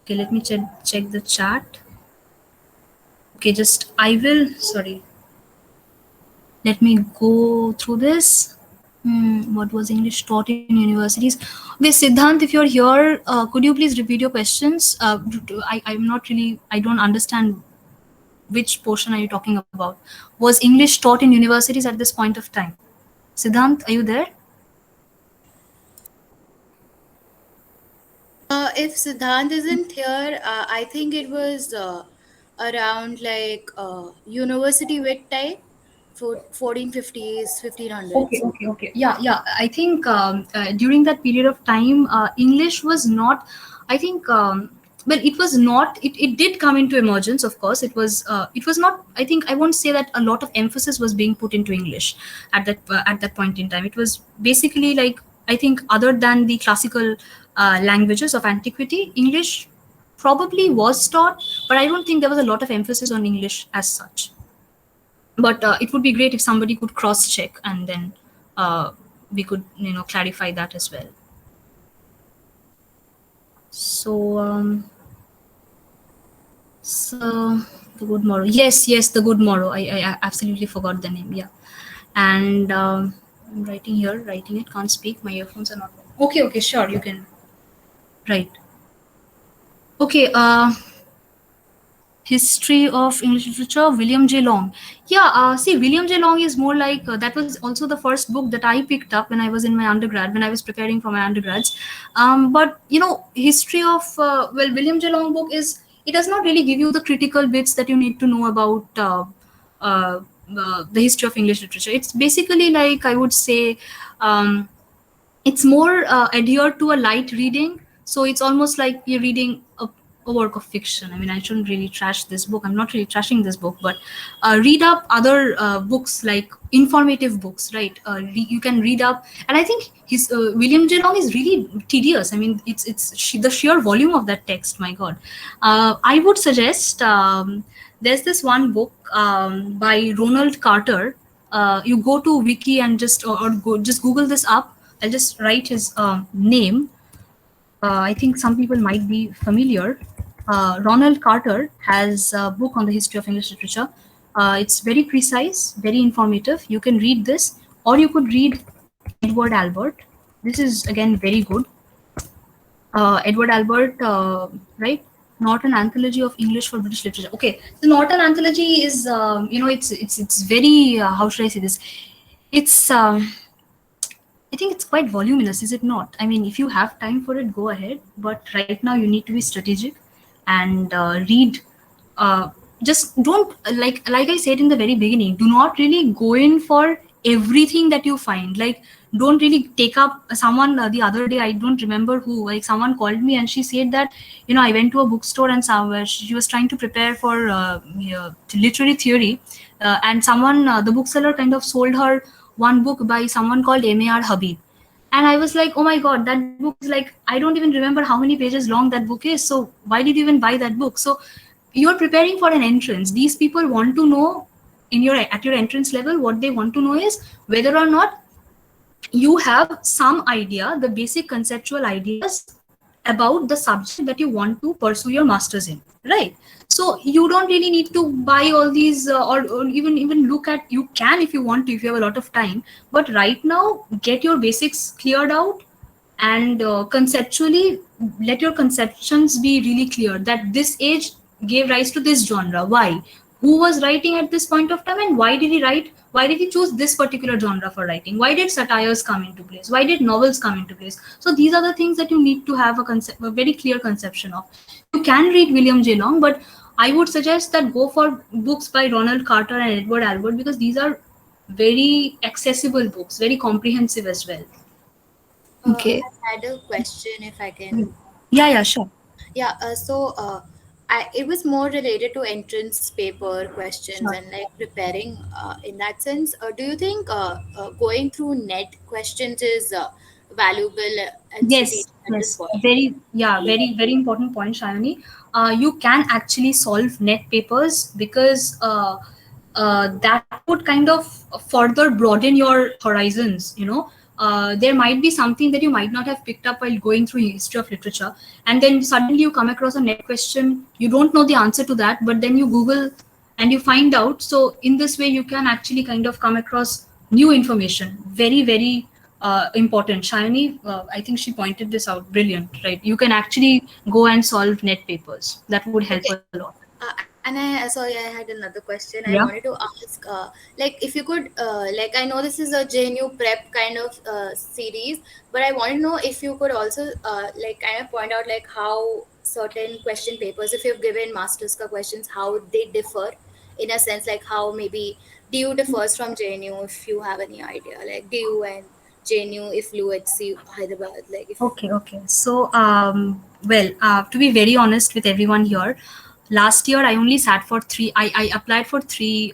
okay, let me check the chat. Okay, just I will. Sorry, let me go through this. What was English taught in universities? Okay, Siddhant, if you're here, could you please repeat your questions? I'm not really. I don't understand which portion are you talking about. Was English taught in universities at this point of time? Siddhant, are you there? If Siddhant isn't here, I think it was around like university wit type, for 1450s, Okay, 1500s. okay, okay. Yeah, yeah. I think during that period of time, English was not. I think, well, it was not. It did come into emergence, of course. It was. It was not. I think I won't say that a lot of emphasis was being put into English at that point in time. It was basically like, I think, other than the classical languages of antiquity, English probably was taught, but I don't think there was a lot of emphasis on English as such. But it would be great if somebody could cross check, and then uh, we could clarify that as well. So so the good morrow, yes, yes, the good morrow, I absolutely forgot the name. Yeah. And I'm writing here, writing it, can't speak, my earphones are not. Okay, okay, sure, you can write. Okay. History of English literature, William J. Long. Yeah, see, William J. Long is more like, that was also the first book that I picked up when I was in my undergrad, when I was preparing for my undergrads. But history of, well, William J. Long book is, it does not really give you the critical bits that you need to know about uh, the history of English literature. It's basically like, I would say, um, it's more adhered to a light reading. So it's almost like you're reading a work of fiction. I mean, I shouldn't really trash this book. I'm not really trashing this book, but read up other books, like informative books, right? You can read up, and I think his William J. Long is really tedious. I mean, the sheer volume of that text. My God, I would suggest. There's this one book by Ronald Carter. You go to wiki and just, or go just Google this up. I'll just write his name. I think some people might be familiar. Ronald Carter has a book on the history of English literature. It's very precise, very informative. You can read this, or you could read Edward Albert. This is again very good. Edward Albert, right? Norton Anthology of English for British Literature. Okay, the Norton Anthology is, it's very, how should I say this? It's I think it's quite voluminous, is it not? I mean, if you have time for it, go ahead. But right now, you need to be strategic and read. Uh, just don't, like I said in the very beginning. Do not really go in for everything that you find. Like, don't really take up someone the other day. I don't remember who. Like, someone called me and she said that, I went to a bookstore and somewhere she was trying to prepare for literary theory, and someone, the bookseller, kind of sold her one book by someone called M.A.R. Habib. And I was like, oh my God, that book is like, I don't even remember how many pages long that book is. So why did you even buy that book? So you're preparing for an entrance. These people want to know, at your entrance level, what they want to know is whether or not you have some idea, the basic conceptual ideas about the subject that you want to pursue your masters in, right? So you don't really need to buy all these or even look at, you can if you want to, if you have a lot of time, but right now get your basics cleared out, and conceptually let your conceptions be really clear that this age gave rise to this genre. Why? Who was writing at this point of time, and why did he write? Why did he choose this particular genre for writing? Why did satires come into place? Why did novels come into place? So these are the things that you need to have a very clear conception of. You can read William J. Long, but I would suggest that go for books by Ronald Carter and Edward Albert, because these are very accessible books, very comprehensive as well. Okay. I had a question if I can. Yeah, yeah, sure. Yeah, it was more related to entrance paper questions Sure. and like preparing in that sense. Do you think going through net questions is valuable and Yes, strategic at this yes. point? Very, yeah, very, very important point, Shayani. You can actually solve net papers because that would kind of further broaden your horizons. There might be something that you might not have picked up while going through history of literature, and then suddenly you come across a net question. You don't know the answer to that, but then you Google and you find out. So in this way you can actually kind of come across new information, very very important. Shiny, I think she pointed this out, brilliant, right? You can actually go and solve net papers. That would help a Okay. lot. And I sorry, I had another question. I Yeah. wanted to ask, like, if you could, like, I know this is a JNU prep kind of series, but I want to know if you could also, like, kind of point out like how certain question papers, if you've given masters ka questions, how they differ, in a sense, like how maybe DU differs from JNU, if you have any idea, like DU and JNU, if UHC Hyderabad, like if. Okay, okay. So, to be very honest with everyone here, last year I only sat for three. I applied for three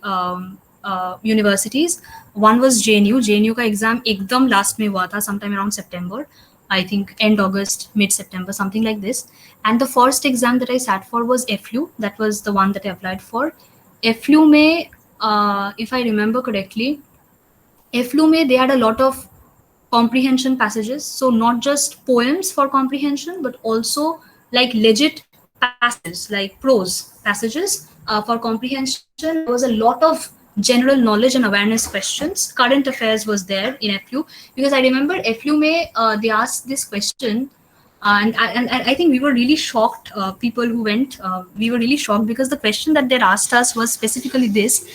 universities. One was JNU. JNU का exam एकदम last में हुआ था, sometime around September. I think end August, mid September, something like this. And the first exam that I sat for was FLU. That was the one that I applied for. FLU में, if I remember correctly, Eflume, they had a lot of comprehension passages. So not just poems for comprehension, but also like legit passages, like prose passages for comprehension. And there was a lot of general knowledge and awareness questions. Current affairs was there in FLU, because I remember FLU they asked this question, and I think we were really shocked. People who went, we were really shocked because the question that they asked us was specifically this.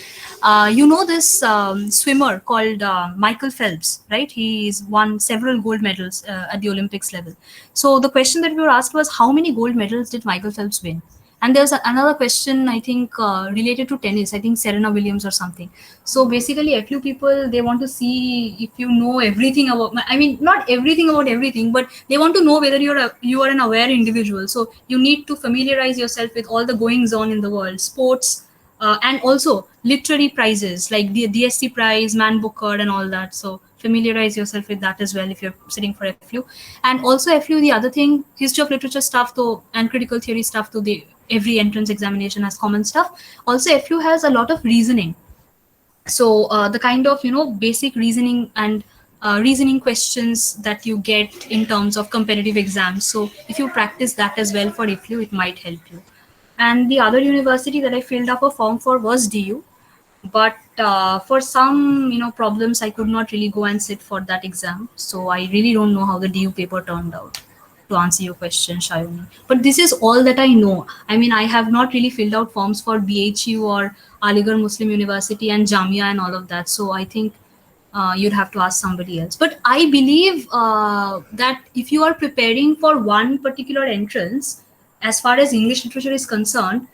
This swimmer called Michael Phelps, right? He's won several gold medals at the Olympics level. So the question that we were asked was, how many gold medals did Michael Phelps win? And there's another question, I think, related to tennis. I think Serena Williams or something. So basically, a few people, they want to see if you know everything about. I mean, not everything about everything, but they want to know whether you are an aware individual. So you need to familiarize yourself with all the goings on in the world, sports, and also literary prizes like the DSC prize, Man Booker, and all that. So familiarize yourself with that as well if you're sitting for FLU. And also FLU, the other thing, history of literature stuff though, and critical theory stuff though, every entrance examination has common stuff. Also FLU has a lot of reasoning. So the kind of basic reasoning and reasoning questions that you get in terms of competitive exams. So if you practice that as well for FLU, it might help you. And the other university that I filled up a form for was DU, but for some problems I could not really go and sit for that exam. So I really don't know how the DU paper turned out, to answer your question, Shayoni. But this is all that I know. I mean, I have not really filled out forms for BHU or Aligarh Muslim University and Jamia and all of that. So I think you'd have to ask somebody else. But I believe that if you are preparing for one particular entrance, as far as English literature is concerned,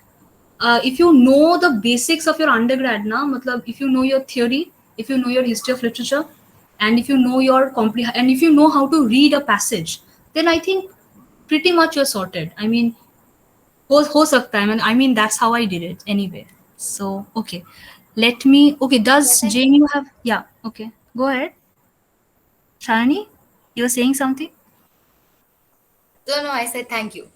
if you know the basics of your undergrad, na, matlab, if you know your theory, if you know your history of literature, and if you know and if you know how to read a passage, then I think pretty much you're sorted. I mean, ho sakta hai. I mean, that's how I did it anyway. So, okay. Okay, Yeah, does thank you. JNU have, yeah, okay. Go ahead. Shani, you were saying something? No, no, I said thank you.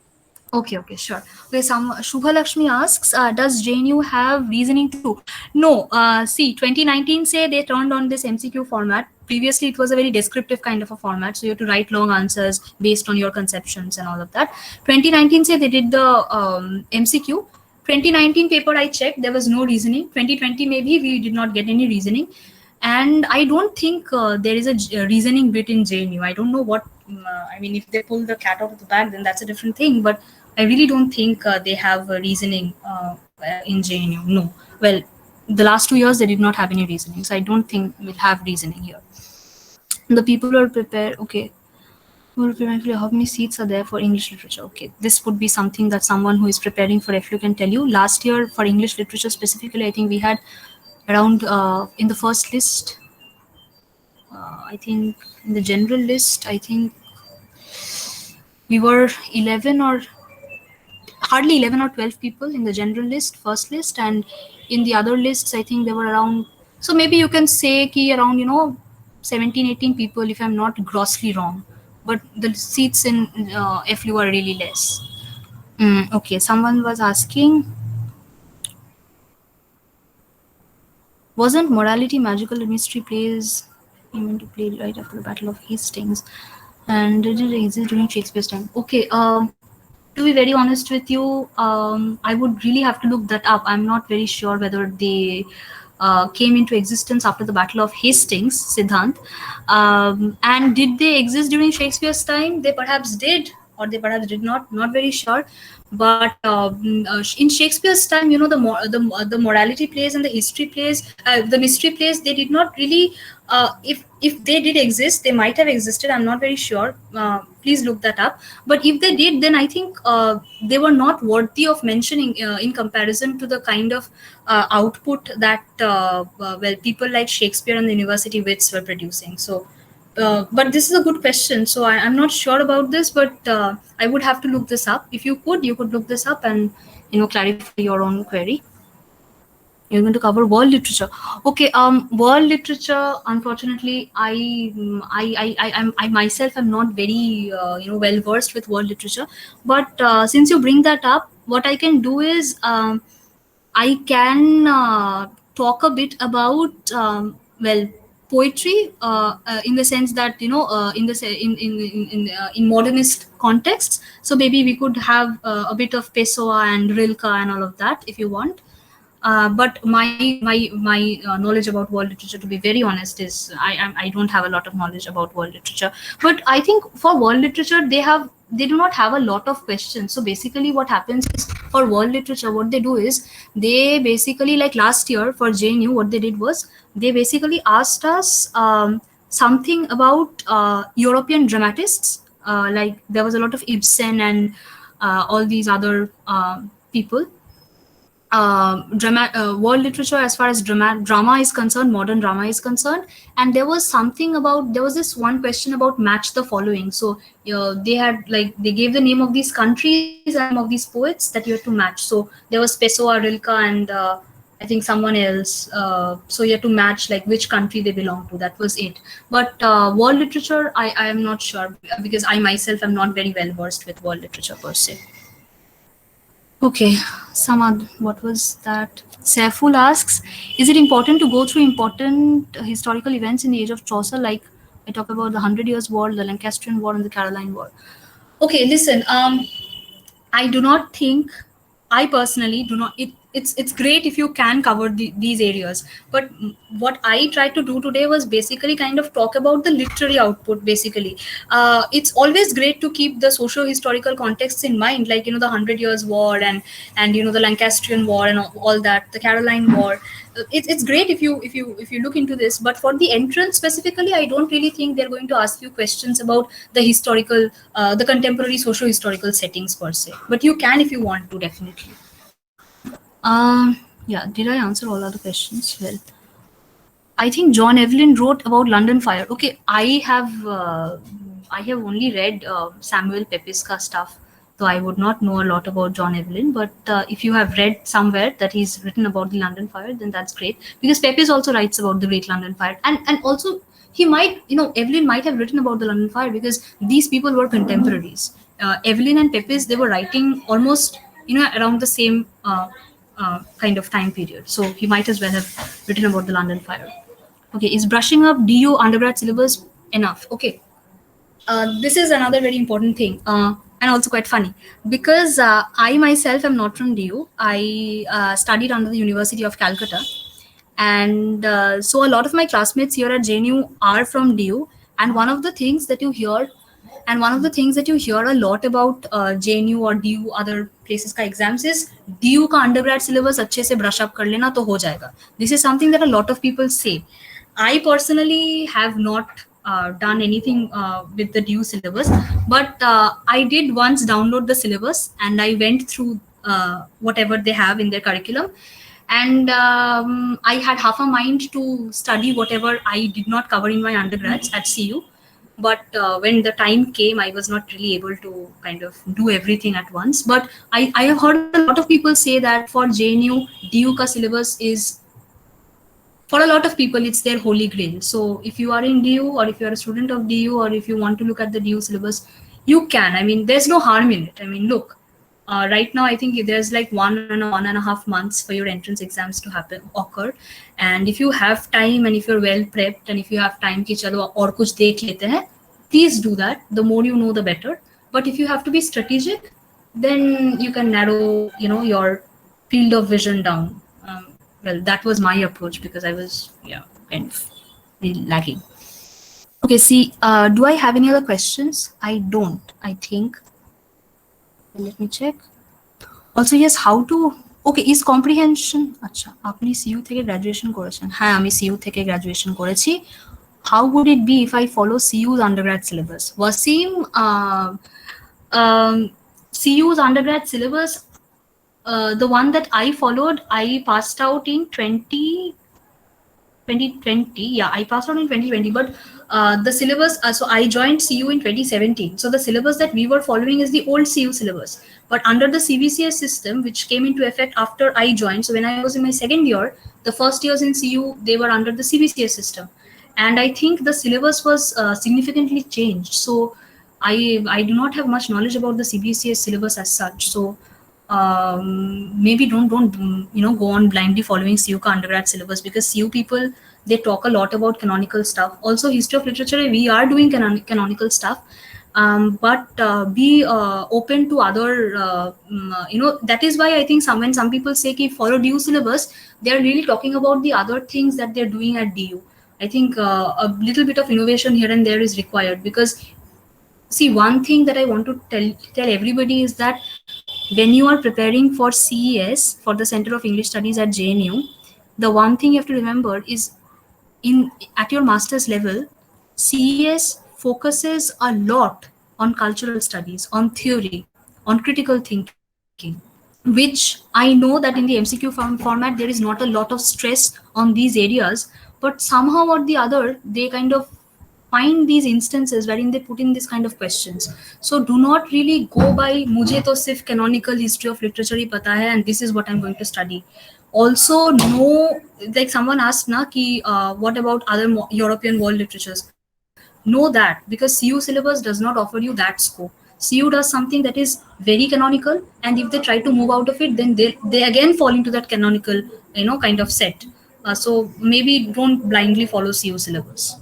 Okay, okay, sure. Okay, some Shubha Lakshmi asks, does JNU have reasoning too? No. See, 2019 say they turned on this MCQ format. Previously, it was a very descriptive kind of a format, so you have to write long answers based on your conceptions and all of that. 2019 say they did the MCQ. 2019 paper I checked, there was no reasoning. 2020 maybe we did not get any reasoning, and I don't think there is a reasoning bit in JNU. I don't know what. I mean, if they pull the cat out of the bag, then that's a different thing. But I really don't think they have reasoning in JNU. No. Well, the last 2 years they did not have any reasoning, so I don't think we'll have reasoning here. The people who are prepared. Okay. Who are preparing, how many seats are there for English literature? Okay, this would be something that someone who is preparing for FLU can tell you. Last year for English literature specifically, I think we had around in the first list. I think in the general list, I think we were 11 or hardly 11 or 12 people in the general list, first list, and in the other lists, I think there were around. So maybe you can say key around 17, 18 people if I'm not grossly wrong. But the seats in FLU are really less. Okay, someone was asking, wasn't morality magical in mystery plays came into play right after the Battle of Hastings? And did it exist during Shakespeare's time? Okay, to be very honest with you, I would really have to look that up. I'm not very sure whether they came into existence after the Battle of Hastings, Siddhant. And did they exist during Shakespeare's time? They perhaps did, or they perhaps did not. Not very sure. But in Shakespeare's time, the morality plays and the history plays, the mystery plays, they did not really. If they did exist, they might have existed. I'm not very sure. Please look that up. But if they did, then I think they were not worthy of mentioning in comparison to the kind of output that well, people like Shakespeare and the university wits were producing. So but this is a good question. So I'm not sure about this, but I would have to look this up. If you could look this up and clarify your own query. You're going to cover world literature. Okay. World literature. Unfortunately, I myself am not very well versed with world literature. But since you bring that up, what I can do is I can talk a bit about well, poetry in the sense that in the in modernist contexts. So maybe we could have a bit of Pessoa and Rilke and all of that if you want. But my knowledge about world literature, to be very honest, is I don't have a lot of knowledge about world literature. But I think for world literature, they do not have a lot of questions. So basically, what happens is for world literature, what they do is they basically, like last year for JNU, what they did was they basically asked us something about European dramatists. Like there was a lot of Ibsen and all these other people. World literature as far as drama is concerned, modern drama is concerned. And there was something about, there was this one question about match the following. So they had, like, they gave the name of these countries and the name of these poets that you had to match. So there was Pessoa, Rilke, and I think someone else. So you had to match like which country they belong to. That was it. But world literature, I am not sure, because I myself am not very well versed with world literature per se. Okay, Samad, what was that? Saiful asks, is it important to go through important historical events in the age of Chaucer? Like I talk about the Hundred Years' War, the Lancastrian War, and the Caroline War. Okay, listen. I do not think, I personally do not. It's great if you can cover these areas, but what I tried to do today was basically kind of talk about the literary output. Basically, it's always great to keep the socio-historical contexts in mind, like the Hundred Years' War and the Lancastrian War and all that, the Caroline War. It's great if you look into this, but for the entrance specifically, I don't really think they're going to ask you questions about the historical, the contemporary socio-historical settings per se. But you can if you want to, definitely. Yeah, did I answer all other questions? Well, I think John Evelyn wrote about London Fire. Okay, I have only read Samuel Pepys's stuff, so I would not know a lot about John Evelyn. But if you have read somewhere that he's written about the London Fire, then that's great, because Pepys also writes about the Great London Fire, and also he might, Evelyn might have written about the London Fire because these people were contemporaries. Evelyn and Pepys, they were writing almost, around the same kind of time period. So he might as well have written about the London fire. Okay, is brushing up DU undergrad syllabus enough? Okay, this is another very important thing, and also quite funny, because I myself am not from DU. I studied under the University of Calcutta, and so a lot of my classmates here at JNU are from DU. And one of the things that you hear, a lot about JNU or DU other places का exams is DU का undergrad syllabus अच्छे से brush up कर लेना तो हो जाएगा. This is something that a lot of people say. I personally have not done anything with the DU syllabus, but I did once download the syllabus and I went through whatever they have in their curriculum. And I had half a mind to study whatever I did not cover in my undergrads at CU. But when the time came, I was not really able to kind of do everything at once. But I have heard a lot of people say that for JNU, DU ka syllabus is, for a lot of people, it's their holy grail. So if you are in DU, or if you are a student of DU, or if you want to look at the DU syllabus, you can. I mean, there's no harm in it. I mean, look, right now I think there's like 1.5 months for your entrance exams to occur. And if you have time, and if you're well prepped, and if you have time ki chalo aur kuch dekh lete hain, please do that. The more you know, the better. But if you have to be strategic, then you can narrow, your field of vision down. Well, that was my approach, because I was, kind of really lagging. Okay, see, do I have any other questions? I don't, I think. Let me check. Also, yes, how to, okay, is comprehension, আচ্ছা আপনি CU থেকে graduation করেছেন? হ্যাঁ, আমি CU থেকে graduation করেছি. How would it be if I follow CU's undergrad syllabus? Wasim, CU's undergrad syllabus, the one that I followed, I passed out in 2020. Yeah, I passed out in 2020, but the syllabus, so I joined CU in 2017. So the syllabus that we were following is the old CU syllabus. But under the CBCS system, which came into effect after I joined, so when I was in my second year, the first years in CU, they were under the CBCS system. And I think the syllabus was significantly changed. So I do not have much knowledge about the CBCS syllabus as such. So maybe don't go on blindly following CU ka undergrad syllabus, because CU people, they talk a lot about canonical stuff. Also, history of literature, we are doing canonical stuff, but be open to other, that is why I think when some people say ki follow DU syllabus, they are really talking about the other things that they're doing at DU. I think a little bit of innovation here and there is required, because see, one thing that I want to tell everybody is that when you are preparing for CES, for the Center of English Studies at JNU, the one thing you have to remember is at your master's level, CES focuses a lot on cultural studies, on theory, on critical thinking, which I know that in the MCQ format, there is not a lot of stress on these areas, but somehow or the other, they kind of find these instances wherein they put in this kind of questions. So do not really go by mujhe to sirf canonical history of literature hi pata hai and this is what I'm going to study. Also know, like someone asked na ki what about other European world literatures? Know that, because CU syllabus does not offer you that scope. CU does something that is very canonical, and if they try to move out of it, then they again fall into that canonical kind of set. So maybe don't blindly follow CU syllabus.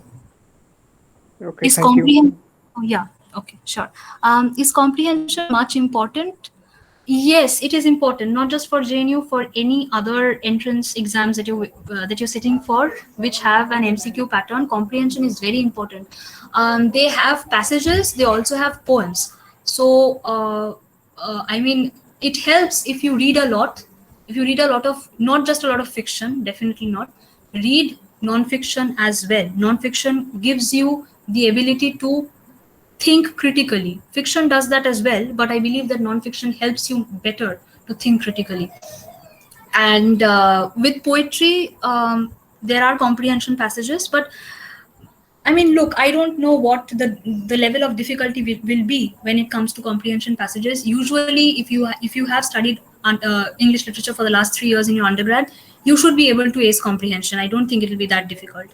Okay, Is thank you. Oh, yeah. Okay, sure. Is comprehension much important? Yes, it is important, not just for JNU, for any other entrance exams that you're sitting for, which have an MCQ pattern. Comprehension is very important. They have passages. They also have poems. So, I mean, it helps if you read a lot. If you read a lot of, not just a lot of fiction, definitely not. Read non-fiction as well. Non-fiction gives you the ability to think critically. Fiction does that as well, but I believe that non-fiction helps you better to think critically. And with poetry, there are comprehension passages, but I mean, look, I don't know what the level of difficulty will be when it comes to comprehension passages. Usually, if you have studied English literature for the last 3 years in your undergrad, you should be able to ace comprehension. I don't think it will be that difficult.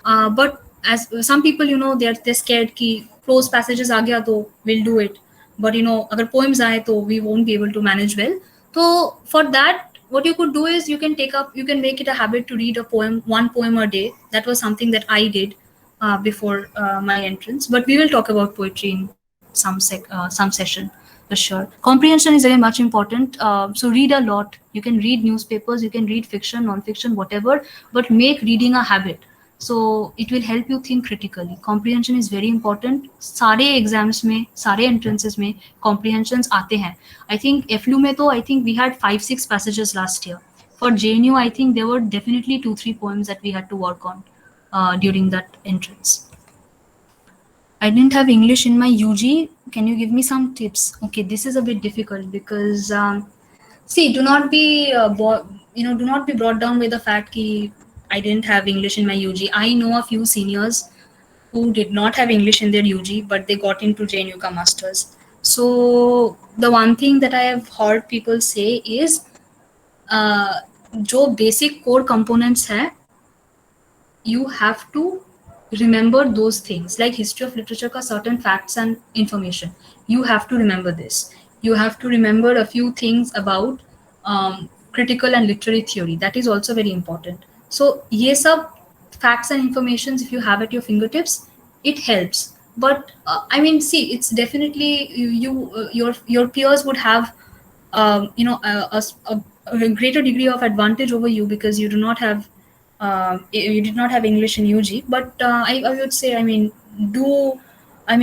But as some people, they're scared ki prose passages aa gaya to we'll do it. but agar poems aaye to we won't be able to manage well. So for that, what you could do is you can make it a habit to read a poem, one poem a day. That was something that I did before my entrance. But we will talk about poetry in some session for sure. Comprehension is very much important. So read a lot. You can read newspapers, you can read fiction, non-fiction, whatever, but make reading a habit. So it will help you think critically. Comprehension is very important. सारे exams में, सारे entrances में comprehensions आते हैं. I think FLU में तो I think we had 5-6 passages last year. For JNU, I think there were definitely 2-3 poems that we had to work on during that entrance. I didn't have English in my UG. Can you give me some tips? Okay, this is a bit difficult because see, do not be do not be brought down by the fact that I didn't have English in my UG. I know a few seniors who did not have English in their UG, but they got into JNU ka masters. So the one thing that I have heard people say is जो basic core components है, you have to remember those things, like history of literature ka certain facts and information. You have to remember this. You have to remember a few things about critical and literary theory. That is also very important. So ye sab facts and informations, if you have at your fingertips, it helps. But I mean, see, it's definitely your peers would have a greater degree of advantage over you because you do not have you did not have English in UG. But I would say, I mean,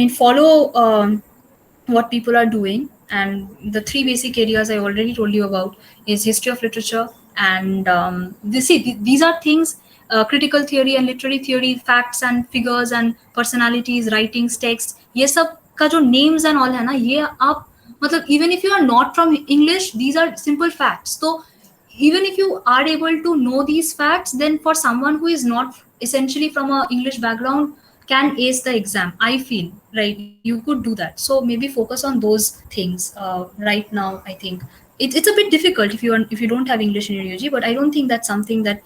follow what people are doing. And the three basic areas I already told you about is history of literature, and these are things, critical theory and literary theory, facts and figures and personalities, writings, text, ये सब का जो names and all है ना, ये आप मतलब even if you are not from English, these are simple facts. So even if you are able to know these facts, then for someone who is not essentially from a English background can ace the exam, I feel, right? You could do that. So maybe focus on those things right now. I think it's a bit difficult if you don't have English in your UG, but I don't think that's something that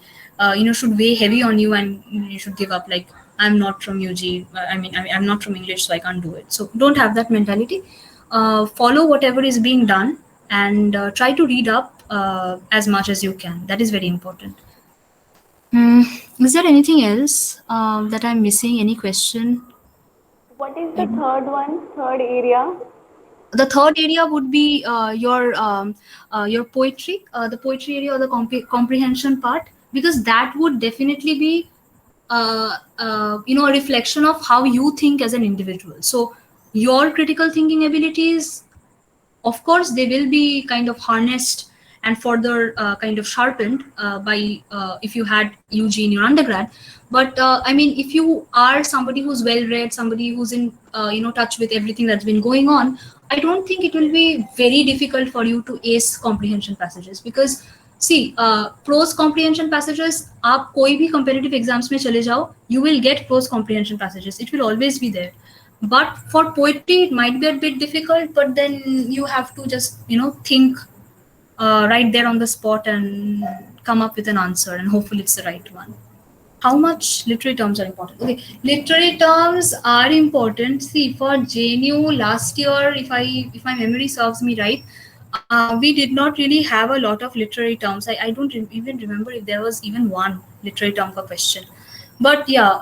should weigh heavy on you and you should give up, like I'm not from UG, I'm not from English, so I can't do it. So don't have that mentality. Follow whatever is being done, and try to read up as much as you can. That is very important. Is there anything else that I'm missing? Any question? What is the third one? Third area? The third area would be your poetry, the poetry area, or the comprehension part, because that would definitely be a reflection of how you think as an individual. So your critical thinking abilities, of course, they will be kind of harnessed and further kind of sharpened by if you had UG in your undergrad. But I mean, if you are somebody who's well read, somebody who's in touch with everything that's been going on, I don't think it will be very difficult for you to ace comprehension passages. Because see, prose comprehension passages, आप कोई भी competitive exams में चले जाओ, you will get prose comprehension passages. It will always be there. But for poetry it might be a bit difficult, but then you have to just think right there on the spot and come up with an answer, and hopefully it's the right one. How much literary terms are important? Okay, literary terms are important. See, for JNU last year, if my memory serves me right, we did not really have a lot of literary terms. I don't even remember if there was even one literary term per question. But yeah,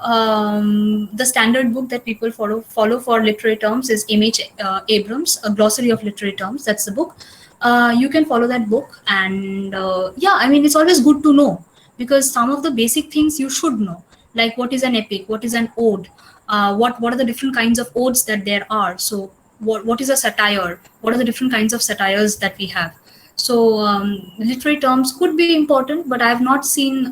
the standard book that people follow for literary terms is M.H. Abrams, A Glossary of Literary Terms. That's the book. You can follow that book, and yeah, I mean, it's always good to know, because some of the basic things you should know, like what is an epic, what is an ode, what are the different kinds of odes that there are. So what is a satire, what are the different kinds of satires that we have. So literary terms could be important, but I have not seen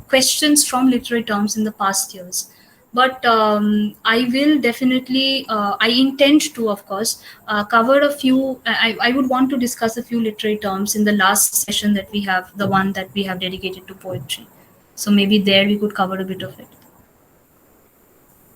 questions from literary terms in the past years. But I will definitely, I intend to, of course, cover a few. I would want to discuss a few literary terms in the last session that we have, the one that we have dedicated to poetry. So maybe there we could cover a bit of it.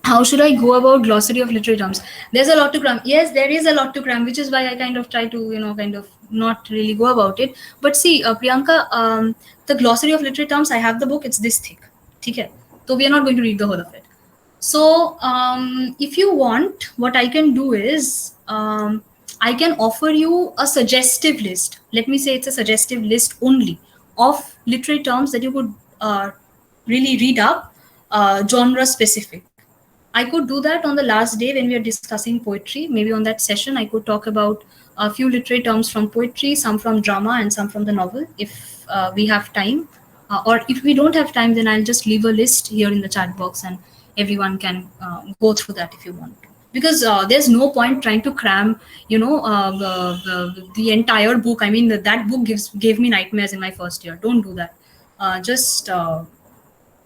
How should I go about glossary of literary terms? There's a lot to cram. Yes, there is a lot to cram, which is why I kind of try to, kind of not really go about it. But see, Priyanka, the glossary of literary terms, I have the book, it's this thick. Okay? So we are not going to read the whole of it. So if you want, what I can do is, I can offer you a suggestive list. Let me say it's a suggestive list only of literary terms that you could really read up, genre specific. I could do that on the last day when we are discussing poetry. Maybe on that session, I could talk about a few literary terms from poetry, some from drama, and some from the novel if we have time. Or if we don't have time, then I'll just leave a list here in the chat box and everyone can go through that if you want to. Because there's no point trying to cram, the entire book. I mean, that book gave me nightmares in my first year. Don't do that. Just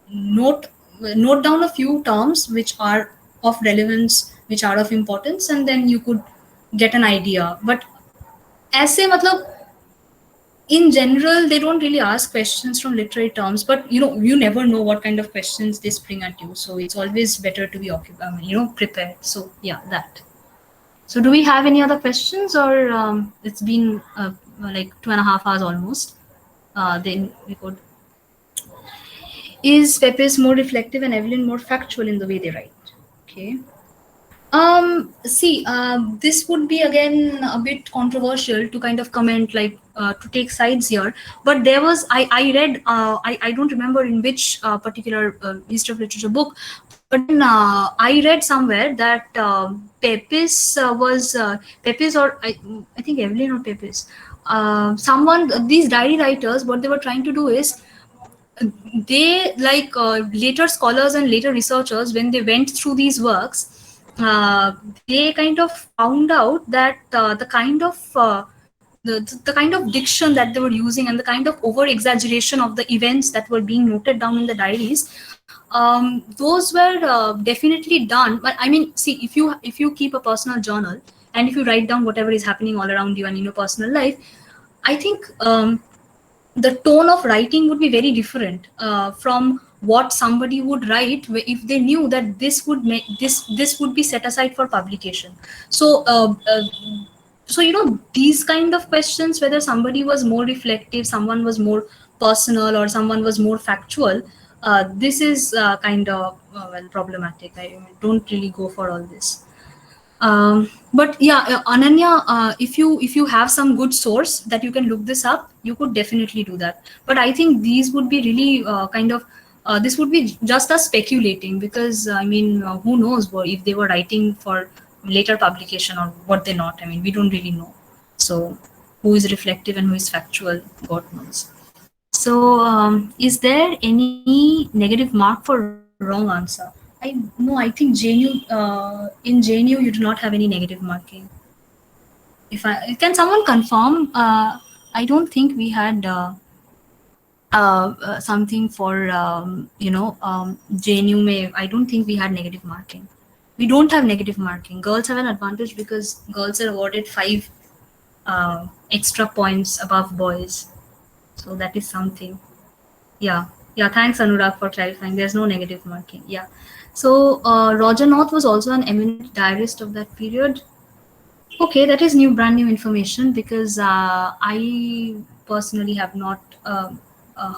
note note down a few terms which are of relevance, which are of importance, and then you could get an idea. But ऐसे मतलब in general they don't really ask questions from literary terms, but you never know what kind of questions they spring at you, so it's always better to be prepared. So yeah, that. So do we have any other questions, or it's been like 2.5 hours almost? Then we could. Is Pepys more reflective and Evelyn more factual in the way they write? Okay. See, this would be again a bit controversial to kind of comment, like to take sides here. But there was, I read, I don't remember in which particular history of literature book, but then I read somewhere that Pepys was Pepys, or I think Evelyn or Pepys. Someone, these diary writers, what they were trying to do is they, like later scholars and later researchers, when they went through these works, they kind of found out that the kind of diction that they were using and the kind of over exaggeration of the events that were being noted down in the diaries, those were definitely done. But I mean, see, if you keep a personal journal and if you write down whatever is happening all around you and in your personal life, I think the tone of writing would be very different from what somebody would write if they knew that this would be set aside for publication. So these kind of questions, whether somebody was more reflective, someone was more personal, or someone was more factual, this is kind of problematic. I don't really go for all this. But yeah, Ananya, if you have some good source that you can look this up, you could definitely do that. But I think these would be really kind of this would be just us speculating, because I mean, who knows if they were writing for later publication or what they're not. I mean, we don't really know. So who is reflective and who is factual, God knows. So is there any negative mark for wrong answer? I think in JNU you do not have any negative marking. If I can someone confirm, I don't think we had something for JNU. I don't think we had negative marking. We don't have negative marking. Girls have an advantage because girls are awarded 5 extra points above boys. So that is something. Yeah. Yeah. Thanks, Anurag, for clarifying. There's no negative marking. Yeah. So Roger North was also an eminent diarist of that period. Okay, that is brand new information, because I personally have not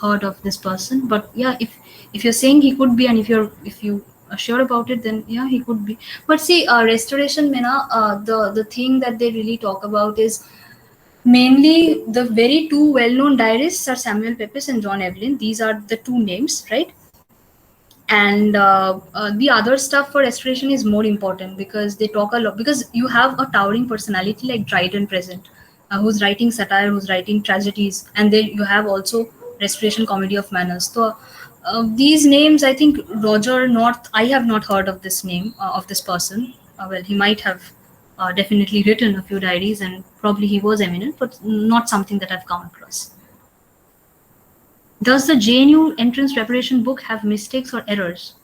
heard of this person. But yeah, if you're saying he could be, and if you are sure about it, then yeah, he could be. But see, restoration, Mena, the thing that they really talk about is mainly the very two well-known diarists are Samuel Pepys and John Evelyn. These are the two names, right? And the other stuff for restoration is more important, because they talk a lot, because you have a towering personality like Dryden present, who's writing satire, who's writing tragedies, and then you have also restoration comedy of manners. So these names, I think Roger North, I have not heard of this name of this person. Well, he might have definitely written a few diaries, and probably he was eminent, but not something that I've come across. Does the JNU entrance preparation book have mistakes or errors?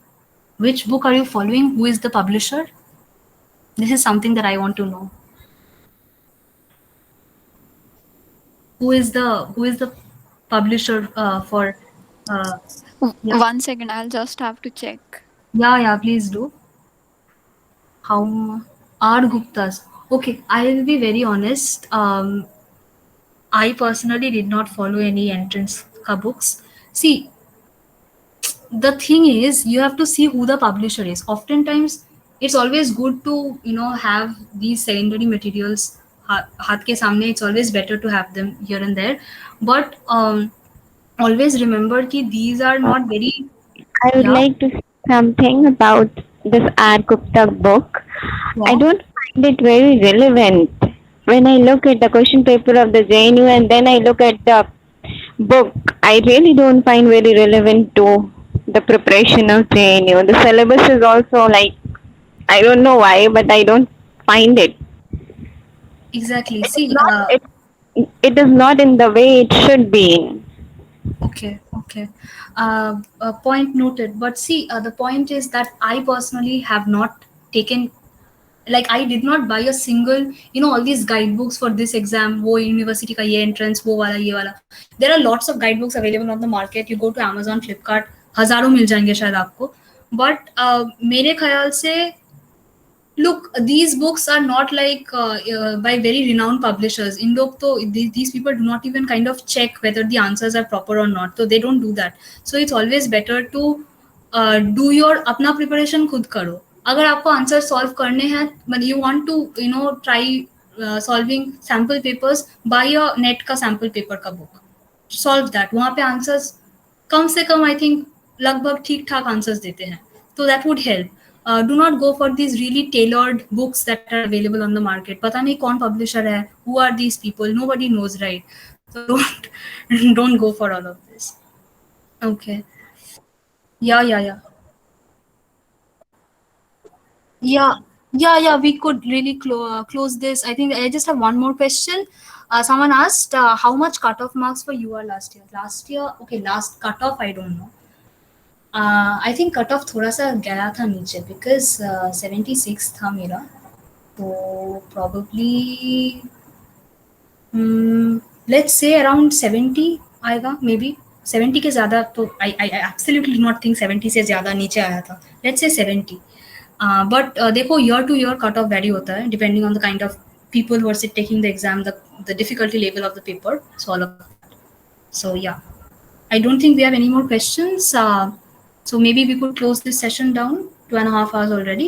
Which book are you following? Who is the publisher? This is something that I want to know. Who is the publisher for? Yeah, 1 second, I'll just have to check. yeah, please do. How are Guptas? Okay, I will be very honest. I personally did not follow any entrance books. See, the thing is, you have to see who the publisher is. Oftentimes it's always good to have these secondary materials हाथ के सामने, it's always better to have them here and there. But always remember कि these are not very, I would yeah, like to say something about this R. Gupta book. I yeah. don't find it very relevant. When I look at the question paper of the JNU and then I look at the book, I really don't find very relevant to the preparation of JNU. The syllabus is also like, I don't know why, but I don't find it. Exactly. It is See, not. It is not in the way it should be in. okay, okay. Point noted. But see, the point is that I personally have not taken, like I did not buy a single, all these guidebooks for this exam, wo university ka ye entrance, wo wala, ye wala. There are lots of guidebooks available on the market. You go to Amazon, Flipkart, हजारों मिल जाएंगे शायद आपको. But मेरे ख्याल से, look, these books are not like by very renowned publishers. In log to these people do not even kind of check whether the answers are proper or not, so they don't do that. So it's always better to do your अपना preparation खुद करो. अगर आपको answer solve करने हैं, but you want to try solving sample papers, buy a net का sample paper का book, solve that. वहाँ पे आंसर्स कम से कम आई थिंक लगभग ठीक ठाक आंसर्स देते हैं, तो that would help. Do not go for these really tailored books that are available on the market. पता नहीं कौन पब्लिशर है, who are these people, nobody knows, right? So don't go for all of this. Okay. Yeah, yeah, yeah. Yeah, yeah. We could really close this. I think I just have one more question. Someone asked how much cutoff marks for you are last year. Last year, okay, last cutoff I don't know. I think cut off थोड़ा सा गया था नीचे, because 76 था मेरा, तो probably let's say around 70 आएगा may be. 70 के ज़्यादा तो आई आई एब्सोल्युटली नॉट थिंक 70 से ज़्यादा नीचे आया था. Let's say 70. बट देखो, year two year cut off very होता है depending on the kind of people who are taking the exam, the difficulty level of the paper, so all of that. So yeah, I don't think we have any more questions. So maybe we could close this session down. 2.5 hours already.